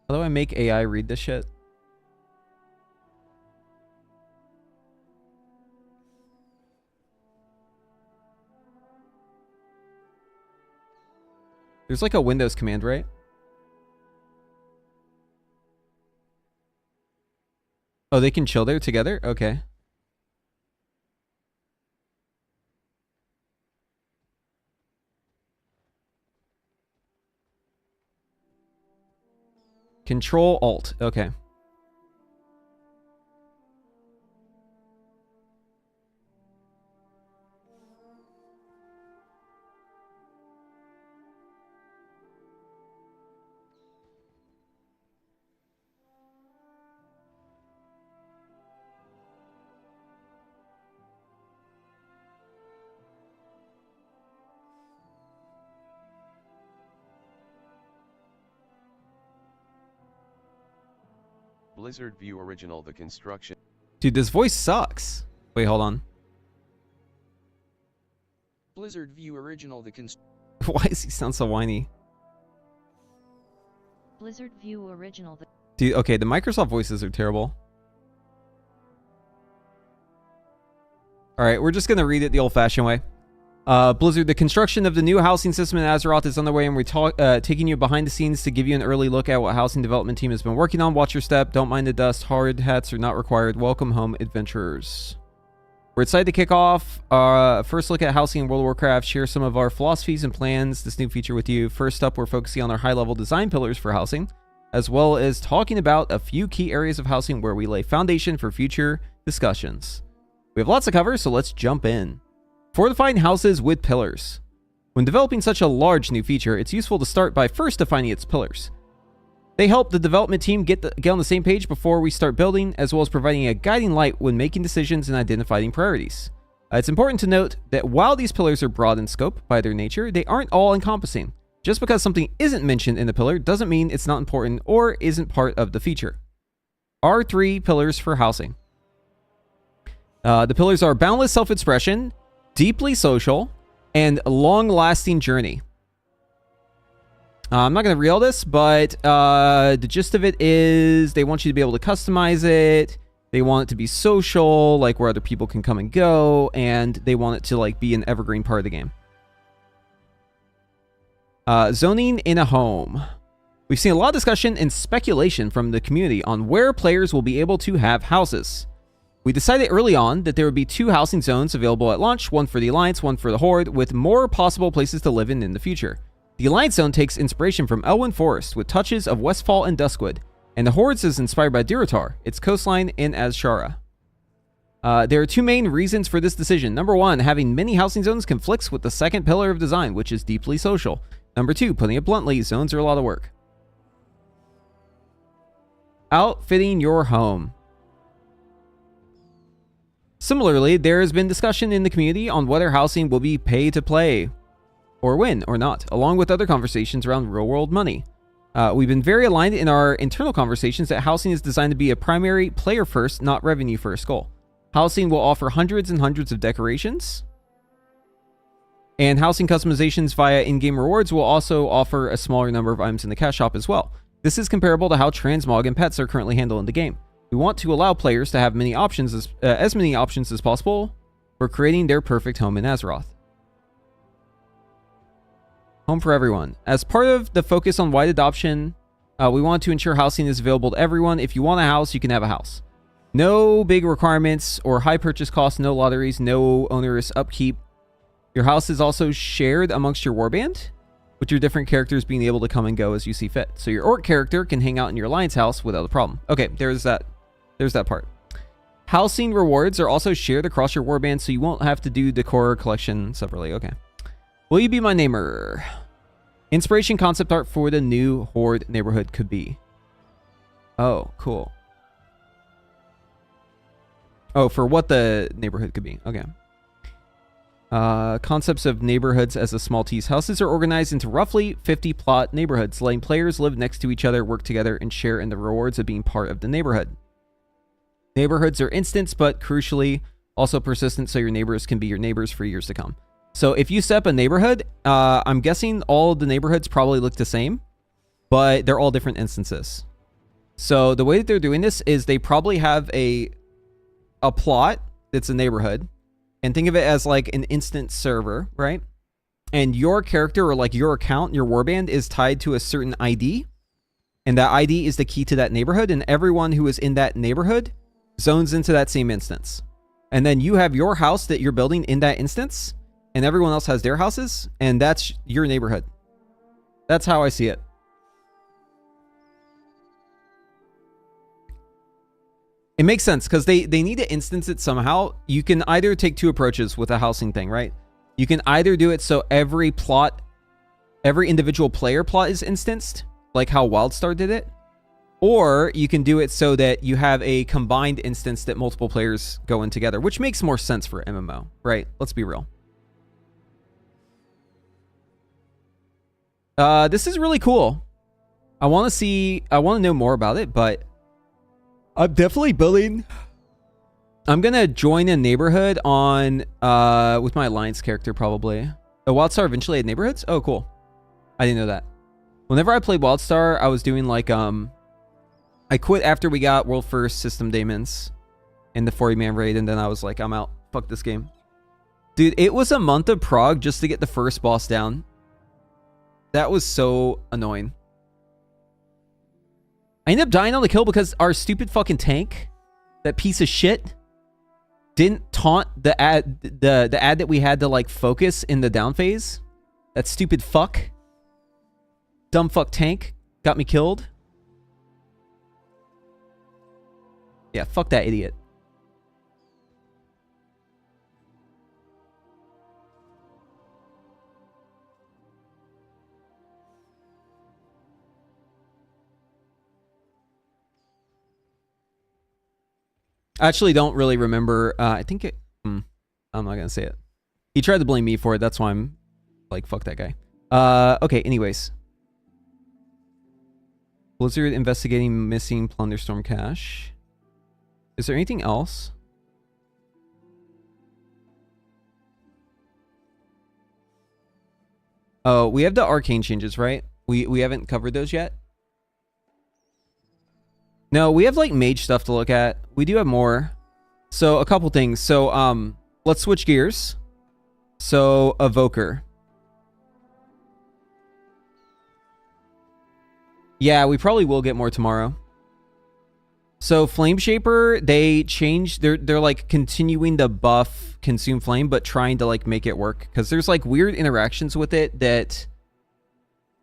How do I make AI read this shit? There's like a Windows command, right? Oh, they can chill there together? Okay. Control Alt. Okay. Blizzard View Original the construction. Dude, this voice sucks. Wait, hold on. Blizzard View Original the Why does he sound so whiny? Blizzard View Original the Dude, okay, the Microsoft voices are terrible. Alright, we're just gonna read it the old-fashioned way. Blizzard, the construction of the new housing system in Azeroth is underway, and we're taking you behind the scenes to give you an early look at what housing development team has been working on. Watch your step. Don't mind the dust. Hard hats are not required. Welcome home, adventurers. We're excited to kick off our first look at housing in World of Warcraft, share some of our philosophies and plans, this new feature with you. First up, we're focusing on our high-level design pillars for housing, as well as talking about a few key areas of housing where we lay foundation for future discussions. We have lots to cover, so let's jump in. Fortifying houses with pillars. When developing such a large new feature, it's useful to start by first defining its pillars. They help the development team get on the same page before we start building, as well as providing a guiding light when making decisions and identifying priorities. It's important to note that while these pillars are broad in scope by their nature, they aren't all-encompassing. Just because something isn't mentioned in the pillar doesn't mean it's not important or isn't part of the feature. Our 3 pillars for housing. The pillars are boundless self-expression, deeply social, and long-lasting journey. I'm not going to read all this, but the gist of it is they want you to be able to customize it. They want it to be social, like where other people can come and go, and they want it to like be an evergreen part of the game. Zoning in a home. We've seen a lot of discussion and speculation from the community on where players will be able to have houses. We decided early on that there would be 2 housing zones available at launch, 1 for the Alliance, 1 for the Horde, with more possible places to live in the future. The Alliance zone takes inspiration from Elwyn Forest, with touches of Westfall and Duskwood, and the Horde's is inspired by Durotar, its coastline in Azshara. There are 2 main reasons for this decision. Number 1, having many housing zones conflicts with the second pillar of design, which is deeply social. Number 2, putting it bluntly, zones are a lot of work. Outfitting your home. Similarly, there has been discussion in the community on whether housing will be pay to play or win or not, along with other conversations around real-world money. We've been very aligned in our internal conversations that housing is designed to be a primary player-first, not revenue-first goal. Housing will offer hundreds and hundreds of decorations, and housing customizations via in-game rewards will also offer a smaller number of items in the cash shop as well. This is comparable to how transmog and pets are currently handled in the game. We want to allow players to have as many options as possible for creating their perfect home in Azeroth. Home for everyone. As part of the focus on wide adoption, we want to ensure housing is available to everyone. If you want a house, you can have a house. No big requirements or high purchase costs, no lotteries, no onerous upkeep. Your house is also shared amongst your warband, with your different characters being able to come and go as you see fit. So your orc character can hang out in your alliance house without a problem. Okay, there's that part. Housing rewards are also shared across your warband, so you won't have to do decor collection separately. Okay. Will you be my neighbor? Inspiration concept art for the new Horde neighborhood could be. Oh, cool. Oh, for what the neighborhood could be. Okay. Concepts of neighborhoods as a small tease. Houses are organized into roughly 50 plot neighborhoods, letting players live next to each other, work together, and share in the rewards of being part of the neighborhood. Neighborhoods are instant, but crucially also persistent, so your neighbors can be your neighbors for years to come. So if you set up a neighborhood, I'm guessing all of the neighborhoods probably look the same, but they're all different instances. So the way that they're doing this is they probably have a plot that's a neighborhood, and think of it as like an instant server, right? And your character or like your account, your warband is tied to a certain ID, and that ID is the key to that neighborhood, and everyone who is in that neighborhood zones into that same instance. And then you have your house that you're building in that instance, and everyone else has their houses, and that's your neighborhood. That's how I see it. It makes sense because they need to instance it somehow. You can either take two approaches with a housing thing, right? You can either do it so every plot, every individual player plot is instanced, like how WildStar did it. Or you can do it so that you have a combined instance that multiple players go in together, which makes more sense for MMO, right? Let's be real. This is really cool. I want to know more about it, but I'm definitely building. I'm going to join a neighborhood on, with my alliance character, probably. Oh, WildStar eventually had neighborhoods? Oh, cool. I didn't know that. Whenever I played WildStar, I was doing like, I quit after we got World First System Daemons in the 40-man raid, and then I was like, I'm out. Fuck this game. Dude, it was a month of prog just to get the first boss down. That was so annoying. I ended up dying on the kill because our stupid fucking tank, that piece of shit, didn't taunt the ad that we had to like focus in the down phase. That stupid fuck. Dumb fuck tank got me killed. Yeah, fuck that idiot. I actually don't really remember. I think it... I'm not going to say it. He tried to blame me for it. That's why I'm like, fuck that guy. Okay, anyways. Blizzard investigating missing Plunderstorm cache. Is there anything else? Oh, we have the arcane changes, right? We haven't covered those yet. No, we have like mage stuff to look at. We do have more. So a couple things. So let's switch gears. So Evoker. Yeah, we probably will get more tomorrow. So Flame Shaper, they changed, they're like continuing to buff Consume Flame, but trying to like make it work. Because there's like weird interactions with it that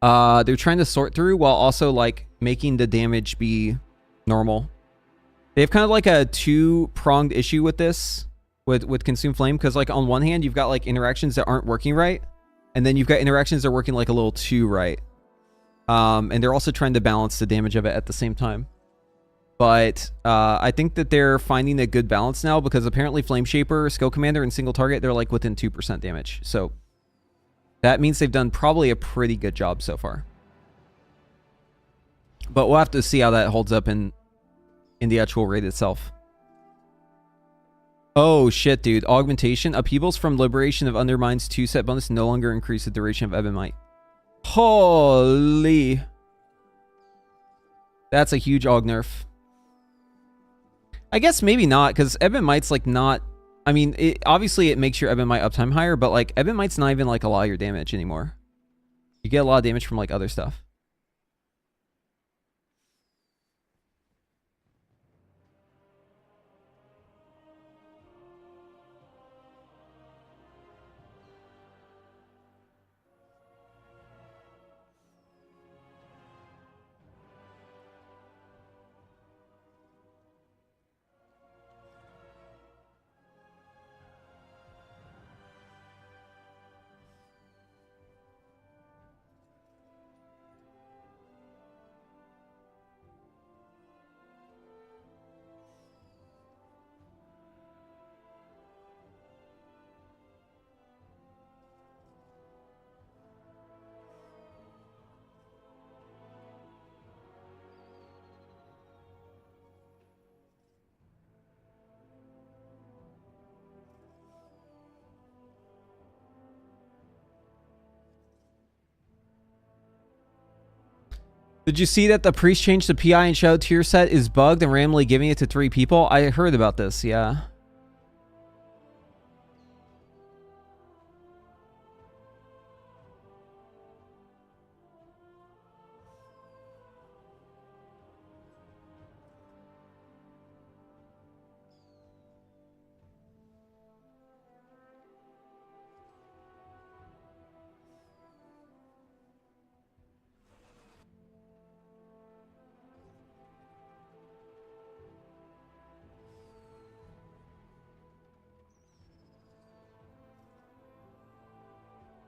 they're trying to sort through while also like making the damage be normal. They have kind of like a two-pronged issue with this, with Consume Flame, because like on one hand, you've got like interactions that aren't working right, and then you've got interactions that are working like a little too right. And they're also trying to balance the damage of it at the same time. But I think that they're finding a good balance now, because apparently Flame Shaper, Skill Commander, and Single Target, they're like within 2% damage. So that means they've done probably a pretty good job so far. But we'll have to see how that holds up in the actual raid itself. Oh shit, dude. Augmentation. Upheavals from Liberation of Undermines 2 set bonus no longer increase the duration of Ebonite. Holy. That's a huge aug nerf. I guess maybe not, because Ebonmite's like not... I mean, obviously it makes your Ebonmite uptime higher, but like Ebonmite's not even like a lot of your damage anymore. You get a lot of damage from like other stuff. Did you see that the priest changed the PI and Shadow tier set is bugged and randomly giving it to 3 people? I heard about this, yeah.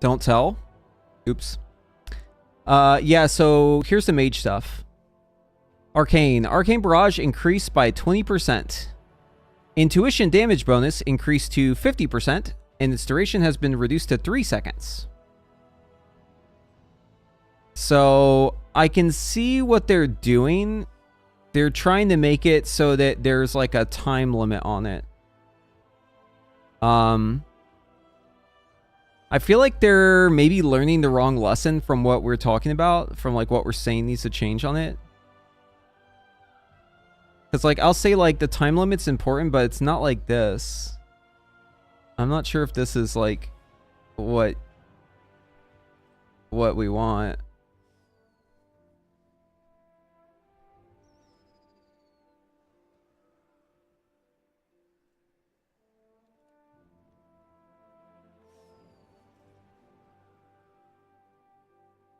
Don't tell. Oops. Yeah, so here's the mage stuff. Arcane. Arcane Barrage increased by 20%. Intuition damage bonus increased to 50%, and its duration has been reduced to 3 seconds. So I can see what they're doing. They're trying to make it so that there's like a time limit on it. I feel like they're maybe learning the wrong lesson from what we're talking about, from like what we're saying needs to change on it. Because like I'll say like the time limit's important, but it's not like this. I'm not sure if this is like what we want.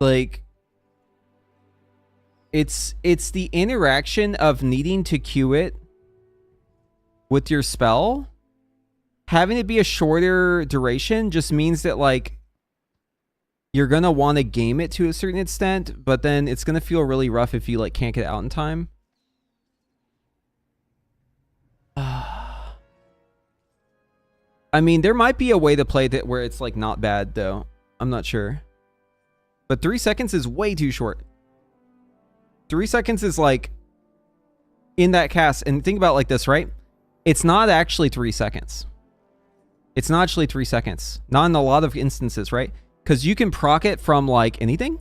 Like, it's the interaction of needing to queue it with your spell. Having it be a shorter duration just means that, like, you're going to want to game it to a certain extent, but then it's going to feel really rough if you, like, can't get it out in time. I mean, there might be a way to play that where it's, like, not bad, though. I'm not sure. But 3 seconds is way too short. 3 seconds is like in that cast. And think about it like this, right? It's not actually 3 seconds. It's not actually 3 seconds. Not in a lot of instances, right? Because you can proc it from like anything.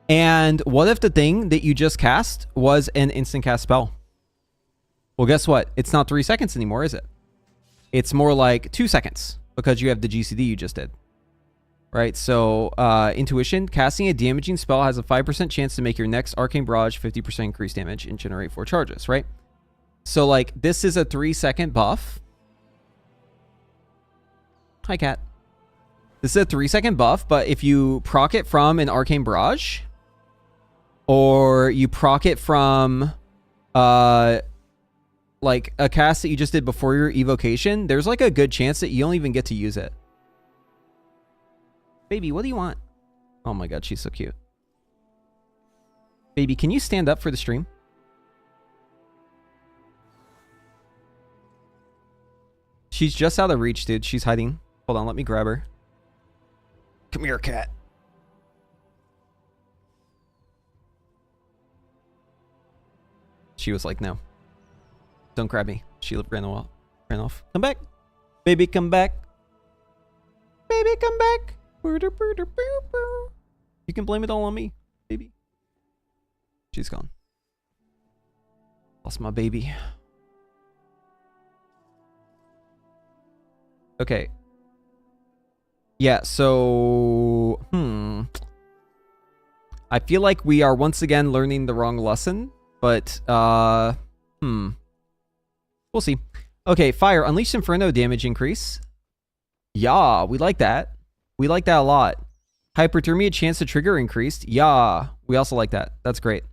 And what if the thing that you just cast was an instant cast spell? Well, guess what? It's not 3 seconds anymore, is it? It's more like 2 seconds because you have the GCD you just did. Right, so Intuition. Casting a damaging spell has a 5% chance to make your next Arcane Barrage 50% increased damage and generate 4 charges, right? So, like, this is a 3-second buff. Hi, cat. This is a 3-second buff, but if you proc it from an Arcane Barrage, or you proc it from, like, a cast that you just did before your evocation, there's, like, a good chance that you don't even get to use it. Baby, what do you want? Oh my god, she's so cute. Baby, can you stand up for the stream? She's just out of reach, dude. She's hiding. Hold on, let me grab her. Come here, cat. She was like, no. Don't grab me. She ran off. Come back. Baby, come back. Baby, come back. You can blame it all on me, baby. She's gone. Lost my baby. Okay. Yeah, so... I feel like we are once again learning the wrong lesson, but, we'll see. Okay, Fire. Unleash Inferno damage increase. Yeah, we like that. We like that a lot. Hyperthermia chance to trigger increased. Yeah, we also like that. That's great.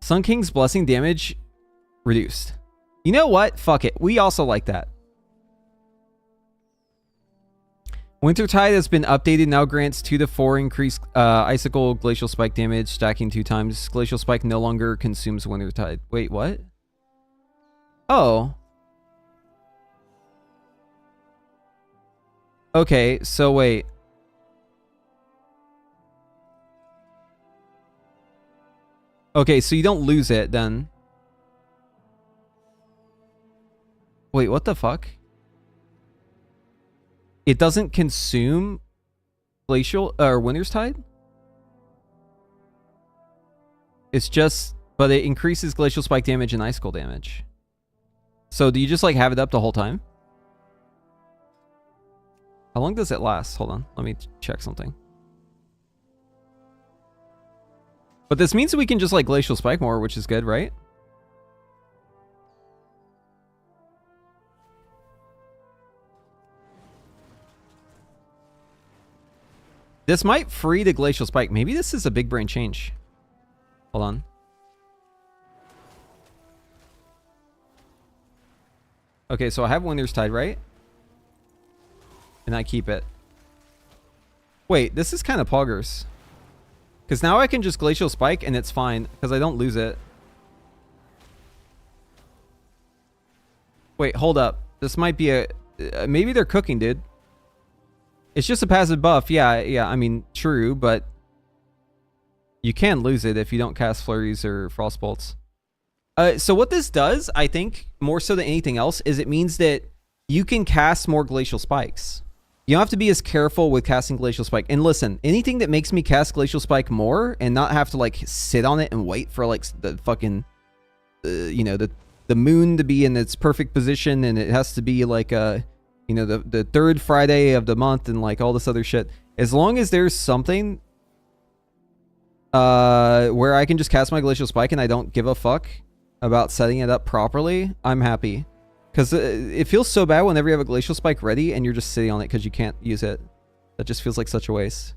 Sun King's blessing damage reduced. You know what? Fuck it. We also like that. Wintertide has been updated. Now grants 2 to 4 increased Icicle Glacial Spike damage, stacking 2 times. Glacial Spike no longer consumes Wintertide. Wait, what? Oh. Okay, so wait. Okay, so you don't lose it then. Wait, what the fuck? It doesn't consume Glacial or Winter's Tide? It's just, but it increases Glacial Spike damage and Ice Cold damage. So do you just like have it up the whole time? How long does it last? Hold on, let me check something. But this means we can just like Glacial Spike more, which is good, right? This might free the Glacial Spike. Maybe this is a big brain change. Hold on. Okay, so I have Winter's Tide, right? And I keep it. Wait, this is kind of poggers. Because now I can just Glacial Spike and it's fine. Because I don't lose it. Wait, hold up. This might be a... maybe they're cooking, dude. It's just a passive buff. Yeah, I mean, true, but... you can lose it if you don't cast Flurries or Frostbolts. So what this does, I think, more so than anything else, is it means that you can cast more Glacial Spikes. You don't have to be as careful with casting Glacial Spike. And listen, anything that makes me cast Glacial Spike more and not have to, like, sit on it and wait for, like, the fucking... you know, the moon to be in its perfect position, and it has to be, like, you know, the third Friday of the month and, like, all this other shit. As long as there's something... where I can just cast my Glacial Spike and I don't give a fuck about setting it up properly, I'm happy. Because it feels so bad whenever you have a Glacial Spike ready and you're just sitting on it because you can't use it. That just feels like such a waste.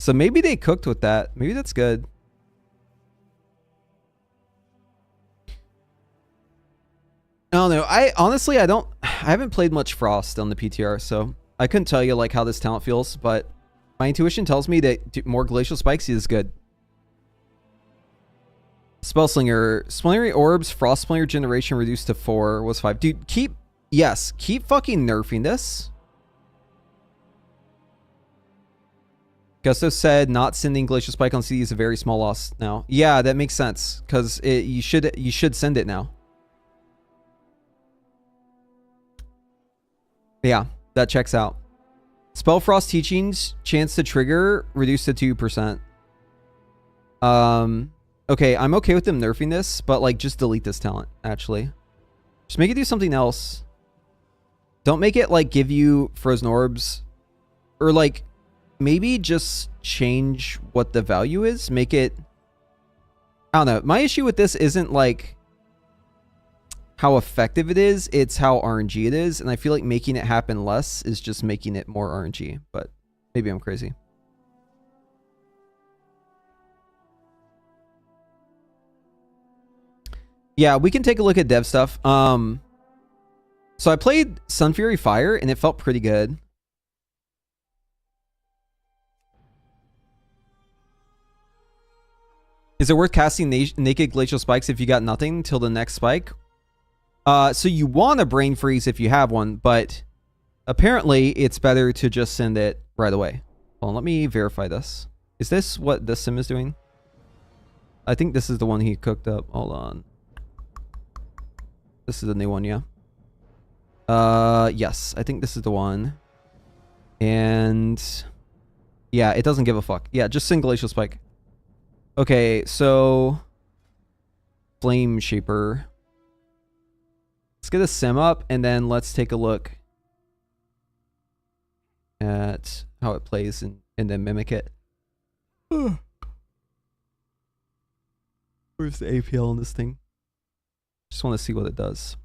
So maybe they cooked with that. Maybe that's good. I don't know. Honestly, I haven't played much Frost on the PTR, so I couldn't tell you like how this talent feels, but my intuition tells me that more Glacial Spikes is good. Spellslinger, Splintery Orbs, Frost Splinger generation reduced to 4 was 5. Dude, keep fucking nerfing this. Gusto said not sending Glacial Spike on CD is a very small loss now. Yeah, that makes sense, because you should send it now. Yeah, that checks out. Spellfrost Teachings, chance to trigger, reduced to 2%. Okay, I'm okay with them nerfing this, but like just delete this talent, actually. Just make it do something else. Don't make it like give you Frozen Orbs. Or like maybe just change what the value is. Make it... I don't know. My issue with this isn't like how effective it is, it's how RNG it is, and I feel like making it happen less is just making it more RNG, but maybe I'm crazy. Yeah, we can take a look at dev stuff. So I played Sun Fury Fire and it felt pretty good. Is it worth casting naked Glacial Spikes if you got nothing till the next spike? So you want a Brain Freeze if you have one, but apparently it's better to just send it right away. Hold on, let me verify this. Is this what this sim is doing? I think this is the one he cooked up. Hold on. This is the new one, yeah. Yes, I think this is the one. And yeah, it doesn't give a fuck. Yeah, just send Glacial Spike. Okay, so Flame Shaper. Let's get a sim up and then let's take a look at how it plays and then mimic it. Where's the APL on this thing? Just want to see what it does.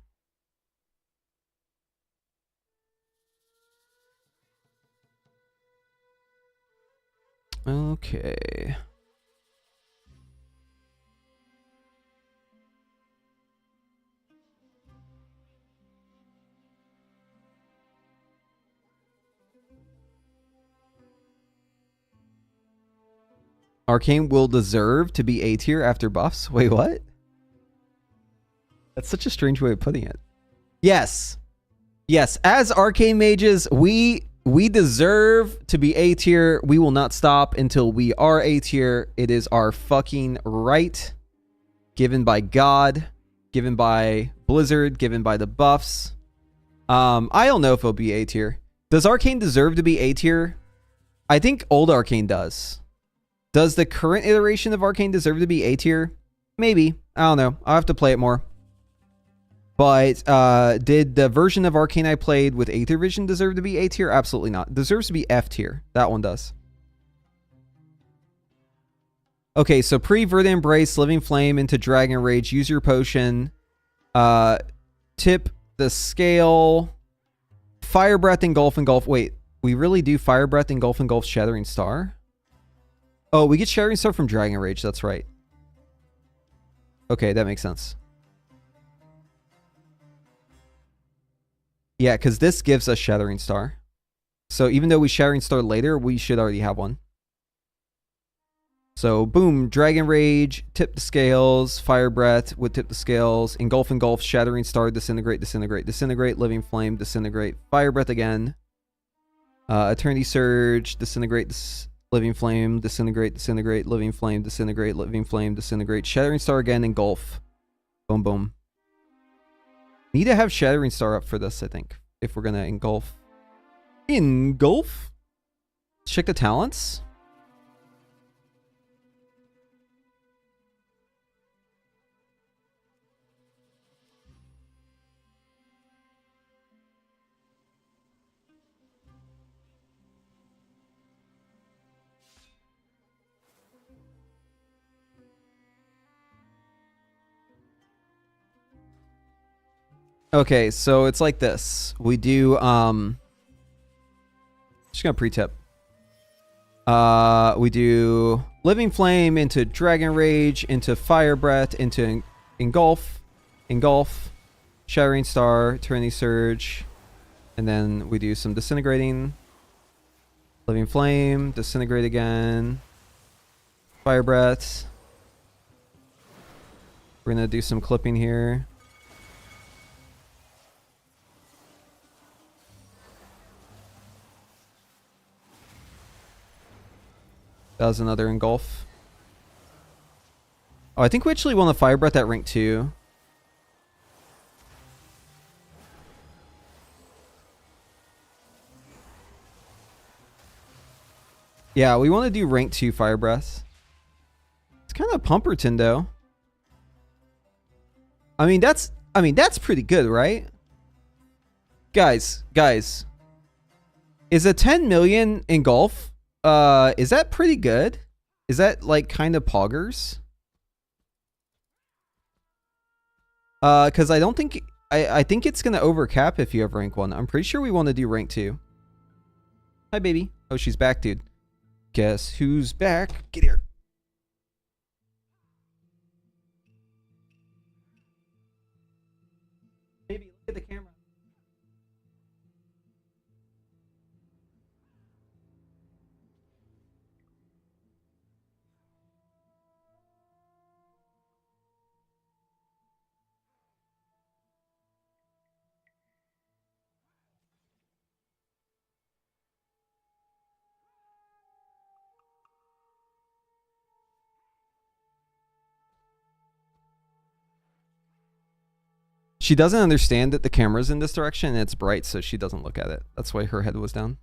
Okay. Arcane will deserve to be A tier after buffs. Wait, what? That's such a strange way of putting it. Yes. Yes, as Arcane Mages, we deserve to be A tier. We will not stop until we are A tier. It is our fucking right. Given by God. Given by Blizzard. Given by the buffs. I don't know if it'll be A tier. Does Arcane deserve to be A tier? I think old Arcane does. Does the current iteration of Arcane deserve to be A tier? Maybe. I don't know. I'll have to play it more. But did the version of Arcane I played with Aether Vision deserve to be A tier? Absolutely not. It deserves to be F tier. That one does. Okay, so pre-Verdant Embrace, Living Flame into Dragon Rage, use your potion, tip the scale, Fire Breath, Engulf. Wait, we really do Fire Breath, Engulf, Shattering Star? Oh, we get Shattering Star from Dragon Rage, that's right. Okay, that makes sense. Yeah, because this gives us Shattering Star. So even though we Shattering Star later, we should already have one. So boom, Dragon Rage, tip the scales, Fire Breath would tip the scales, Engulf, Shattering Star, Disintegrate, Living Flame, Disintegrate, Fire Breath again, Eternity Surge, Disintegrate, Living Flame, Disintegrate, Living Flame, Disintegrate, Shattering Star again, Engulf. Boom, boom. Need to have Shattering Star up for this, I think, if we're gonna Engulf. Check the talents. Okay, so it's like this. We do, just gonna pre-tip. We do Living Flame into Dragon Rage, into Fire Breath, into Engulf, Shattering Star, Eternity Surge, and then we do some Disintegrating, Living Flame, Disintegrate again, Fire Breath. We're gonna do some clipping here. That was another Engulf. Oh, I think we actually want to Fire Breath at rank 2. Yeah, we want to do rank 2 Fire Breath. It's kind of Pumperton though. I mean that's pretty good, right? Guys. Is a 10 million Engulf? Is that pretty good? Is that like kind of poggers? Because I don't think I think it's gonna overcap if you have rank 1. I'm pretty sure we want to do rank 2. Hi, baby. Oh, she's back, dude. Guess who's back? Get here. Baby, look at the camera. She doesn't understand that the camera's in this direction and it's bright, so she doesn't look at it. That's why her head was down.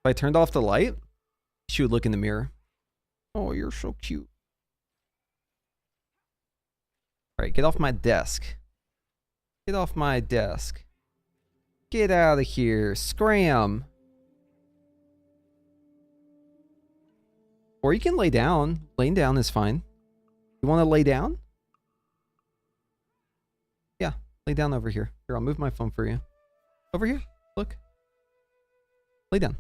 If I turned off the light, she would look in the mirror. Oh, you're so cute. Alright, get off my desk. Get off my desk. Get out of here. Scram. Or you can lay down. Laying down is fine. You want to lay down? Yeah, lay down over here. Here, I'll move my phone for you. Over here. Look. Lay down.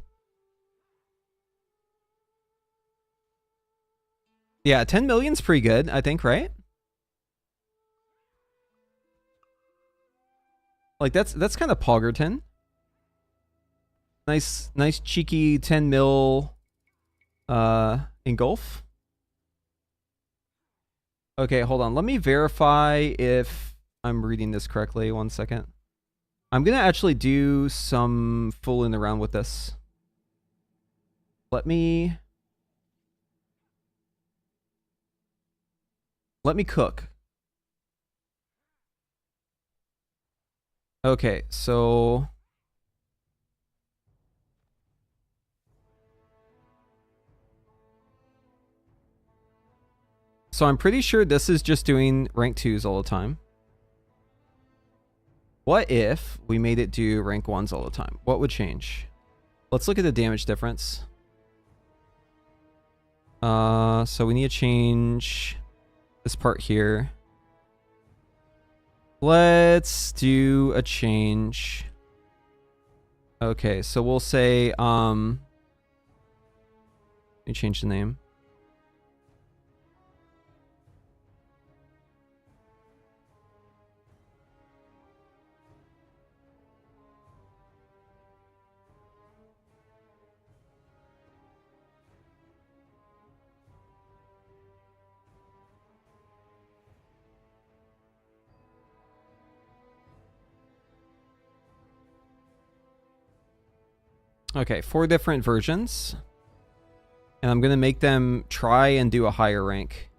Yeah, 10 million's pretty good, I think, right? Like that's kind of Poggerton. Nice cheeky 10 mil Engulf. Okay, hold on. Let me verify if I'm reading this correctly. 1 second. I'm gonna actually do some fooling around with this. Let me cook. Okay, so So I'm pretty sure this is just doing rank 2s all the time. What if we made it do rank 1s all the time? What would change? Let's look at the damage difference. So we need to change this part here. Let's do a change. Okay, so we'll say, let me change the name. Okay, 4 different versions. And I'm going to make them try and do a higher rank.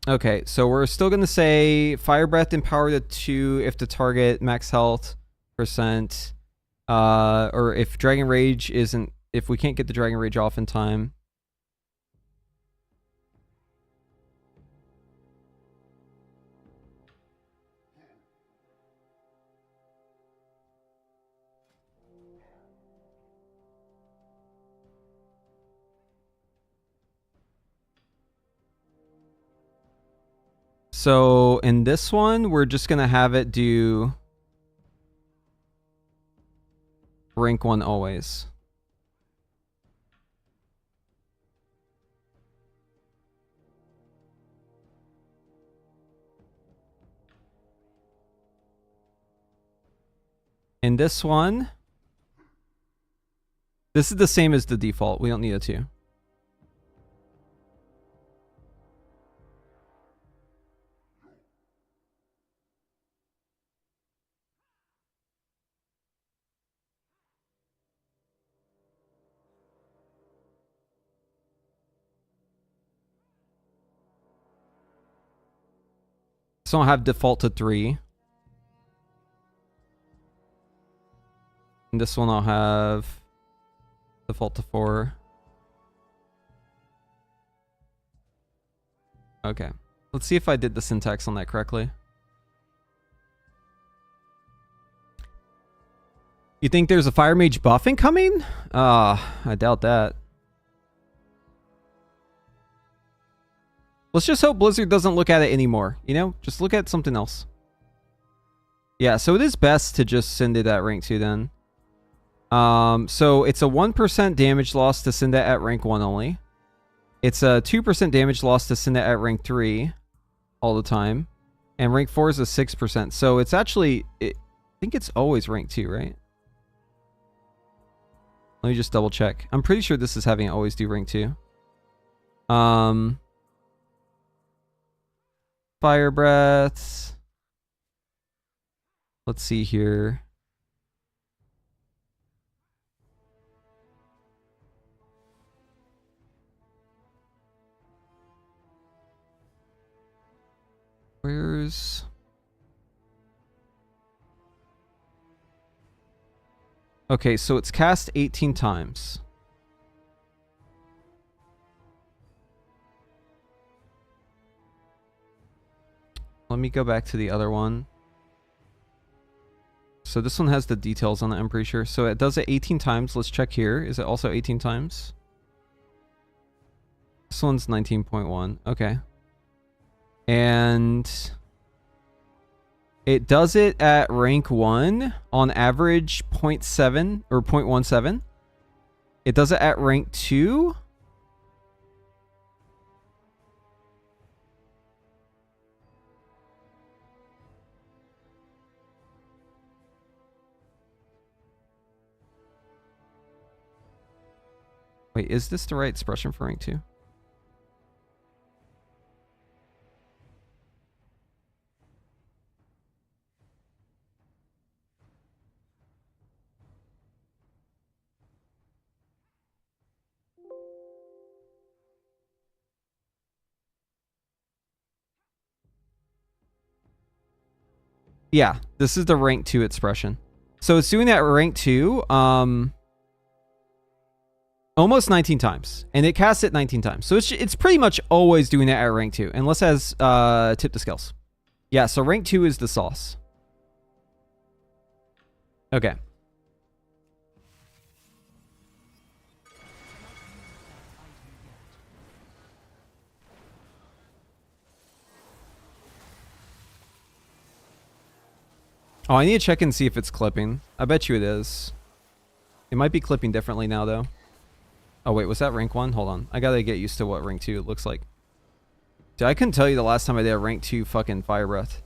Okay, so we're still going to say Fire Breath empowered at 2 if the target max health %. Or if Dragon Rage isn't... If we can't get the Dragon Rage off in time. So in this one, we're just going to have it do rank 1 always. In this one, this is the same as the default. We don't need a 2. So I'll have default to 3. And this one I'll have default to 4. Okay. Let's see if I did the syntax on that correctly. You think there's a Fire Mage buffing coming? I doubt that. Let's just hope Blizzard doesn't look at it anymore. You know, just look at something else. Yeah, so it is best to just send it at rank 2 then. So it's a 1% damage loss to send it at rank 1 only. It's a 2% damage loss to send it at rank 3 all the time. And rank 4 is a 6%. So it's actually... I think it's always rank 2, right? Let me just double check. I'm pretty sure this is having it always do rank 2. Fire breaths. Let's see here. Where's... Okay, so it's cast 18 times. Let me go back to the other one. So this one has the details on it, I'm pretty sure. So it does it 18 times. Let's check here. Is it also 18 times? This one's 19.1. Okay. And it does it at rank 1 on average 0.7 or 0.17. It does it at rank 2. Wait, is this the right expression for rank 2? Yeah, this is the rank 2 expression. So it's doing that at rank 2. Almost 19 times. And it casts it 19 times. So it's pretty much always doing it at rank 2. Unless it has tip to skills. Yeah, so rank 2 is the sauce. Okay. Oh, I need to check and see if it's clipping. I bet you it is. It might be clipping differently now, though. Oh, wait, was that rank 1? Hold on. I gotta get used to what rank 2 looks like. Dude, I couldn't tell you the last time I did a rank 2 fucking fire breath.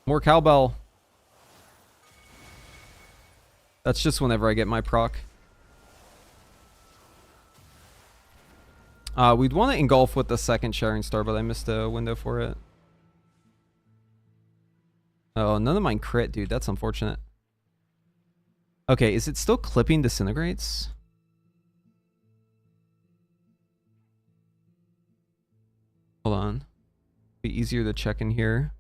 More cowbell. That's just whenever I get my proc. We'd want to engulf with the second Sharing Star, but I missed a window for it. Oh, none of mine crit, dude. That's unfortunate. Okay, is it still clipping disintegrates? Hold on. Be easier to check in here.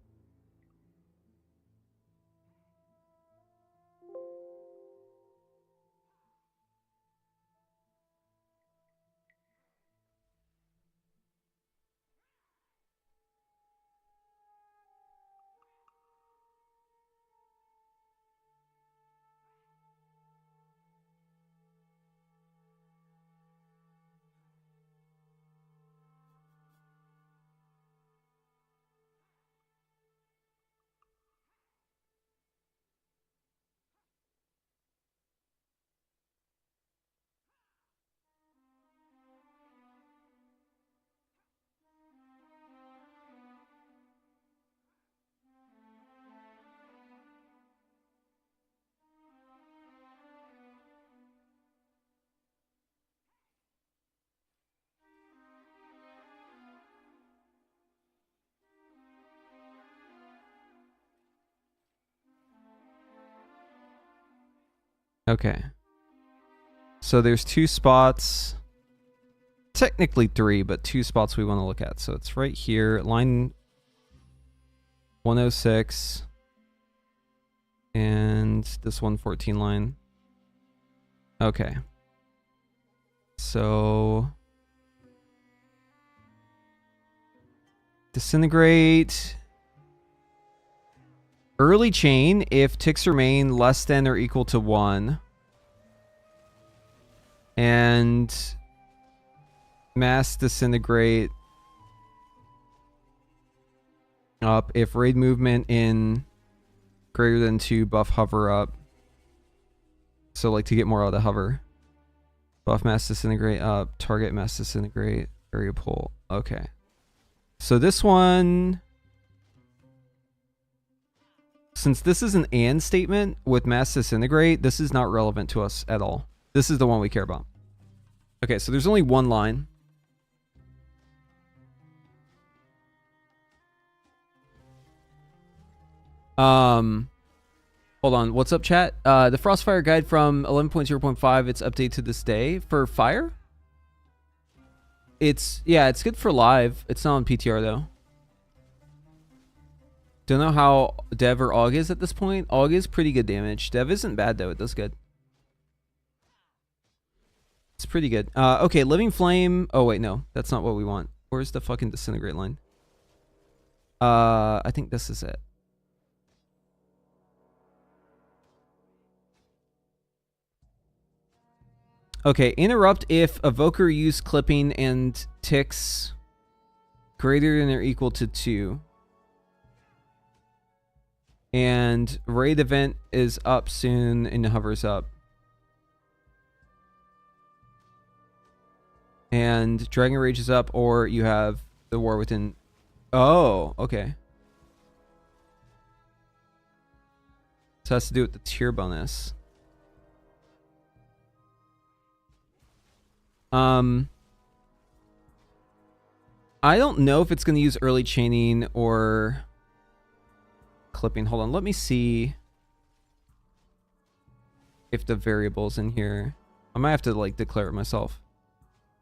Okay. So there's 2 spots. Technically 3, but 2 spots we want to look at. So it's right here, line 106 and this 114 line. Okay. So disintegrate. Early chain if ticks remain less than or equal to 1. And mass disintegrate up if raid movement in greater than 2, buff hover up. So like to get more out of the hover. Buff mass disintegrate up, target mass disintegrate, area pull. Okay. So this one, since this is an and statement with mass disintegrate, this is not relevant to us at all. This is the one we care about. Okay, so there's only one line. Hold on. What's up, chat? The Frostfire guide from 11.0.5, it's updated to this day for fire. It's good for live. It's not on PTR though. Don't know how Dev or Aug is at this point. Aug is pretty good damage. Dev isn't bad though. It does good. It's pretty good. Okay, Living Flame. Oh wait, no, that's not what we want. Where's the fucking disintegrate line? I think this is it. Okay, interrupt if Evoker use clipping and ticks greater than or equal to 2. And raid event is up soon and hovers up. And Dragon Rage is up, or you have the War Within. Oh, okay. So it has to do with the tier bonus. I don't know if it's going to use early chaining or clipping. Hold on, let me see if the variable's in here. I might have to like declare it myself.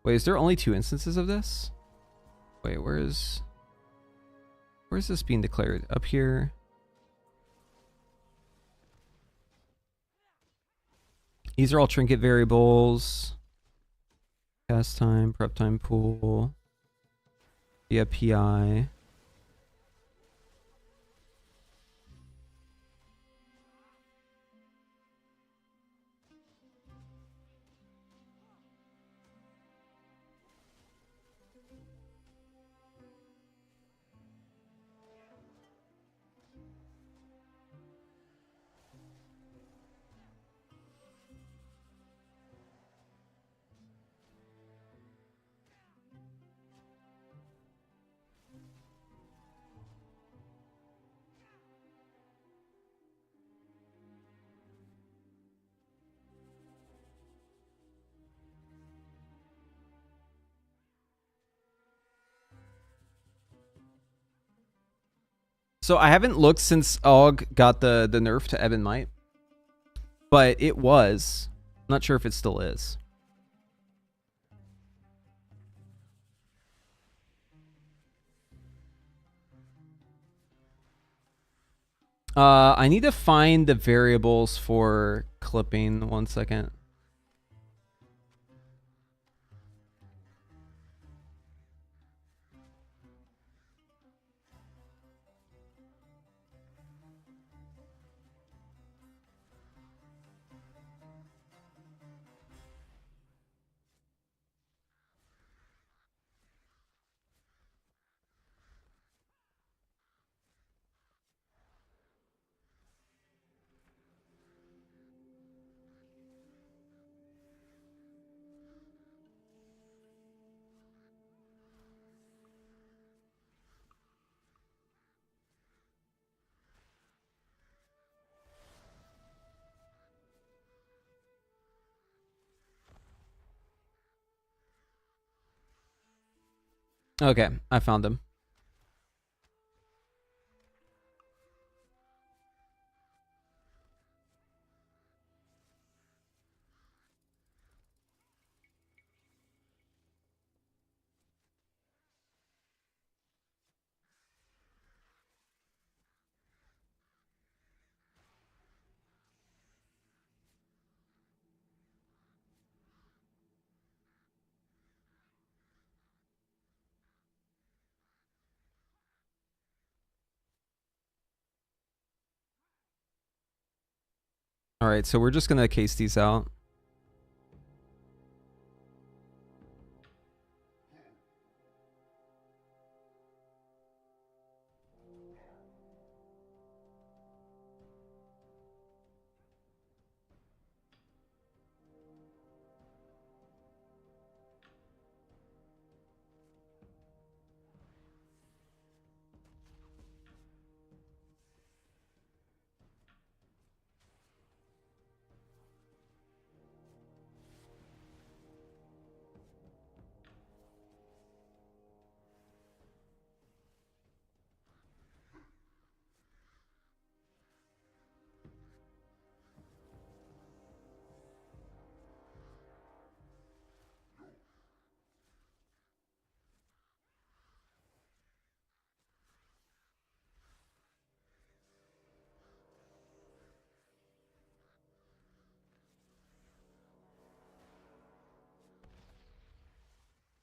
Wait, is there only 2 instances of this? Wait, where's this being declared? Up here. These are all trinket variables. Cast time, prep time pool. Yeah, PI. So I haven't looked since Og got the nerf to Ebon Might, but it was. I'm not sure if it still is. I need to find the variables for clipping. 1 second. Okay, I found them. All right, so we're just gonna case these out.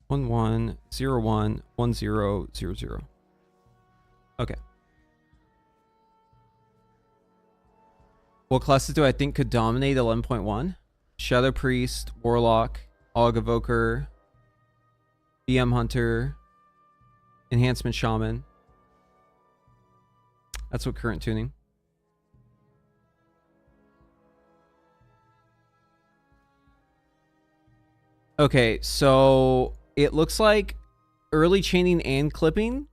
One one zero one 1000. Okay. What classes do I think could dominate 11.1? Shadow Priest, Warlock, Og Evoker, BM Hunter, Enhancement Shaman. That's what current tuning. Okay, so it looks like early chaining and clipping.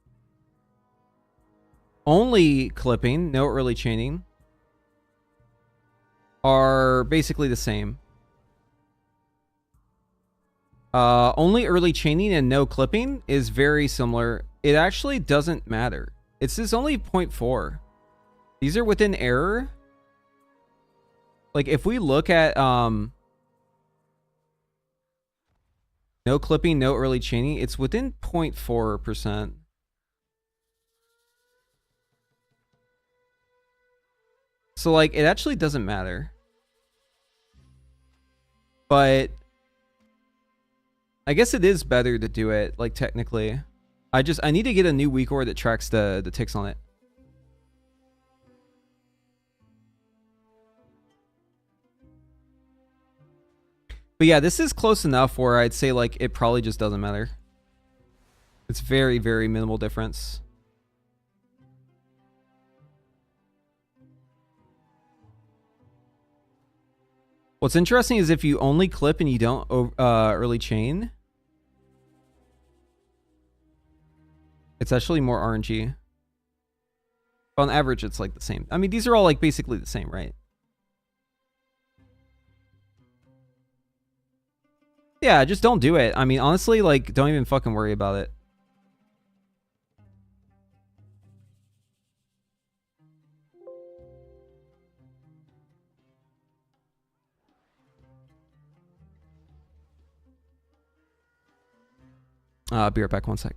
Only clipping, no early chaining, are basically the same. Only early chaining and no clipping is very similar. It actually doesn't matter. It's only 0.4. These are within error. Like if we look at no clipping, no early chaining, it's within 0.4%. So like it actually doesn't matter. But I guess it is better to do it, like, technically. I need to get a new weak ore that tracks the ticks on it. But yeah, this is close enough where I'd say, like, it probably just doesn't matter. It's very, very minimal difference. What's interesting is if you only clip and you don't early chain, it's actually more RNG. But on average, it's like the same. I mean, these are all like basically the same, right? Yeah, just don't do it. I mean, honestly, like, don't even fucking worry about it. Be right back, 1 sec.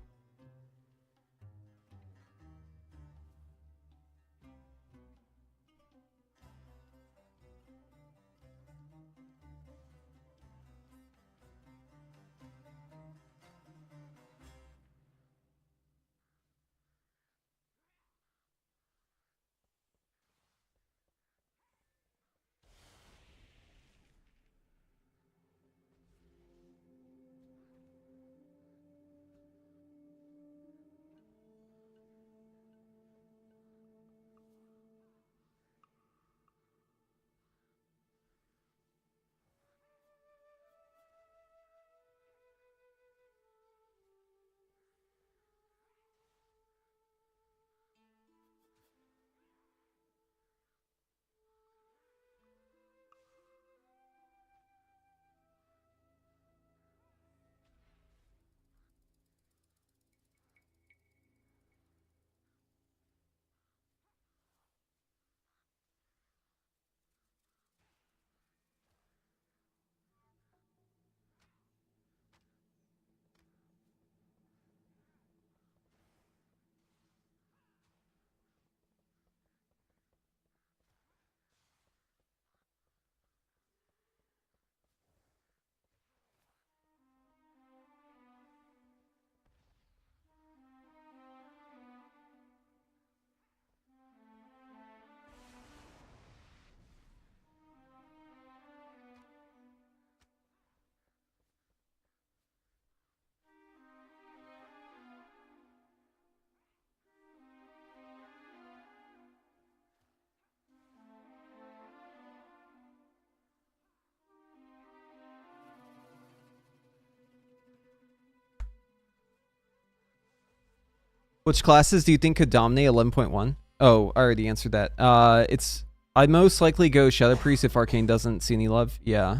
Which classes do you think could dominate 11.1? Oh, I already answered that. I'd most likely go Shadow Priest if Arcane doesn't see any love. Yeah.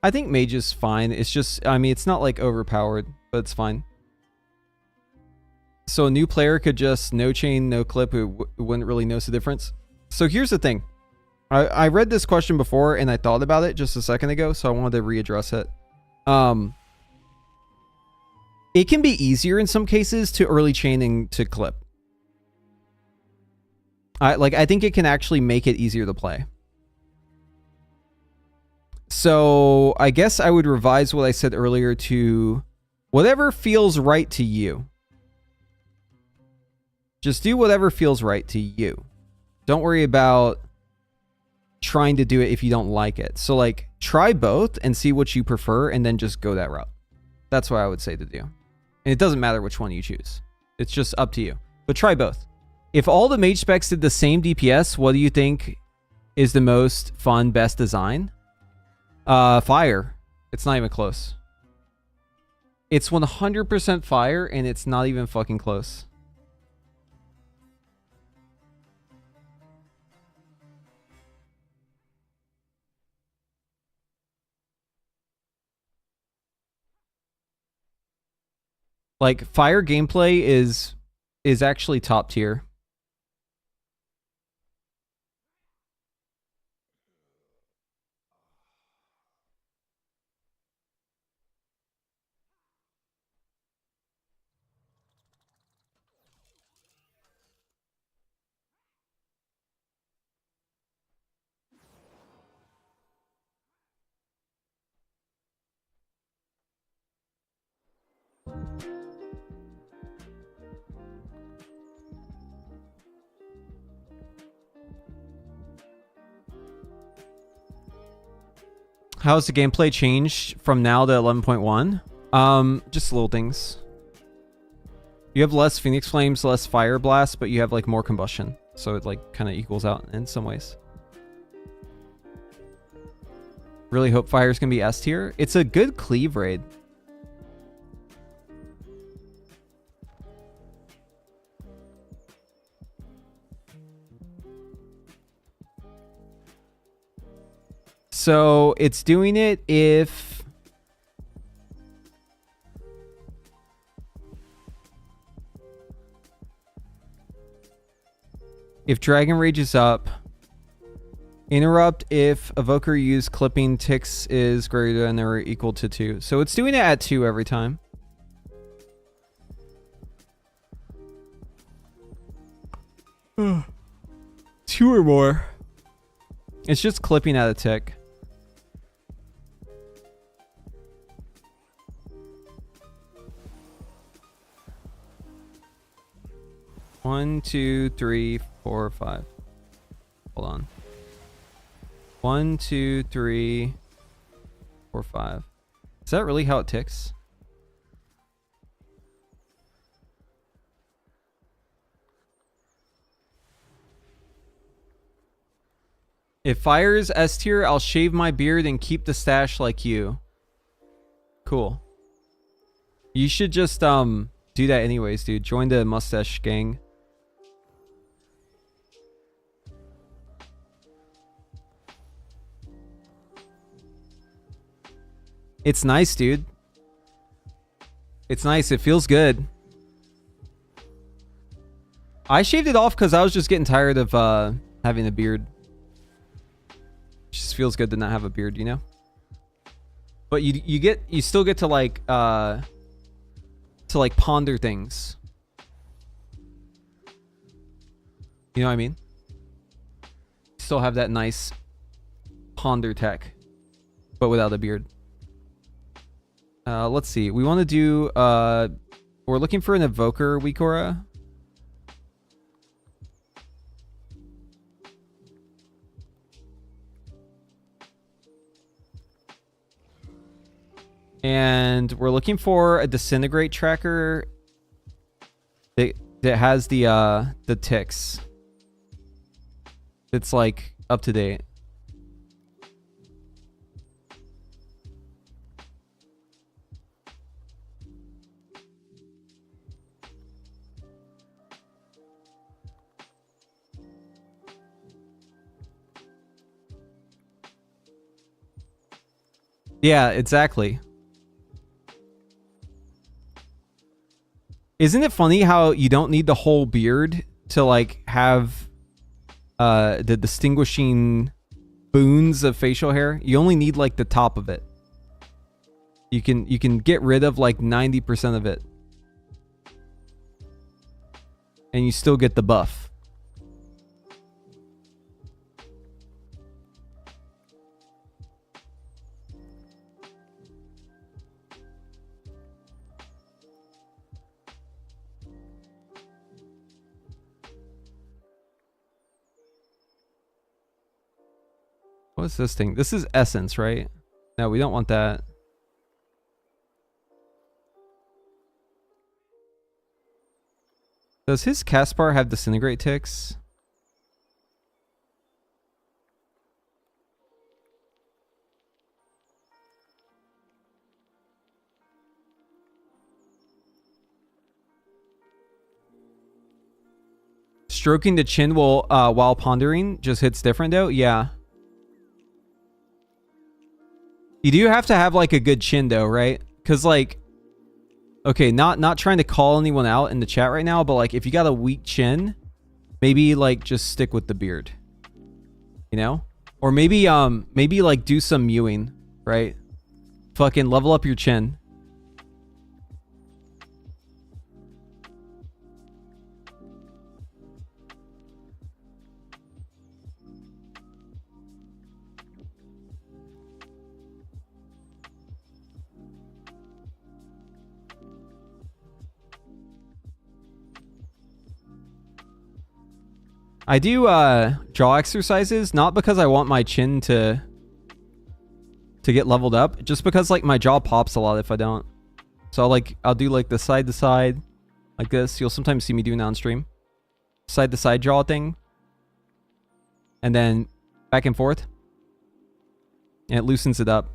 I think Mage is fine. It's just, I mean, it's not like overpowered, but it's fine. So a new player could just no chain, no clip, who wouldn't really notice the difference. So here's the thing. I read this question before and I thought about it just a second ago, so I wanted to readdress it. It can be easier in some cases to early chaining to clip. I think it can actually make it easier to play. So I guess I would revise what I said earlier to whatever feels right to you. Just do whatever feels right to you. Don't worry about trying to do it if you don't like it. So like try both and see what you prefer and then just go that route. That's what I would say to do. And it doesn't matter which one you choose. It's just up to you. But try both. If all the mage specs did the same DPS, what do you think is the most fun, best design? Fire. It's not even close. It's 100% fire, and it's not even fucking close. Like, fire gameplay is actually top tier. How's the gameplay changed from now to 11.1? Just little things. You have less Phoenix Flames, less Fire Blast, but you have like more combustion. So it like kind of equals out in some ways. Really hope Fire's gonna be S tier. It's a good cleave raid. So it's doing it if Dragon Rage is up. Interrupt if Evoker use clipping ticks is greater than or equal to 2. So it's doing it at 2 every time. Two or more. It's just clipping at a tick. One, two, three, 4, 5. Hold on. 1, 2, 3, 4, 5. Is that really how it ticks? If fire is S tier, I'll shave my beard and keep the stash like you. Cool. You should just do that anyways, dude. Join the mustache gang. It's nice, dude. It's nice. It feels good. I shaved it off because I was just getting tired of having a beard. It just feels good to not have a beard, you know? But you still get to like ponder things. You know what I mean? Still have that nice ponder tech, but without a beard. Let's see. We want to do we're looking for an Evoker Weakora. And we're looking for a Disintegrate tracker that has the ticks. It's like up to date. Yeah, exactly. Isn't it funny how you don't need the whole beard to like have the distinguishing boons of facial hair? You only need like the top of it. You can get rid of like 90% of it. And you still get the buff. What's this thing? This is essence, right? No, we don't want that. Does his Caspar have disintegrate ticks? Stroking the chin while pondering just hits different though? Yeah. You do have to have like a good chin though, right? Because like, okay, not trying to call anyone out in the chat right now, but like if you got a weak chin, maybe like just stick with the beard, you know? Or maybe like do some mewing, right? Fucking level up your chin. I do jaw exercises, not because I want my chin to get leveled up, just because like my jaw pops a lot if I don't. So I'll do like the side to side like this. You'll sometimes see me doing that on stream. Side to side jaw thing. And then back and forth. And it loosens it up.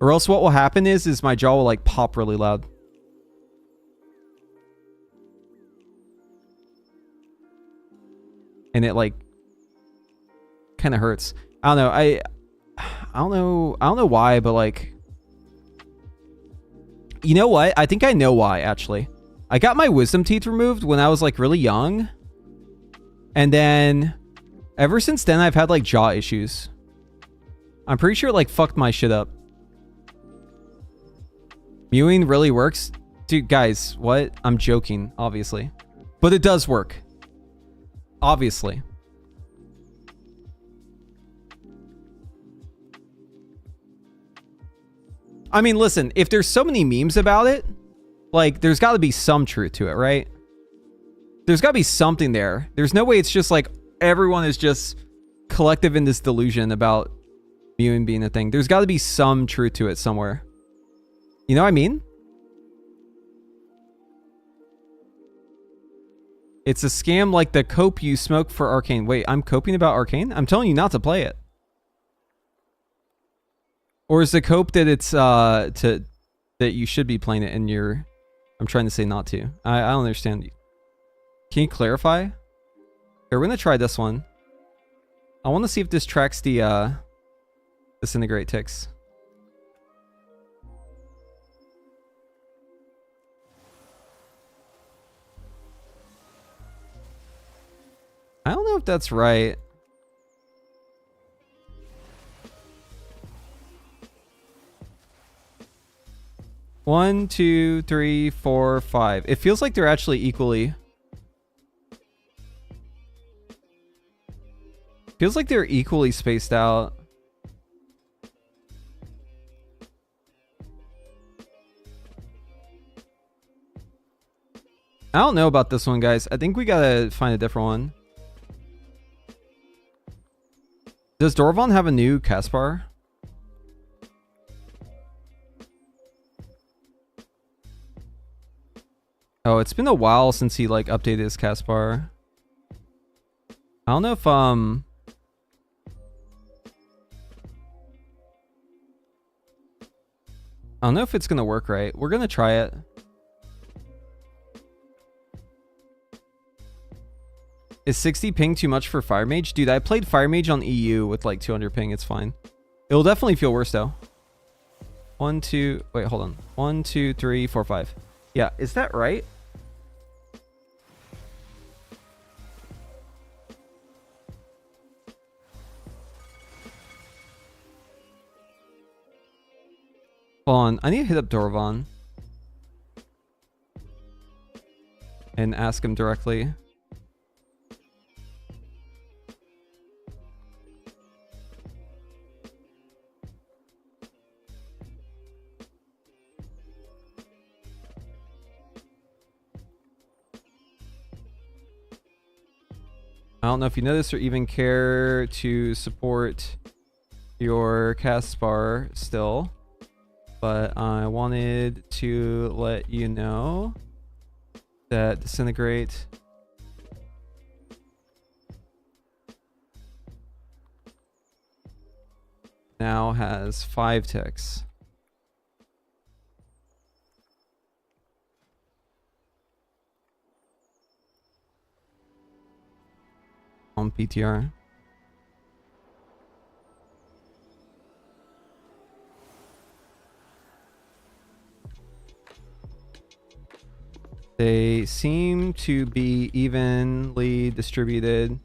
Or else what will happen is my jaw will like pop really loud. And it like kind of hurts. I don't know. I don't know why, but like, you know what? I think I know why, actually. I got my wisdom teeth removed when I was like really young. And then ever since then, I've had like jaw issues. I'm pretty sure it like fucked my shit up. Mewing really works? Dude, guys, what? I'm joking, obviously. But it does work. Obviously. I mean, listen, if there's so many memes about it, like, there's got to be some truth to it, right? There's got to be something there. There's no way it's just like everyone is just collective in this delusion about mewing being a thing. There's got to be some truth to it somewhere. You know what I mean? It's a scam like the cope you smoke for Arcane. Wait, I'm coping about Arcane? I'm telling you not to play it. Or is the cope that it's that you should be playing it and you're... I'm trying to say not to. I don't understand. Can you clarify? Here, we're gonna try this one. I want to see if this tracks the disintegrate ticks. I don't know if that's right. One, two, three, four, five. It feels like they're actually equally. Feels like they're equally spaced out. I don't know about this one, guys. I think we gotta find a different one. Does Dorvan have a new cast bar? Oh, it's been a while since he like updated his cast bar. I don't know if I don't know if it's gonna work right. We're gonna try it. Is 60 ping too much for Fire Mage? Dude, I played Fire Mage on EU with like 200 ping. It's fine. It'll definitely feel worse though. One, two, wait, hold on. 1, 2, 3, 4, 5. Yeah, is that right? Hold on, I need to hit up Dorvan and ask him directly. I don't know if you know this or even care to support your cast bar still, but I wanted to let you know that Disintegrate now has 5 ticks. On PTR. They seem to be evenly distributed,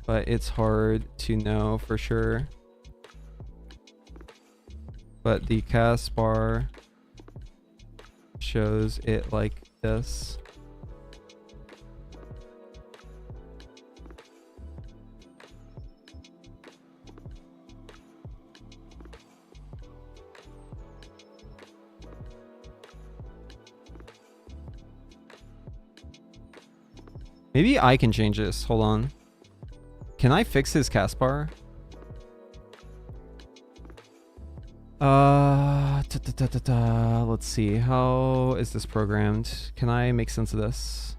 but it's hard to know for sure. But the cast bar shows it like this. Maybe I can change this. Hold on. Can I fix his cast bar? Let's see. How is this programmed? Can I make sense of this?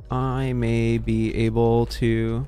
I may be able to...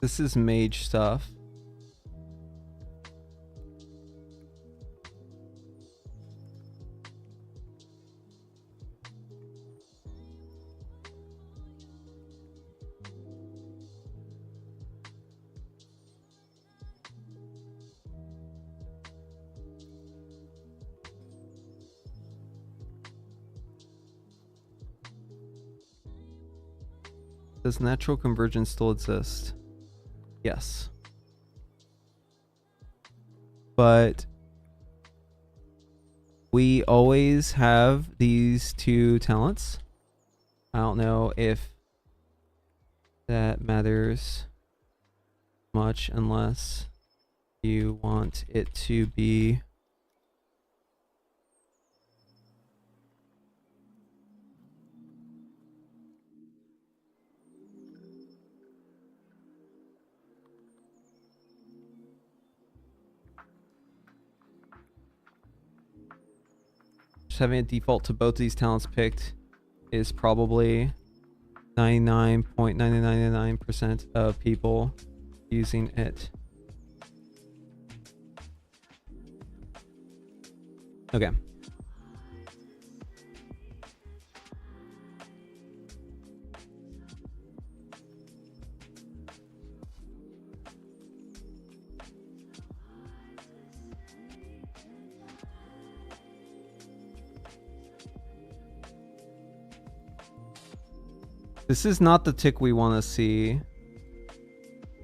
This is mage stuff. Does natural convergence still exist? Yes. But we always have these two talents. I don't know if that matters much unless you want it to be having a default to both these talents picked is probably 99.999% of people using it. Okay. This is not the tick we want to see.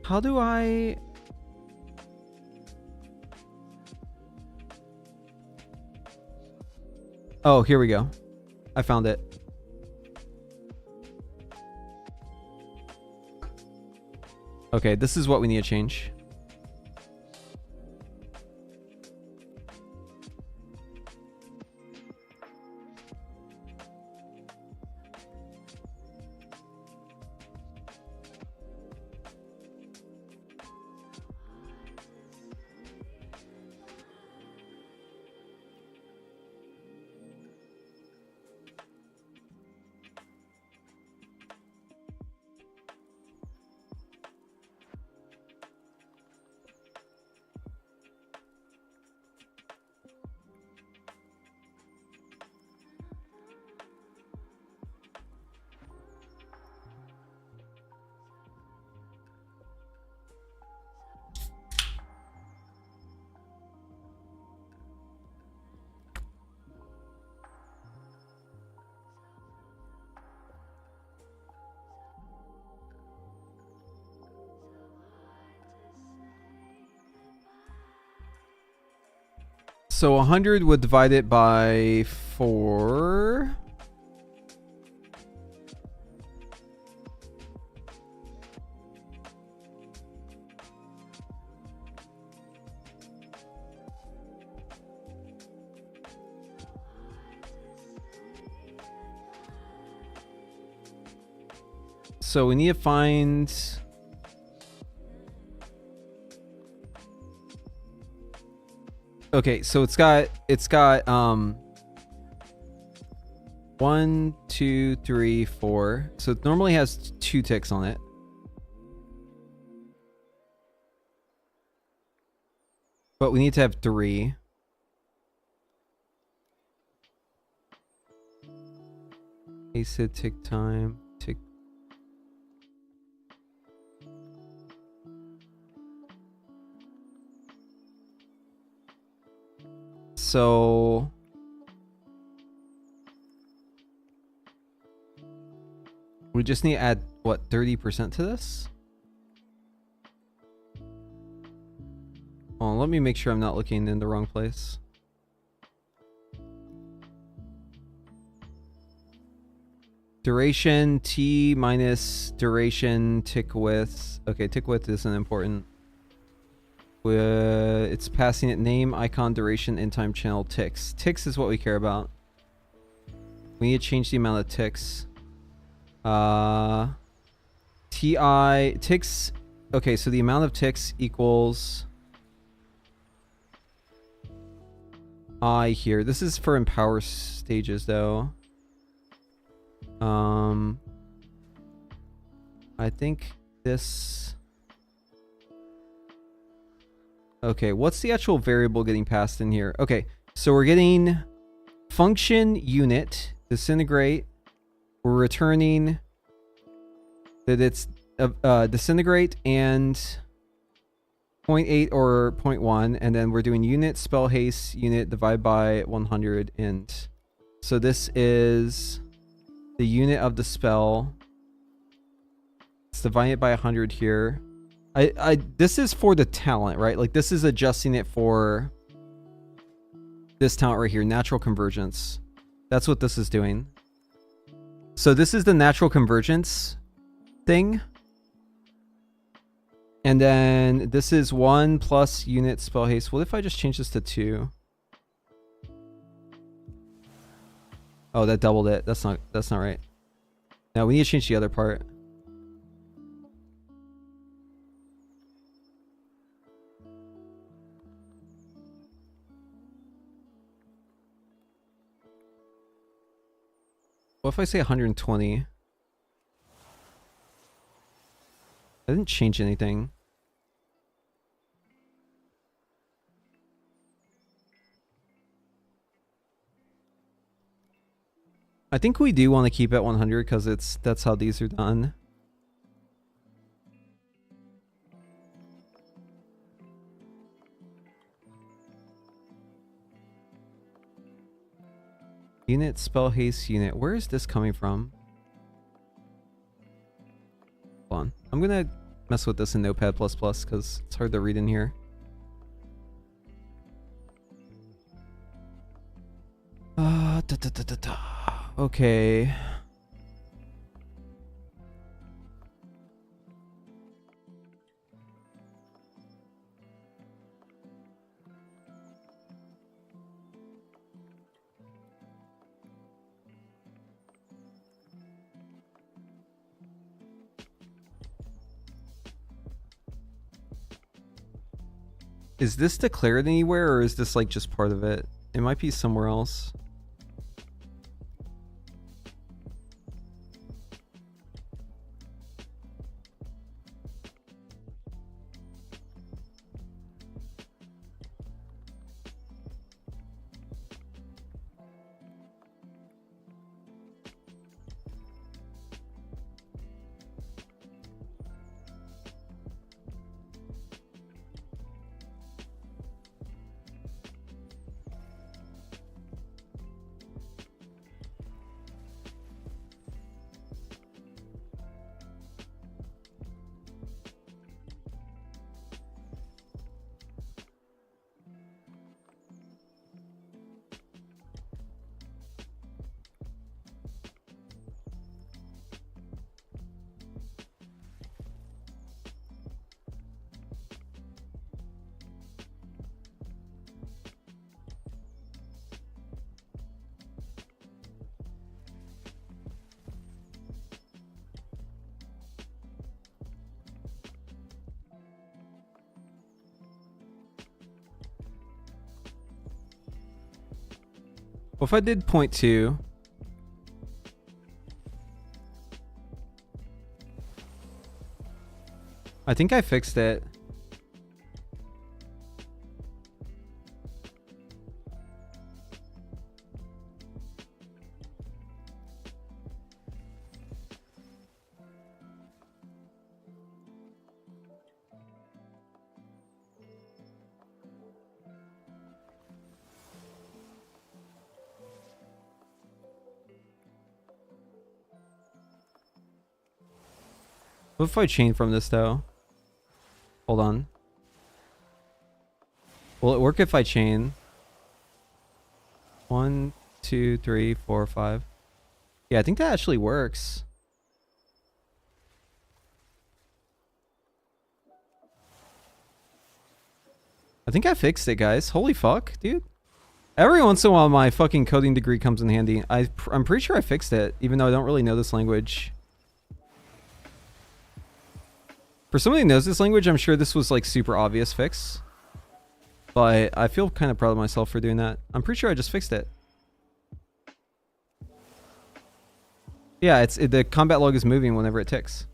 How do I... Oh, here we go. I found it. Okay, this is what we need to change. So 100 would divide it by 4. So we need to find... Okay, so it's got 1, 2, 3, 4. So it normally has 2 ticks on it. But we need to have 3. Acid tick time. Tick. So we just need to add what, 30% to this? Oh, let me make sure I'm not looking in the wrong place. Duration T minus duration tick width. Okay, tick width isn't important. It's passing it name, icon, duration, in time channel, ticks. Ticks is what we care about. We need to change the amount of ticks. TI ticks. Okay, so the amount of ticks equals I here. This is for empower stages though. I think this. Okay, what's the actual variable getting passed in here? Okay, so we're getting function unit disintegrate. We're returning that it's disintegrate and 0.8 or 0.1, and then we're doing unit spell haste unit divide by 100 int. So this is the unit of the spell. Let's divide it by 100 here. This is for the talent, right? Like this is adjusting it for this talent right here, natural convergence. That's what this is doing. So this is the natural convergence thing. And then this is 1 plus unit spell haste. What if I just change this to 2? Oh, that doubled it. That's not right. Now we need to change the other part. What if I say 120? I didn't change anything. I think we do want to keep it 100 because that's how these are done. Unit spell haste unit. Where is this coming from? Hold on. I'm gonna mess with this in Notepad++ because it's hard to read in here. Okay. Is this declared anywhere, or is this like just part of it? It might be somewhere else. What if I did 0.2? I think I fixed it. What if I chain from this though? Hold on. Will it work if I chain? 1, 2, 3, 4, 5. Yeah, I think that actually works. I think I fixed it, guys. Holy fuck, dude. Every once in a while, my fucking coding degree comes in handy. I'm pretty sure I fixed it, even though I don't really know this language. For somebody who knows this language, I'm sure this was like super obvious fix. But I feel kind of proud of myself for doing that. I'm pretty sure I just fixed it. Yeah, the combat log is moving whenever it ticks.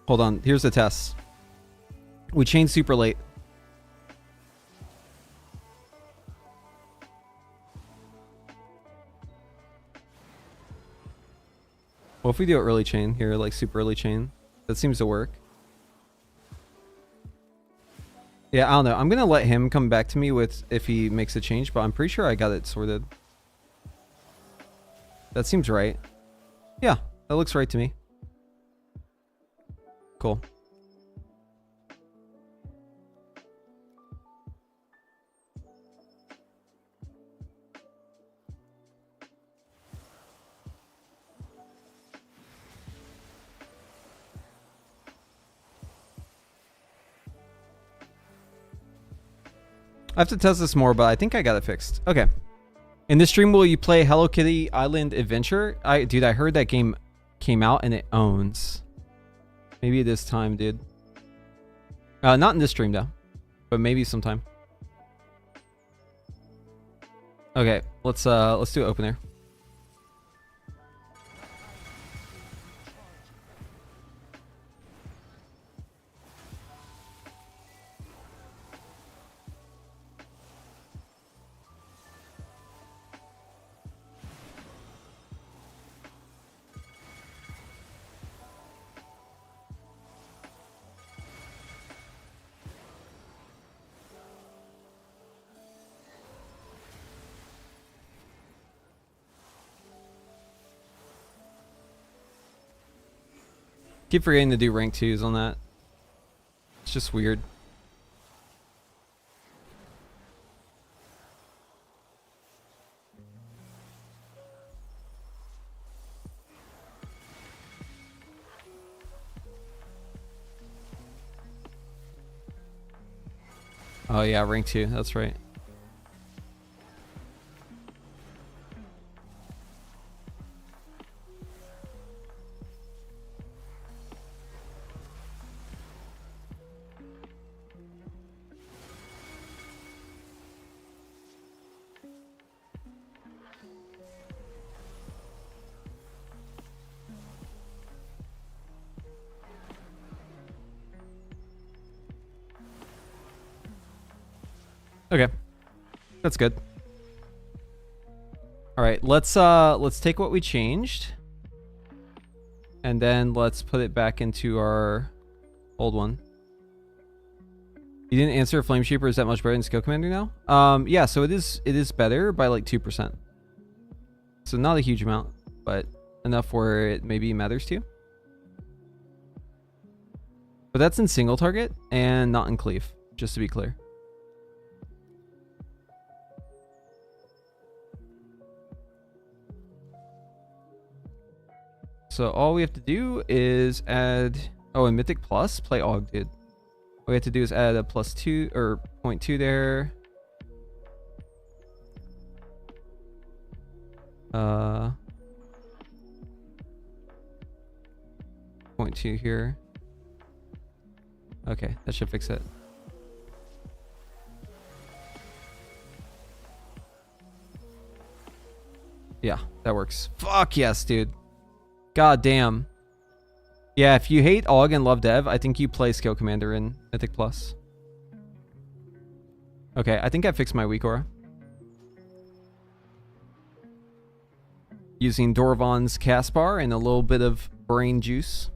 Hold on, here's the test. We chained super late. What if we do an early chain here, like super early chain? That seems to work. Yeah, I don't know. I'm gonna let him come back to me with if he makes a change, but I'm pretty sure I got it sorted. That seems right. Yeah, that looks right to me. Cool. I have to test this more, but I think I got it fixed. Okay. In this stream, will you play Hello Kitty Island Adventure? Dude, I heard that game came out and it owns. Maybe this time, dude. Not in this stream though, but maybe sometime. Okay, let's do open air. Keep forgetting to do rank 2s on that. It's just weird. Oh yeah, rank 2, that's right. Okay, that's good. All right, let's take what we changed, and then let's put it back into our Old one. You didn't answer. Flame Shaper is that much better than Skill Commander now? Yeah, so it is better by like 2%. So not a huge amount, but enough where it maybe matters to you. But that's in single target and not in cleave, just to be clear. So all we have to do is add... Oh, and Mythic Plus? Play Og, dude. All we have to do is add a +2 or 0.2 there. 0.2 here. Okay, that should fix it. Yeah, that works. Fuck yes, dude. God damn. Yeah, if you hate Og and love Dev, I think you play Skill Commander in Mythic Plus. Okay, I think I fixed my weak aura. Using Dorvan's cast bar and a little bit of brain juice.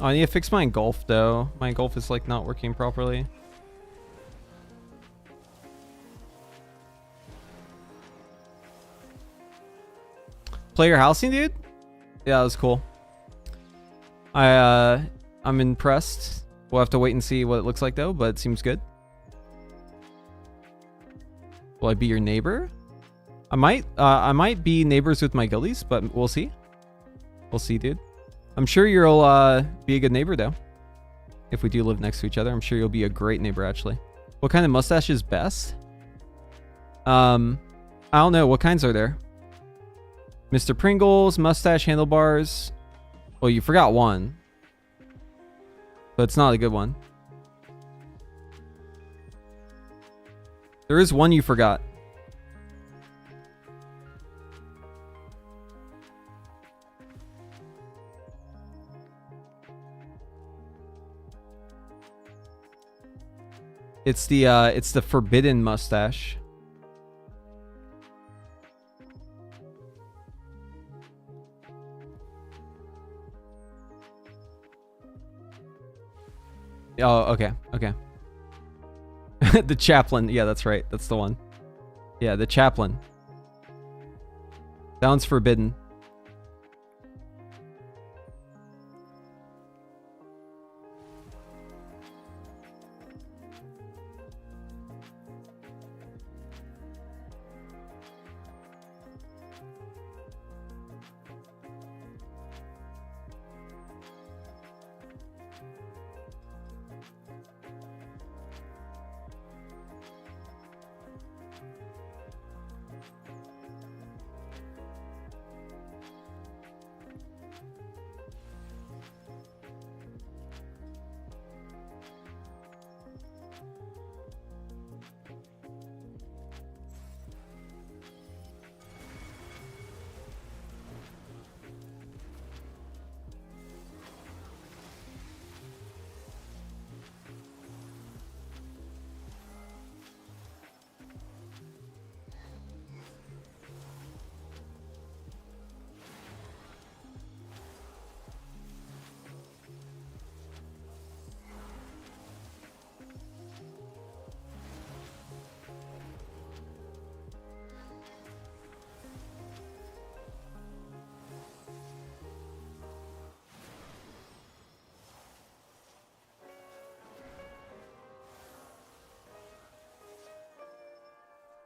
Oh, I need to fix my engulf though. My engulf is like not working properly. Player housing, dude? Yeah, that was cool. I'm impressed. We'll have to wait and see what it looks like though, but it seems good. Will I be your neighbor? I might be neighbors with my guildies, but we'll see. We'll see, dude. I'm sure you'll be a good neighbor though. If we do live next to each other, I'm sure you'll be a great neighbor actually. What kind of mustache is best? I don't know. What kinds are there? Mr. Pringles, mustache, handlebars. Well, you forgot one. But it's not a good one. There is one you forgot. It's the forbidden mustache. Oh, okay, okay. The chaplain. Yeah, that's right. That's the one. Yeah, the chaplain. That one's forbidden.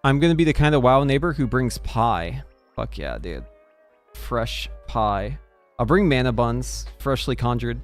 I'm gonna be the kind of WoW neighbor who brings pie. Fuck yeah, dude. Fresh pie. I'll bring mana buns, freshly conjured.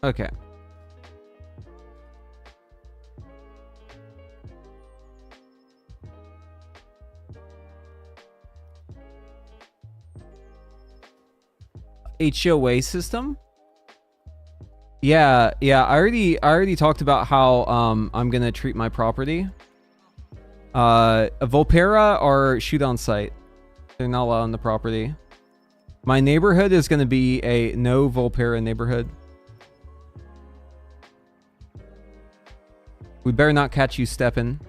Okay. HOA system? Yeah, I already talked about how I'm gonna treat my property. A Volpera are shoot on site. They're not allowed on the property. My neighborhood is gonna be a no Volpera neighborhood. We better not catch you stepping.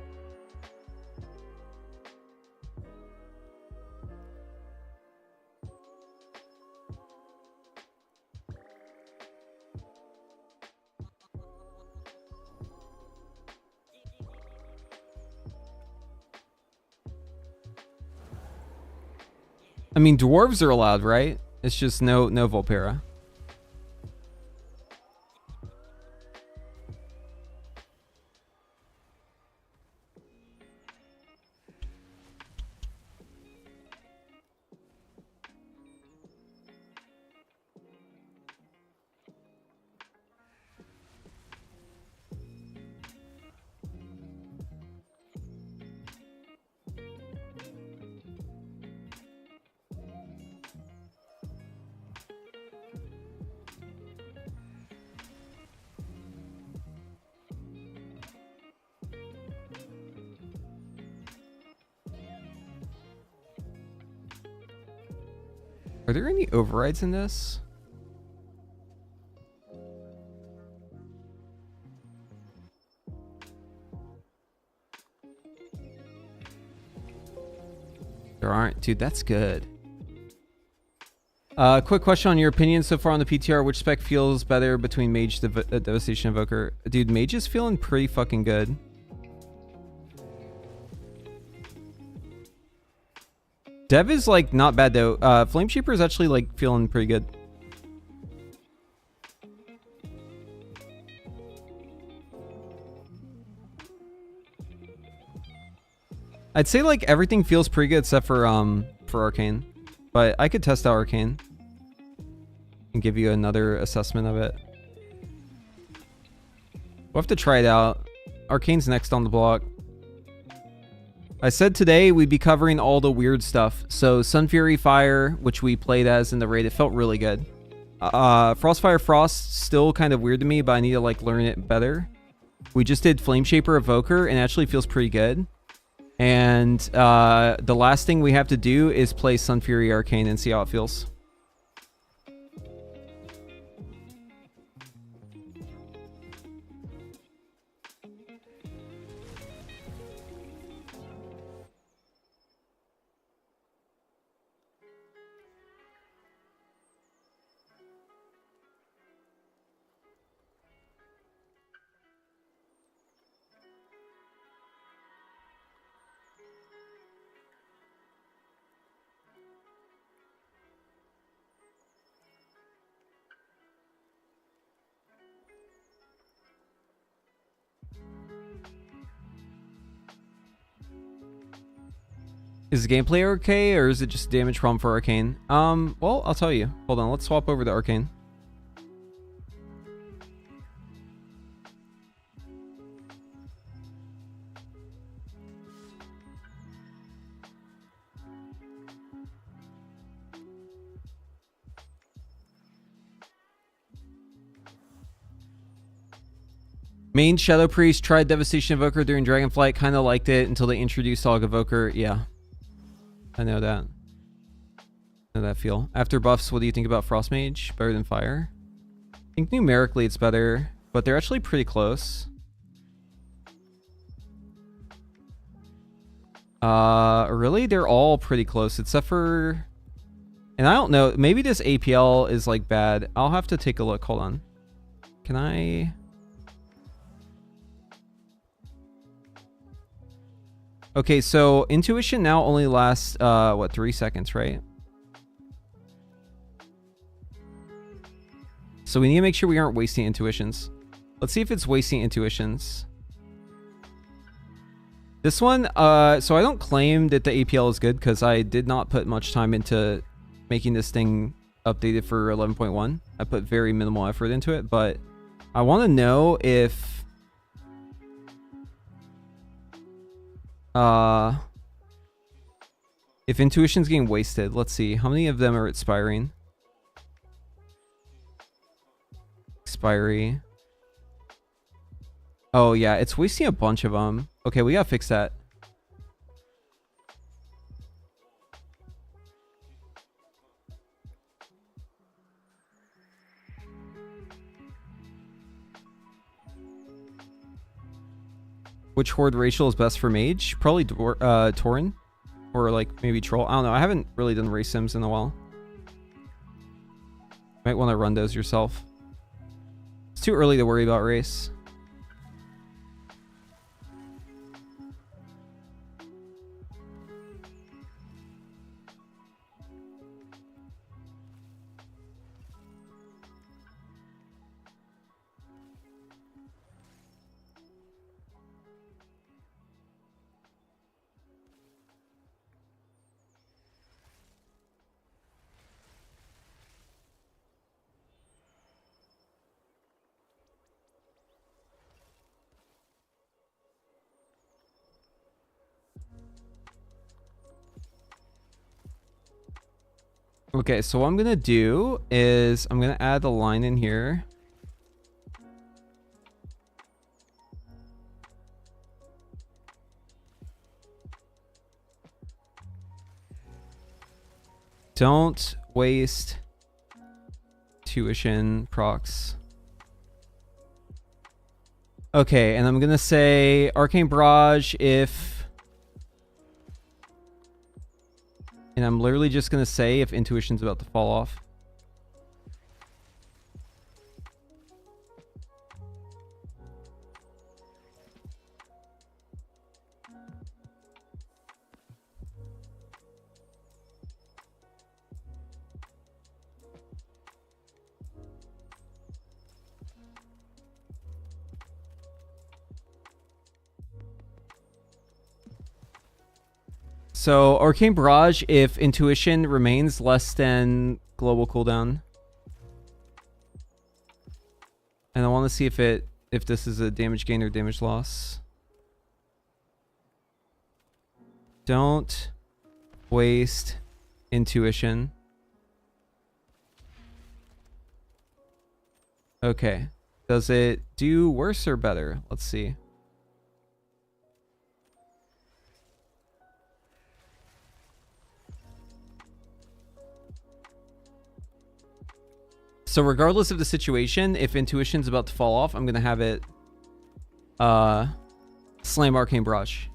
I mean, dwarves are allowed, right? It's just no Volpera. Are there any overrides in this? There aren't. Dude, that's good. Quick question on your opinion so far on the PTR. Which spec feels better between Mage, Devastation, Evoker? Dude, Mage is feeling pretty fucking good. Dev is like not bad though. Flameshaper is actually like feeling pretty good. I'd say like everything feels pretty good except for Arcane. But I could test out Arcane and give you another assessment of it. We'll have to try it out. Arcane's next on the block. I said today we'd be covering all the weird stuff. So Sun Fury Fire, which we played as in the raid, it felt really good. Frostfire Frost, still kind of weird to me, but I need to like learn it better. We just did Flameshaper Evoker and it actually feels pretty good. And the last thing we have to do is play Sun Fury Arcane and see how it feels. Is the gameplay okay, or is it just a damage problem for Arcane? Well, I'll tell you. Hold on, let's swap over to Arcane. Main Shadow Priest tried Devastation Evoker during Dragonflight, kind of liked it until they introduced Aug Evoker. Yeah. I know that. I know that feel. After buffs, what do you think about Frost Mage? Better than Fire? I think numerically it's better, but they're actually pretty close. Really? They're all pretty close, except for... And I don't know, maybe this APL is like bad. I'll have to take a look. Hold on. Can I... Okay, so intuition now only lasts, what, 3 seconds, right? So we need to make sure we aren't wasting intuitions. Let's see if it's wasting intuitions. This one, so I don't claim that the APL is good because I did not put much time into making this thing updated for 11.1. I put very minimal effort into it, but I want to know if intuition's getting wasted. Let's see. How many of them are expiring? Expiry. Oh, yeah. It's wasting a bunch of them. Okay, we gotta fix that. Which horde racial is best for mage? Probably Tauren. Or like maybe troll. I don't know. I haven't really done race sims in a while. Might want to run those yourself. It's too early to worry about race. Okay, so what I'm gonna do is I'm gonna add the line in here. Don't waste tuition procs. Okay, and I'm gonna say Arcane Barrage if... And I'm literally just going to say if intuition's about to fall off. So, Arcane Barrage if intuition remains less than global cooldown. And I want to see if this is a damage gain or damage loss. Don't waste intuition. Okay. Does it do worse or better? Let's see. So regardless of the situation, if intuition's about to fall off, I'm going to have it slam Arcane Barrage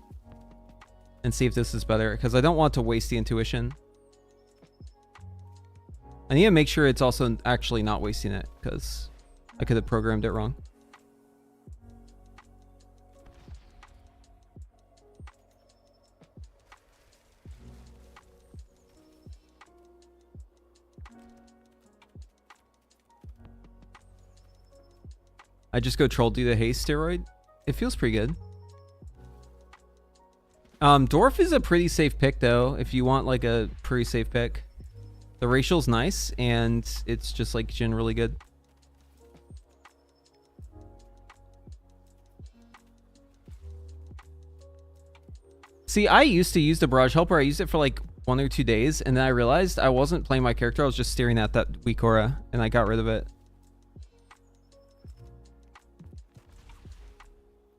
and see if this is better, because I don't want to waste the intuition. I need to make sure it's also actually not wasting it, because I could have programmed it wrong. I just go troll do the haste steroid. It feels pretty good. Dwarf is a pretty safe pick though, if you want like a pretty safe pick. The racial's nice and it's just like generally good. See, I used to use the Barrage Helper. I used it for like 1 or 2 days and then I realized I wasn't playing my character. I was just staring at that weak aura and I got rid of it.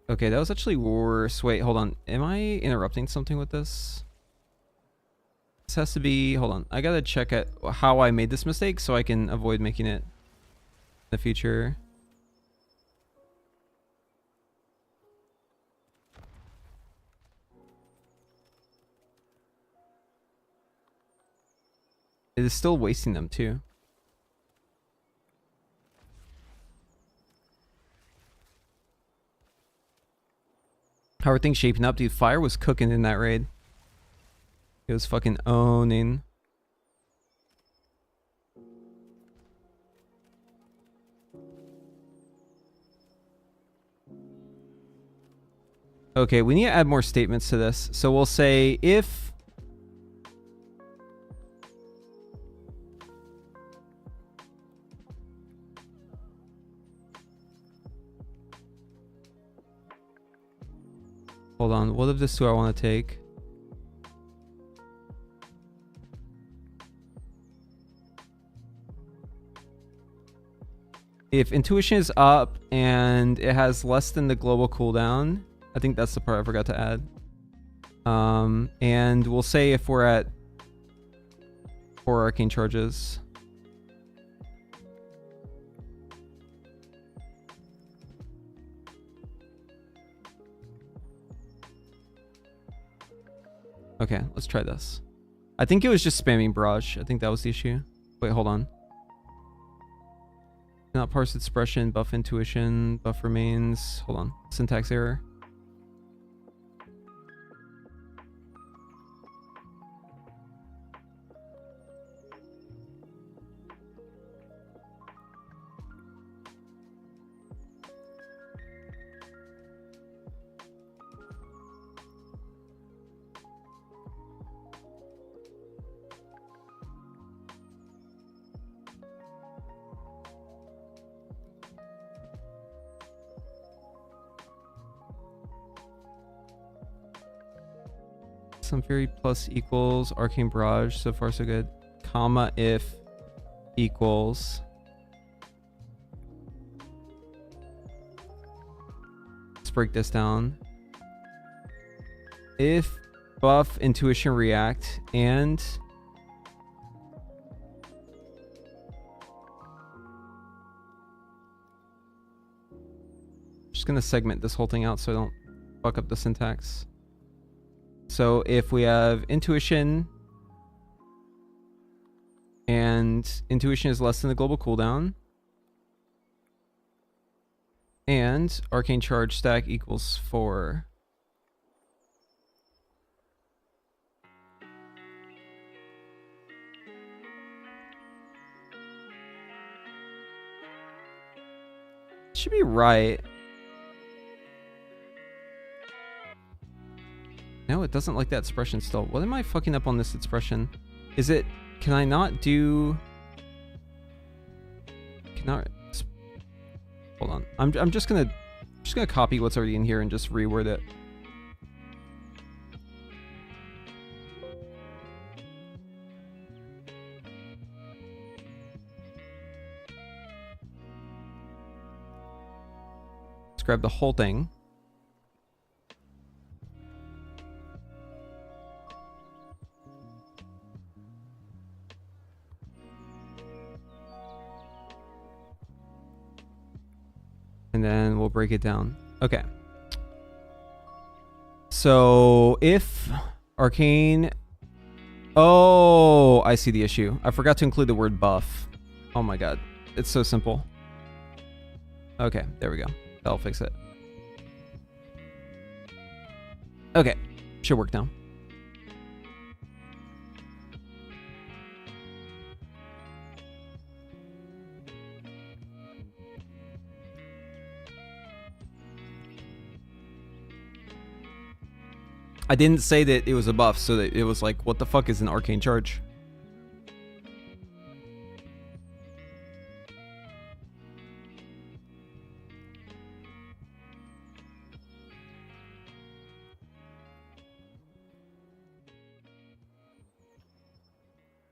Okay, that was actually worse. Wait, hold on. Am I interrupting something with this? This has to be... Hold on. I gotta check at how I made this mistake so I can avoid making it in the future. is still wasting them too. How are things shaping up, dude? Fire was cooking in that raid. It was fucking owning. Okay, we need to add more statements to this. So we'll say if hold on, what of this do I want to take? If intuition is up and it has less than the global cooldown, I think that's the part I forgot to add. And we'll say if we're at 4 arcane charges. Okay, let's try this. I think it was just spamming barrage. I think that was the issue. Wait, hold on. Not parse expression, buff intuition, buff remains. Hold on. Syntax error. Some Fury plus equals Arcane Barrage. So far so good. Comma if equals. Let's break this down. If buff intuition react and just gonna segment this whole thing out so I don't fuck up the syntax. So if we have intuition and intuition is less than the global cooldown and arcane charge stack equals 4. Should be right. No, it doesn't like that expression still. What am I fucking up on this expression? Is it... Can I not do... Cannot... Hold on. I'm just gonna copy what's already in here and just reword it. Let's grab the whole thing. And then we'll break it down. Okay. So if arcane... Oh, I see the issue. I forgot to include the word buff. Oh my god. It's so simple. Okay, there we go. That'll fix it. Okay. Should work now. I didn't say that it was a buff, so that it was like, what the fuck is an arcane charge?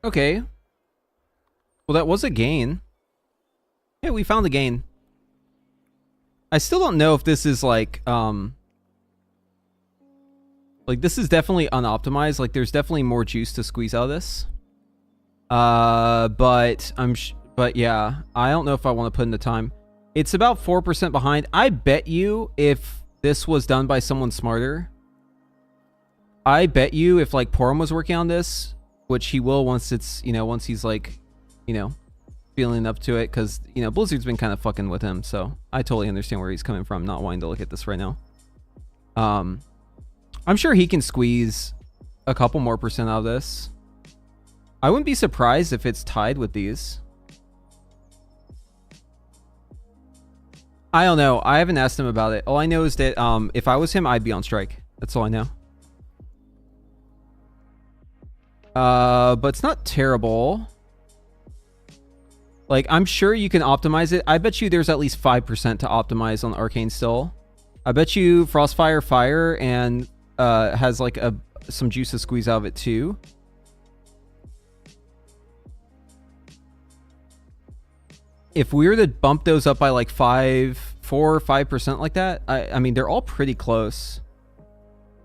Okay. Well, that was a gain. Yeah, we found a gain. I still don't know if this is like this is definitely unoptimized. Like, there's definitely more juice to squeeze out of this. But yeah, I don't know if I want to put in the time. It's about 4% behind. I bet you if this was done by someone smarter, I bet you if like Porum was working on this which he will once it's, once he's like, feeling up to it, because, Blizzard's been kind of fucking with him, so I totally understand where he's coming from, not wanting to look at this right now. I'm sure he can squeeze a couple more percent out of this. I wouldn't be surprised if it's tied with these. I don't know. I haven't asked him about it. All I know is that if I was him, I'd be on strike. That's all I know. But it's not terrible. Like, I'm sure you can optimize it. I bet you there's at least 5% to optimize on Arcane still. I bet you Frostfire Fire and has like some juice to squeeze out of it too. If we were to bump those up by like 4 or 5% like that, I mean, they're all pretty close.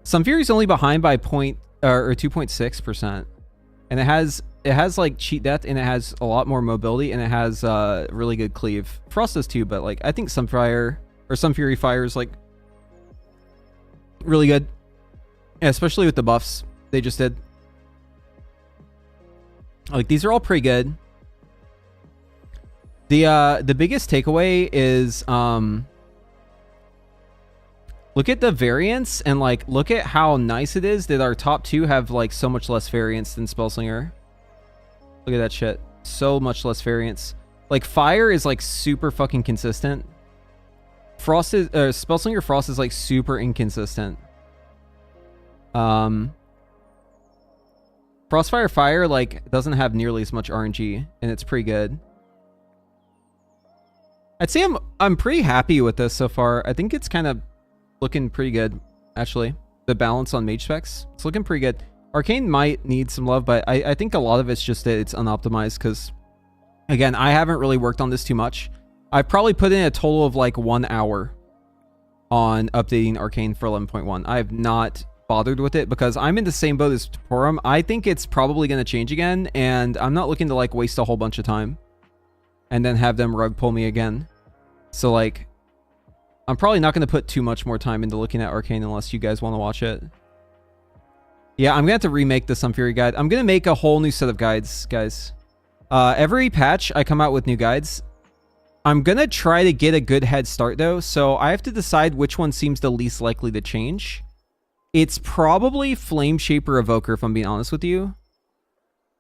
Sun Fury's only behind by 2.6%. And it has like cheat death, and it has a lot more mobility, and it has really good cleave. Frost does too, but like I think Sun Fury Fire is like really good. Yeah, especially with the buffs they just did. Like, these are all pretty good. The biggest takeaway is look at the variance, and like look at how nice it is that our top two have like so much less variance than Spellslinger. Look at that shit. So much less variance. Like, Fire is like super fucking consistent. Spellslinger Frost is like super inconsistent. Frostfire Fire like doesn't have nearly as much RNG, and it's pretty good. I'd say I'm pretty happy with this so far. I think it's kind of looking pretty good, actually. The balance on mage specs, it's looking pretty good. Arcane might need some love, but I think a lot of it's just that it's unoptimized, because, again, I haven't really worked on this too much. I've probably put in a total of like 1 hour on updating Arcane for 11.1. I have not bothered with it because I'm in the same boat as Torum. I think it's probably going to change again, and I'm not looking to like waste a whole bunch of time and then have them rug pull me again. So like, I'm probably not going to put too much more time into looking at Arcane unless you guys want to watch it. Yeah, I'm going to have to remake the Sun Fury guide. I'm going to make a whole new set of guides, guys. Every patch, I come out with new guides. I'm going to try to get a good head start, though, so I have to decide which one seems the least likely to change. It's probably Flame Shaper Evoker, if I'm being honest with you.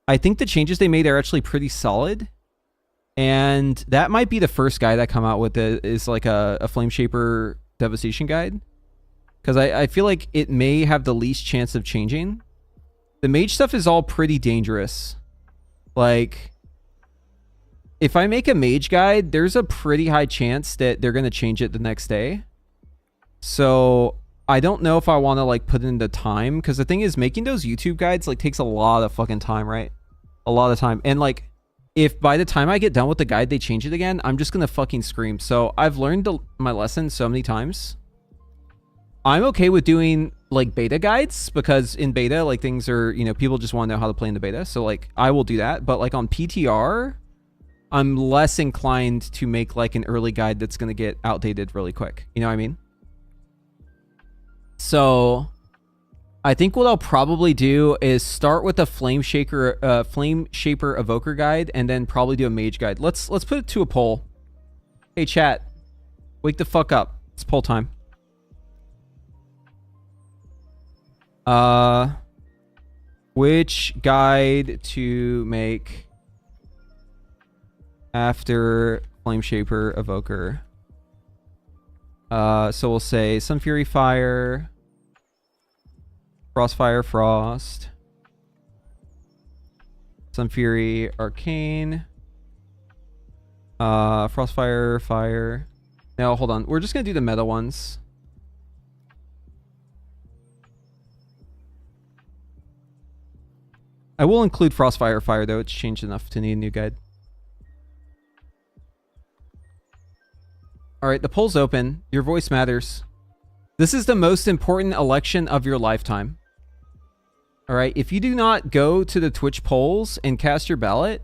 I think the changes they made are actually pretty solid. And that might be the first guide I come out with is like a Flame Shaper Devastation guide. Because I feel like it may have the least chance of changing. The mage stuff is all pretty dangerous. Like, if I make a mage guide, there's a pretty high chance that they're going to change it the next day. So I don't know if I want to like put in the time. Because the thing is, making those YouTube guides like takes a lot of fucking time, right? A lot of time. And like, if by the time I get done with the guide, they change it again, I'm just going to fucking scream. So I've learned my lesson so many times. I'm okay with doing like beta guides, because in beta, like, things are, people just want to know how to play in the beta. So like, I will do that. But like on PTR, I'm less inclined to make like an early guide that's going to get outdated really quick. You know what I mean? So I think what I'll probably do is start with a Flame Shaper Evoker guide, and then probably do a mage guide. Let's put it to a poll. Hey chat, wake the fuck up. It's poll time. Which guide to make after Flame Shaper Evoker? So we'll say Sun Fury Fire, Frostfire Frost, Sun Fury Arcane, Frostfire Fire. No, hold on. We're just gonna do the meta ones. I will include Frostfire Fire, though. It's changed enough to need a new guide. Alright, the poll's open. Your voice matters. This is the most important election of your lifetime. Alright, if you do not go to the Twitch polls and cast your ballot,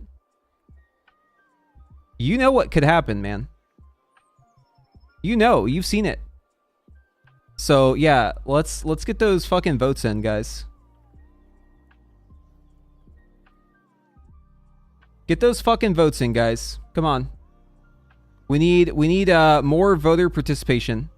you know what could happen, man. You know, you've seen it. So, yeah, let's get those fucking votes in, guys. Get those fucking votes in, guys. Come on. We need more voter participation.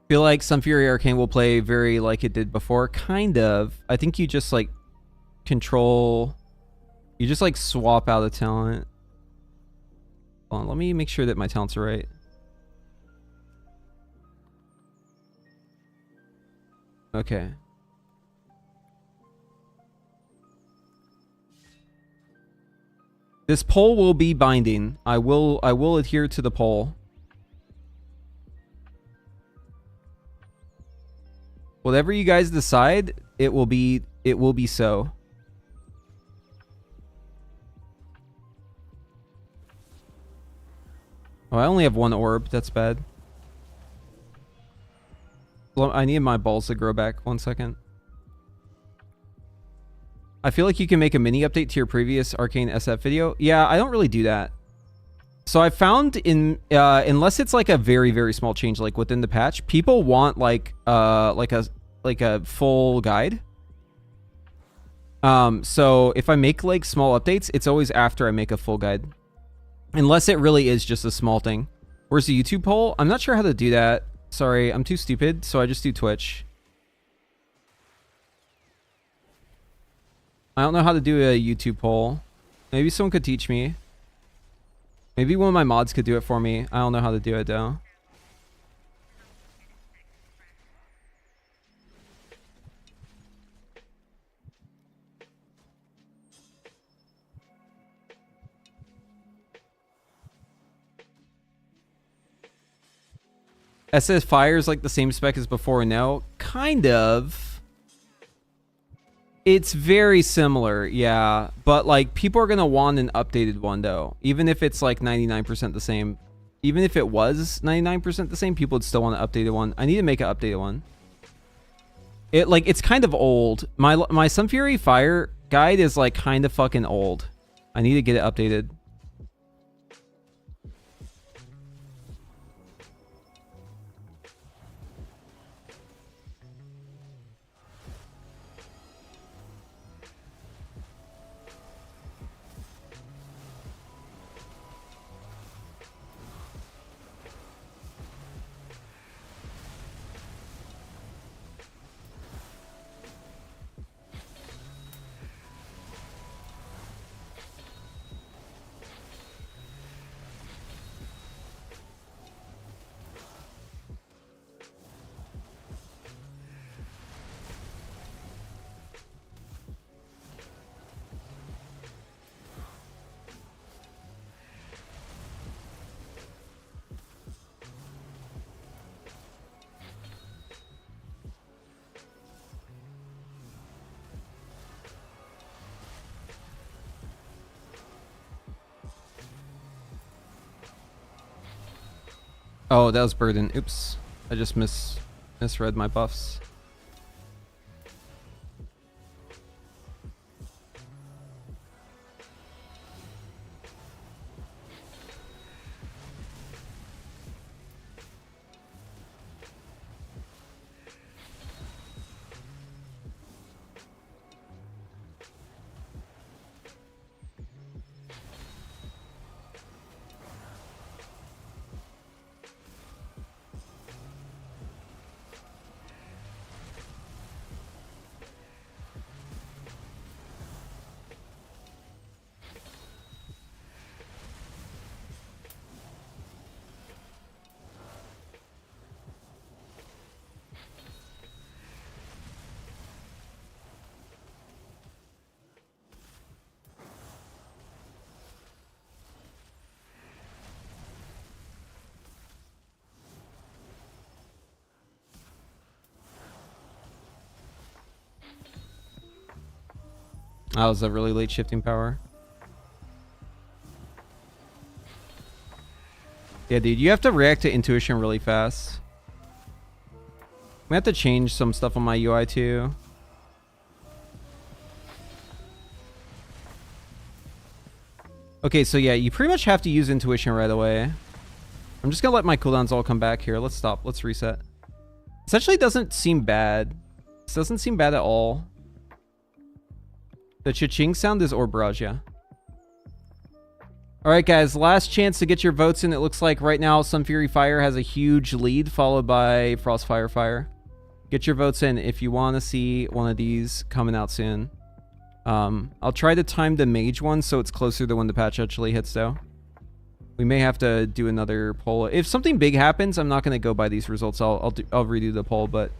Feel like Sunfury Arcane will play very like it did before. Kind of. I think you just like control. You just like swap out a talent. Hold on, let me make sure that my talents are right. Okay. This poll will be binding. I will adhere to the poll. Whatever you guys decide, it will be so. Oh, I only have one orb. That's bad. Well, I need my balls to grow back. 1 second. I feel like you can make a mini update to your previous Arcane SF video. Yeah, I don't really do that. So I found unless it's like a very, very small change, like within the patch, people want like a full guide. So if I make like small updates, it's always after I make a full guide. Unless it really is just a small thing. Where's the YouTube poll? I'm not sure how to do that. Sorry, I'm too stupid, so I just do Twitch. I don't know how to do a YouTube poll. Maybe someone could teach me. Maybe one of my mods could do it for me. I don't know how to do it though. SS Fire is like the same spec as before. No, kind of. It's very similar, yeah. But like people are gonna want an updated one though. Even if it's like 99% the same. Even if it was 99% the same, people would still want an updated one. I need to make an updated one. It's kind of old. My Sunfury Fire guide is like kind of fucking old. I need to get it updated. Oh, that was Burden. Oops. I just misread my buffs. That was a really late shifting power. Yeah, dude, you have to react to intuition really fast. We have to change some stuff on my UI too. Okay, so yeah, you pretty much have to use intuition right away. I'm just gonna let my cooldowns all come back here. Let's stop. Let's reset. This actually doesn't seem bad. This doesn't seem bad at all. The cha-ching sound is Orb Barrage, yeah. Alright guys, last chance to get your votes in. It looks like right now Sun Fury Fire has a huge lead, followed by Frostfire Fire. Get your votes in if you want to see one of these coming out soon. I'll try to time the Mage one so it's closer to when the patch actually hits though. We may have to do another poll. If something big happens, I'm not going to go by these results. I'll redo the poll, but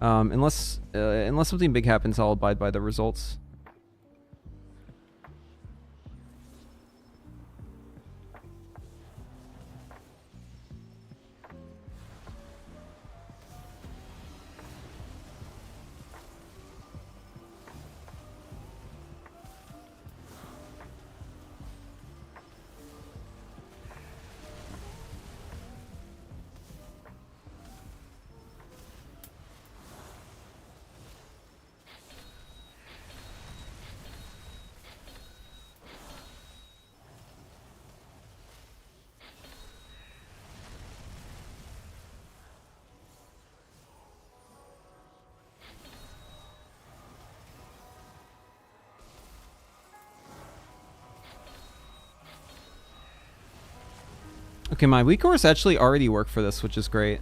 unless something big happens, I'll abide by the results. Okay, my weak course actually already worked for this, which is great.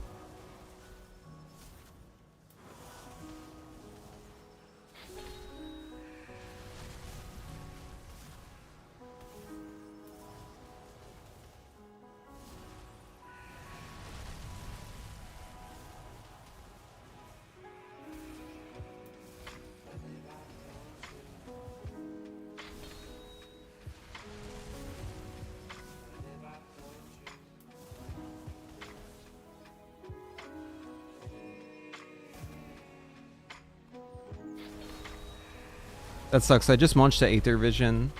That sucks. I just launched the Aether Vision.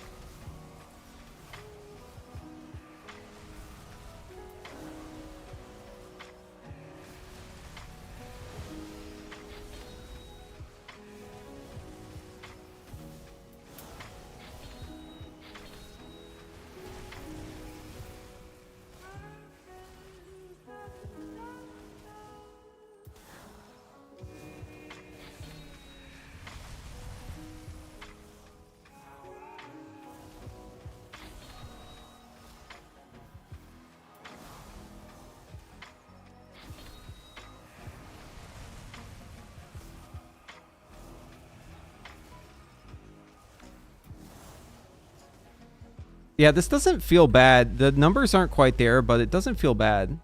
Yeah, this doesn't feel bad. The numbers aren't quite there, but it doesn't feel bad.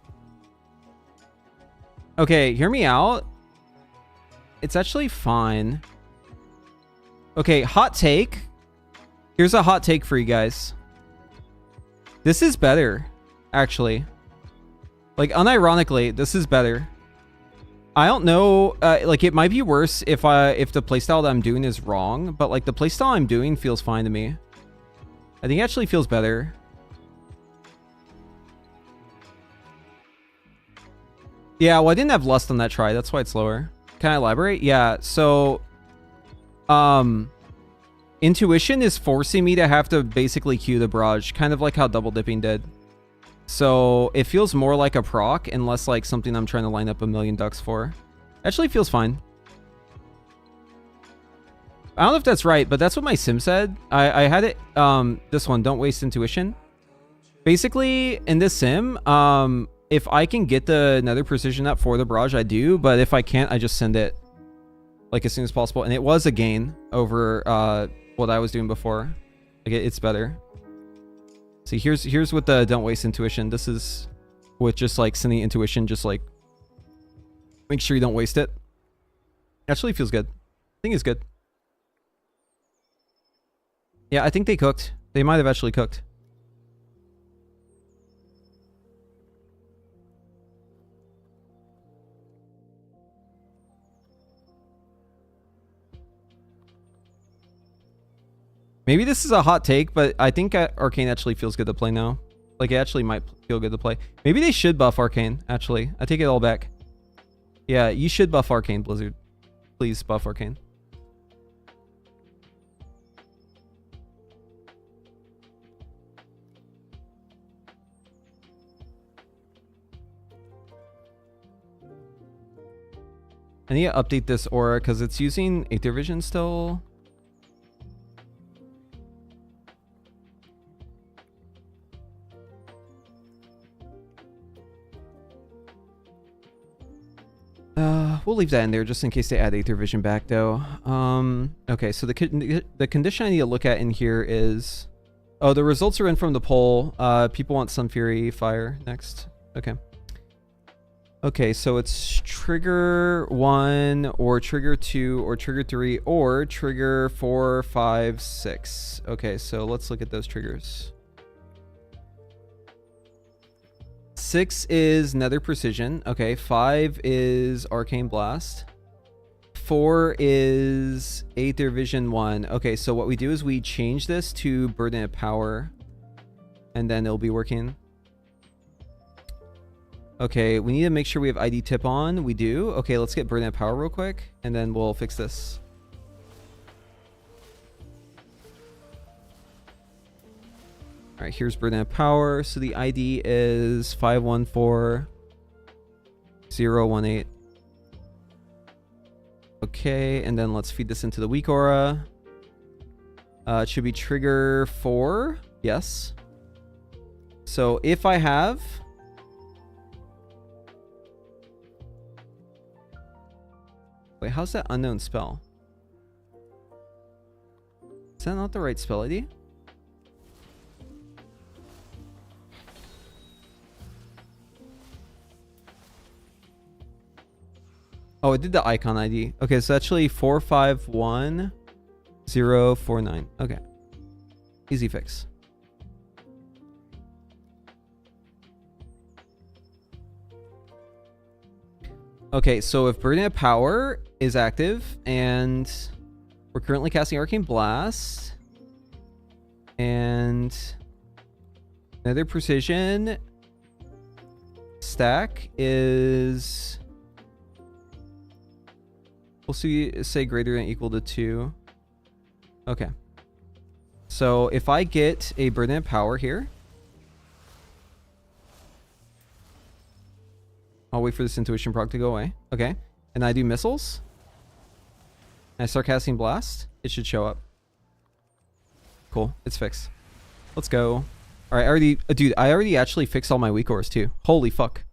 Okay, hear me out. It's actually fine. Okay, hot take. Here's a hot take for you guys. This is better, actually. Like, unironically, this is better. I don't know, like, it might be worse if the playstyle that I'm doing is wrong, but, like, the playstyle I'm doing feels fine to me. I think it actually feels better. Yeah, well, I didn't have Lust on that try. That's why it's lower. Can I elaborate? Yeah, so... Intuition is forcing me to have to basically queue the barrage, kind of like how double dipping did. So it feels more like a proc and less like something I'm trying to line up a million ducks for. Actually feels fine. I don't know if that's right, but that's what my sim said. I had it, this one, don't waste intuition. Basically, in this sim, if I can get the nether precision up for the barrage, I do. But if I can't, I just send it like as soon as possible. And it was a gain over what I was doing before. Like it's better. See, here's with the don't waste intuition. This is with just like sending intuition, just like make sure you don't waste it. Actually feels good. I think it's good. Yeah, I think they cooked. They might have actually cooked. Maybe this is a hot take, but I think Arcane actually feels good to play now. Like, it actually might feel good to play. Maybe they should buff Arcane, actually. I take it all back. Yeah, you should buff Arcane, Blizzard. Please buff Arcane. I need to update this aura because it's using Aether Vision still. We'll leave that in there just in case they add Aether Vision back, though. Okay, so the condition I need to look at in here is... Oh, the results are in from the poll. People want Sun Fury Fire next. Okay. Okay, so it's trigger 1, or trigger 2, or trigger 3, or trigger 4, 5, 6. Okay, so let's look at those triggers. 6 is Nether Precision. Okay, 5 is Arcane Blast. 4 is Aether Vision 1. Okay, so what we do is we change this to Burden of Power, and then it'll be working. Okay, we need to make sure we have ID tip on. We do. Okay, let's get Burden of Power real quick, and then we'll fix this. All right, here's Burden of Power. So the ID is 514018. Okay, and then let's feed this into the weak aura. It should be trigger 4. Yes. So if I have... Wait, how's that unknown spell? Is that not the right spell ID? Oh, it did the icon ID. Okay, so actually 451049. Okay. Easy fix. Okay, so if Burden of Power is active and we're currently casting Arcane Blast and Nether Precision stack is... We'll see, say greater than or equal to 2. Okay. So if I get a Burden of Power here, I'll wait for this Intuition proc to go away. Okay. And I do missiles. And I start casting Blast. It should show up. Cool. It's fixed. Let's go. All right. I already actually fixed all my weak auras too. Holy fuck.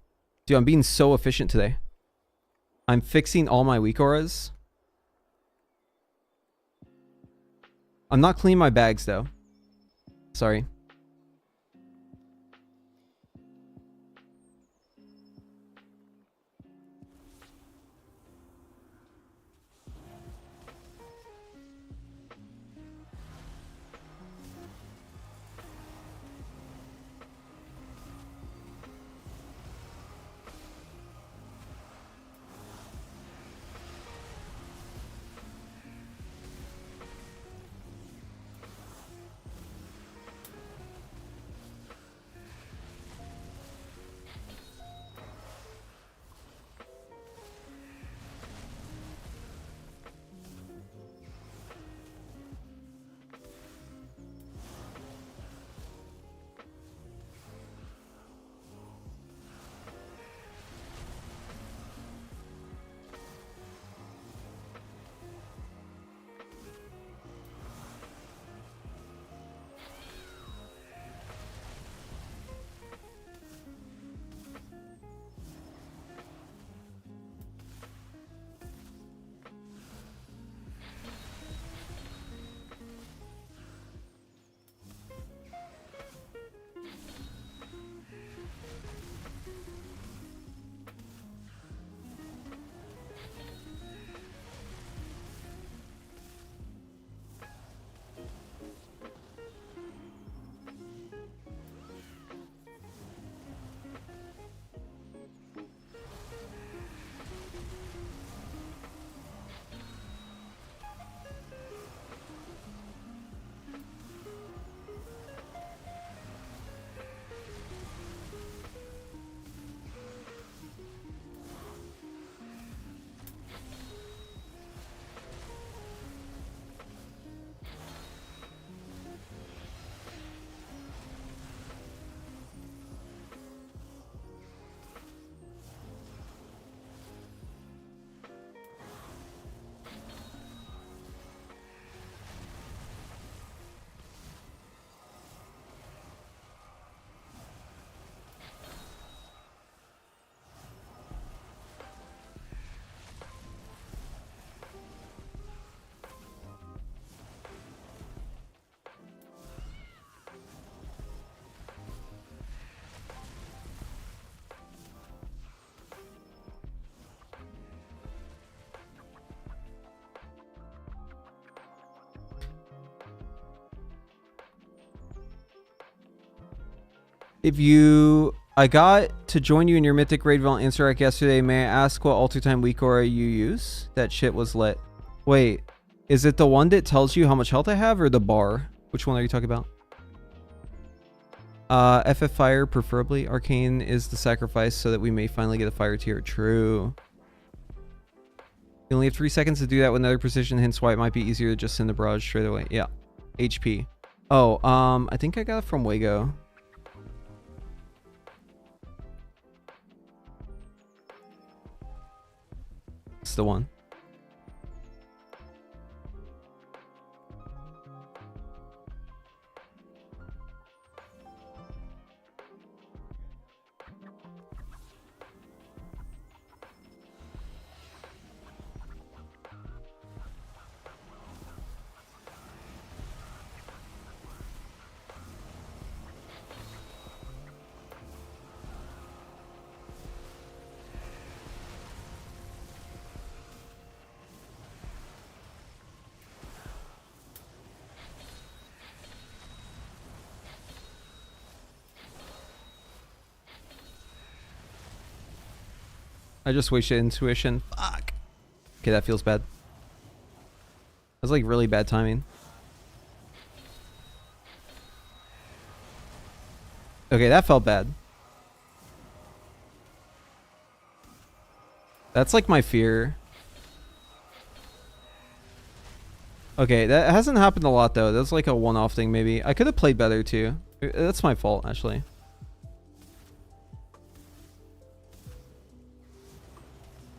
Dude, I'm being so efficient today. I'm fixing all my weak auras. I'm not cleaning my bags though. Sorry. I got to join you in your Mythic Raid Vault answer rack yesterday. May I ask what alter time weak aura you use? That shit was lit. Wait, is it the one that tells you how much health I have or the bar? Which one are you talking about? FF Fire, preferably. Arcane is the sacrifice so that we may finally get a fire tier. True. You only have 3 seconds to do that with another precision, hence why it might be easier to just send the barrage straight away. Yeah. HP. Oh, I think I got it from Wago. It's the one. I just wasted intuition. Fuck. Okay, that feels bad. That's like really bad timing. Okay, that felt bad. That's like my fear. Okay, that hasn't happened a lot though. That's like a one-off thing maybe. I could have played better too. That's my fault actually.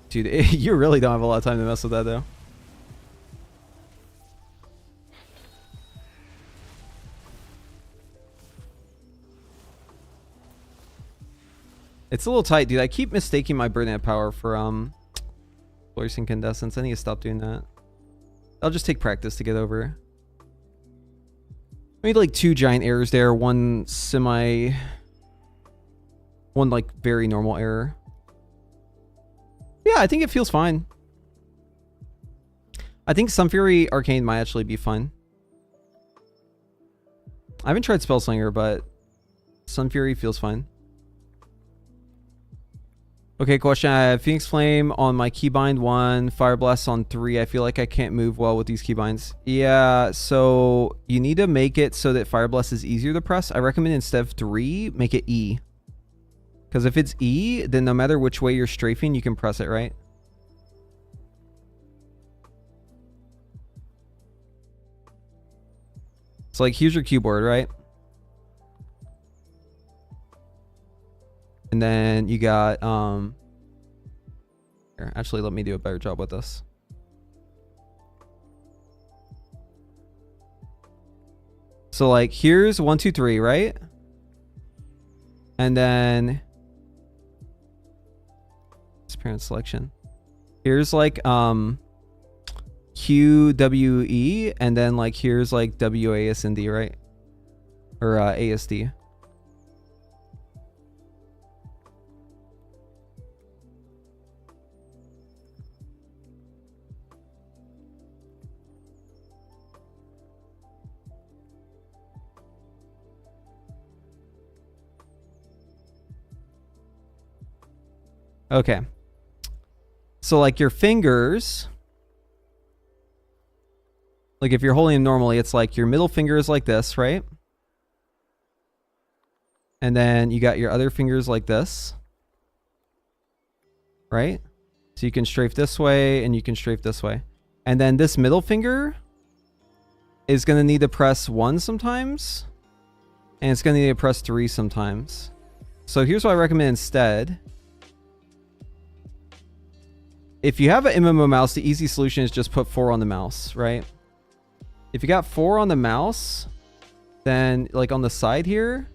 Dude, you really don't have a lot of time to mess with that though. It's a little tight, dude. I keep mistaking my burnout power for Force Incandescence. I need to stop doing that. I'll just take practice to get over. I made like 2 giant errors there, one like very normal error. Yeah, I think it feels fine. I think Sun Fury Arcane might actually be fun. I haven't tried Spellslinger, but Sun Fury feels fine. Okay, question. I have Phoenix Flame on my keybind 1, Fire Blast on 3. I feel like I can't move well with these keybinds. Yeah, so you need to make it so that Fire Blast is easier to press. I recommend instead of 3, make it E. Because if it's E, then no matter which way you're strafing, you can press it, right? So like, here's your keyboard, right? And then you got, here, actually, let me do a better job with this. So like, here's 1, 2, 3, right? And then parent selection. Here's like Q, W, E, and then like here's like W, A, S, and D, right? Or A, S, D. Okay. So like your fingers, like if you're holding them normally, it's like your middle finger is like this, right? And then you got your other fingers like this, right? So you can strafe this way and you can strafe this way. And then this middle finger is going to need to press 1 sometimes. And it's going to need to press 3 sometimes. So here's what I recommend instead. If you have an MMO mouse, the easy solution is just put 4 on the mouse, right? If you got 4 on the mouse, then like on the side here,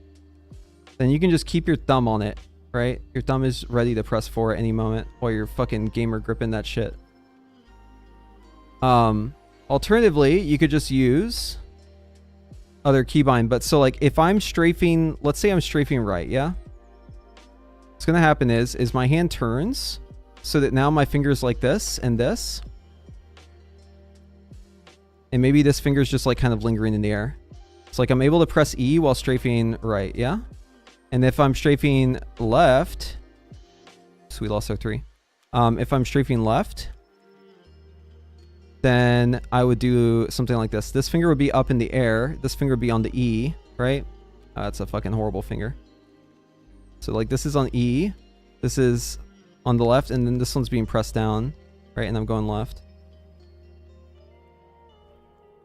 then you can just keep your thumb on it, right? Your thumb is ready to press 4 at any moment while you're fucking gamer gripping that shit. Alternatively, you could just use other keybind. But so like if I'm strafing, let's say I'm strafing right, yeah? What's gonna happen is my hand turns so that now my finger's like this and this. And maybe this finger's just like kind of lingering in the air. It's like I'm able to press E while strafing right, yeah? And if I'm strafing left, so we lost our 3. If I'm strafing left, then I would do something like this. This finger would be up in the air. This finger would be on the E, right? That's a fucking horrible finger. So like this is on E, this is on the left, and then this one's being pressed down, right? And I'm going left.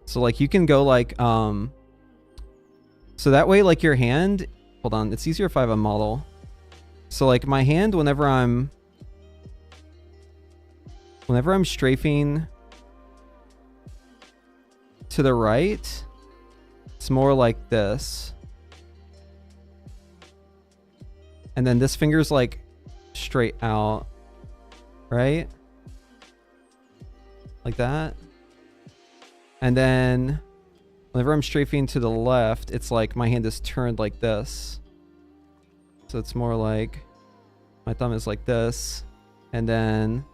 So like you can go like, so that way like your hand, hold on, it's easier if I have a model. So like my hand, whenever I'm strafing to the right, it's more like this. And then this finger's like straight out, right? Like that. And then whenever I'm strafing to the left, it's like my hand is turned like this. So it's more like my thumb is like this. And then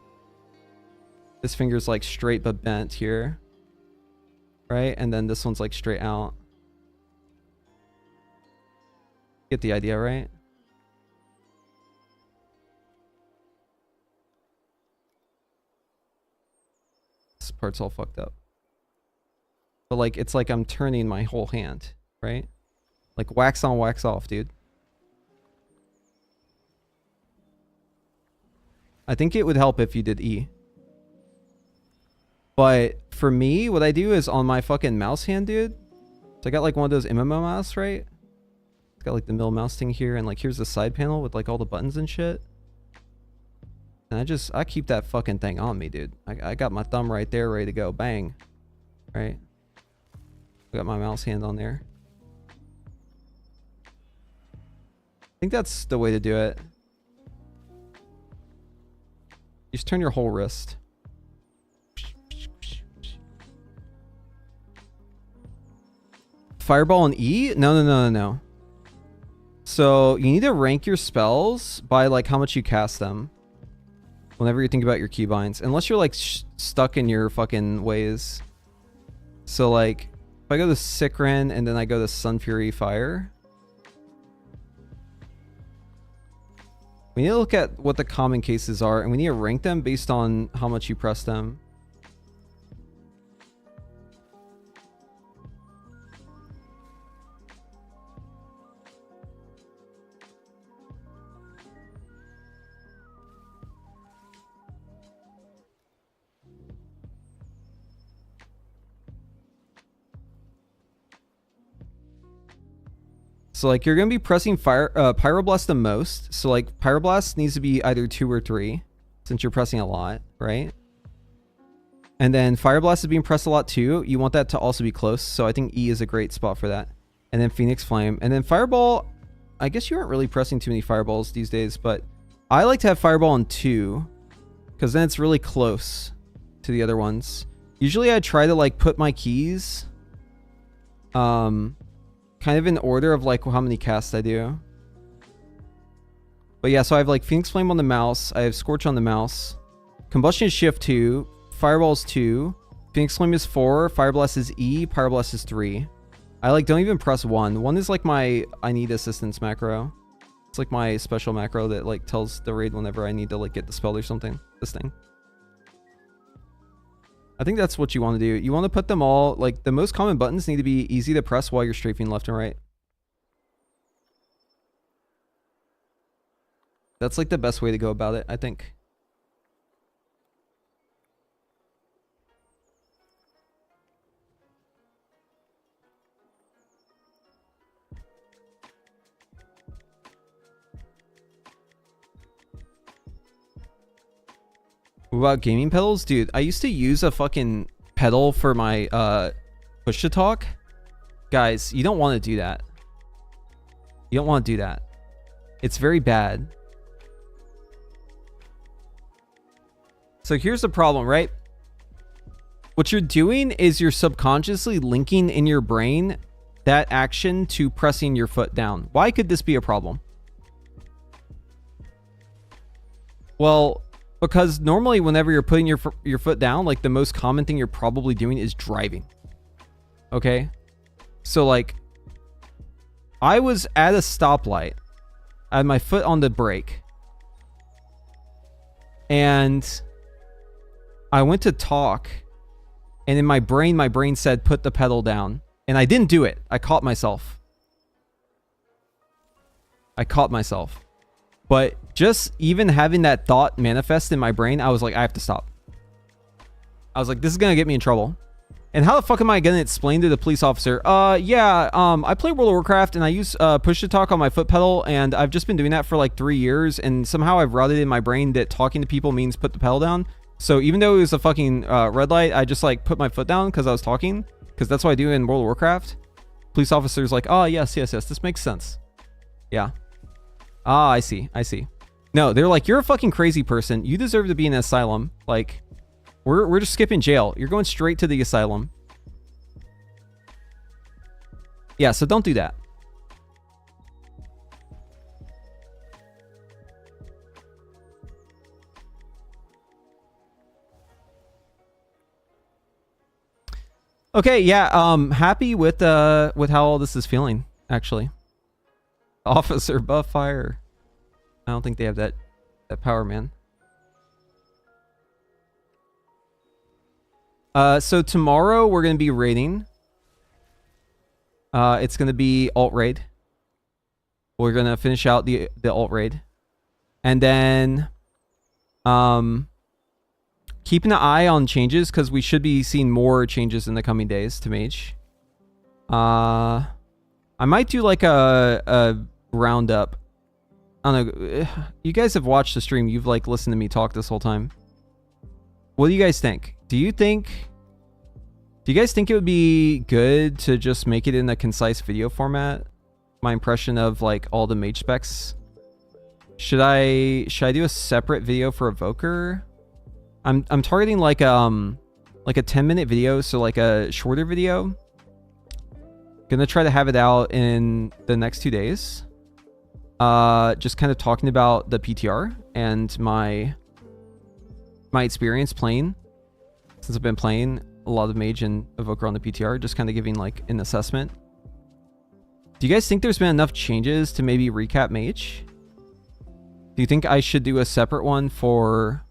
this finger's like straight but bent here. Right? And then this one's like straight out. Get the idea, right? This part's all fucked up. But like, it's like I'm turning my whole hand, right? Like wax on, wax off, dude. I think it would help if you did E. But for me, what I do is on my fucking mouse hand, dude. So I got like one of those MMO mouse, right? It's got like the middle mouse thing here, and like here's the side panel with like all the buttons and shit. And I keep that fucking thing on me, dude. I got my thumb right there ready to go. Bang. Right? I got my mouse hand on there. I think that's the way to do it. Just turn your whole wrist. Fireball and E? No. So you need to rank your spells by like how much you cast them. Whenever you think about your keybinds. Unless you're like stuck in your fucking ways. So like, if I go to Sikren and then I go to Sun Fury Fire. We need to look at what the common cases are, and we need to rank them based on how much you press them. So like you're going to be pressing Pyroblast the most. So like Pyroblast needs to be either 2 or 3 since you're pressing a lot, right? And then Fireblast is being pressed a lot too. You want that to also be close. So I think E is a great spot for that. And then Phoenix Flame. And then Fireball, I guess you aren't really pressing too many Fireballs these days, but I like to have Fireball in 2 because then it's really close to the other ones. Usually I try to like put my keys kind of in order of like how many casts I do. But yeah, so I have like Phoenix Flame on the mouse. I have Scorch on the mouse. Combustion is Shift 2. Fireball is 2. Phoenix Flame is 4. Fireblast is E. Pyroblast is 3. I like don't even press 1. 1 is like my I need assistance macro. It's like my special macro that like tells the raid whenever I need to like get the spell or something. This thing. I think that's what you want to do. You want to put them all, like the most common buttons need to be easy to press while you're strafing left and right. That's like the best way to go about it, I think. What about gaming pedals? Dude, I used to use a fucking pedal for my push to talk. Guys, you don't want to do that. You don't want to do that. It's very bad. So here's the problem, right? What you're doing is you're subconsciously linking in your brain that action to pressing your foot down. Why could this be a problem? Well, because normally whenever you're putting your foot down, like the most common thing you're probably doing is driving. Okay? So like I was at a stoplight I had my foot on the brake. And I went to talk. And in my brain said, put the pedal down. And I didn't do it. I caught myself. But just even having that thought manifest in my brain, I was like, I have to stop. I was like, this is going to get me in trouble. And how the fuck am I going to explain to the police officer? I play World of Warcraft and I use push to talk on my foot pedal. And I've just been doing that for like 3 years. And somehow I've routed in my brain that talking to people means put the pedal down. So even though it was a fucking red light, I just like put my foot down because I was talking. Because that's what I do in World of Warcraft. Police officer's like, oh, yes. This makes sense. Yeah. Ah, I see. No, they're like, you're a fucking crazy person. You deserve to be in an asylum. Like, we're just skipping jail. You're going straight to the asylum. Yeah, so don't do that. Okay, yeah, happy with how all this is feeling, actually. Officer buff fire. I don't think they have that power, man. So tomorrow we're gonna be raiding. It's gonna be alt raid. We're gonna finish out the alt raid, and then keeping an eye on changes because we should be seeing more changes in the coming days to Mage. I might do like a roundup. I don't know. You guys have watched the stream. You've like listened to me talk this whole time. What do you guys think? Do you guys think it would be good to just make it in a concise video format? My impression of like all the Mage specs. Should I do a separate video for Evoker? I'm targeting like a 10-minute video, so like a shorter video. Gonna try to have it out in the next 2 days. Just kind of talking about the PTR and my experience playing, since I've been playing a lot of Mage and Evoker on the PTR, just kind of giving like an assessment. Do you guys think there's been enough changes to maybe recap Mage? Do you think I should do a separate one for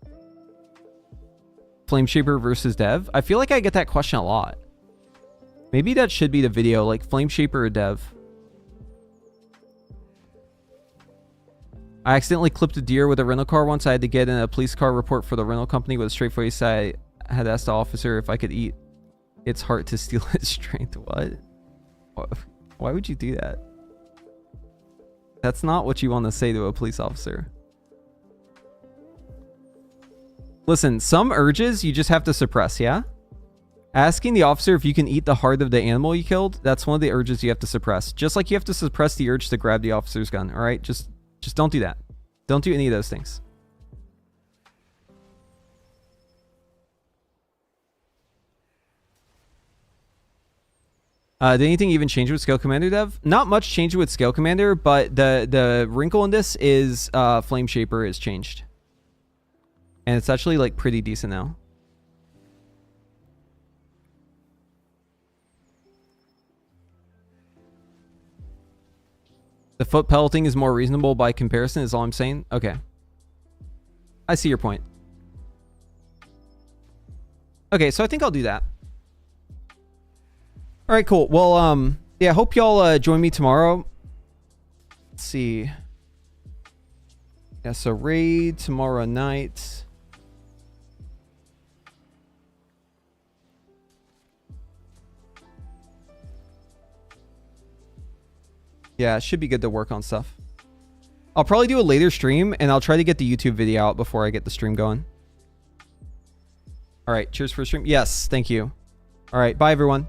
Flameshaper versus Dev? I feel like I get that question a lot. Maybe that should be the video, like Flameshaper or Dev. I accidentally clipped a deer with a rental car once. I had to get in a police car report for the rental company with a straight face. I had asked the officer if I could eat its heart to steal its strength. What? Why would you do that? That's not what you want to say to a police officer. Listen, some urges you just have to suppress, yeah? Asking the officer if you can eat the heart of the animal you killed, that's one of the urges you have to suppress. Just like you have to suppress the urge to grab the officer's gun, all right? Just don't do that. Don't do any of those things. Did anything even change with Scale Commander, Dev? Not much change with Scale Commander, but the wrinkle in this is Flameshaper is changed. And it's actually like pretty decent now. The foot pedal thing is more reasonable by comparison is all I'm saying. Okay. I see your point. Okay, so I think I'll do that. All right, cool. Well, yeah, hope y'all join me tomorrow. Let's see. Yeah, so raid tomorrow night. Yeah, it should be good to work on stuff. I'll probably do a later stream, and I'll try to get the YouTube video out before I get the stream going. All right, cheers for the stream. Yes, thank you. All right, bye, everyone.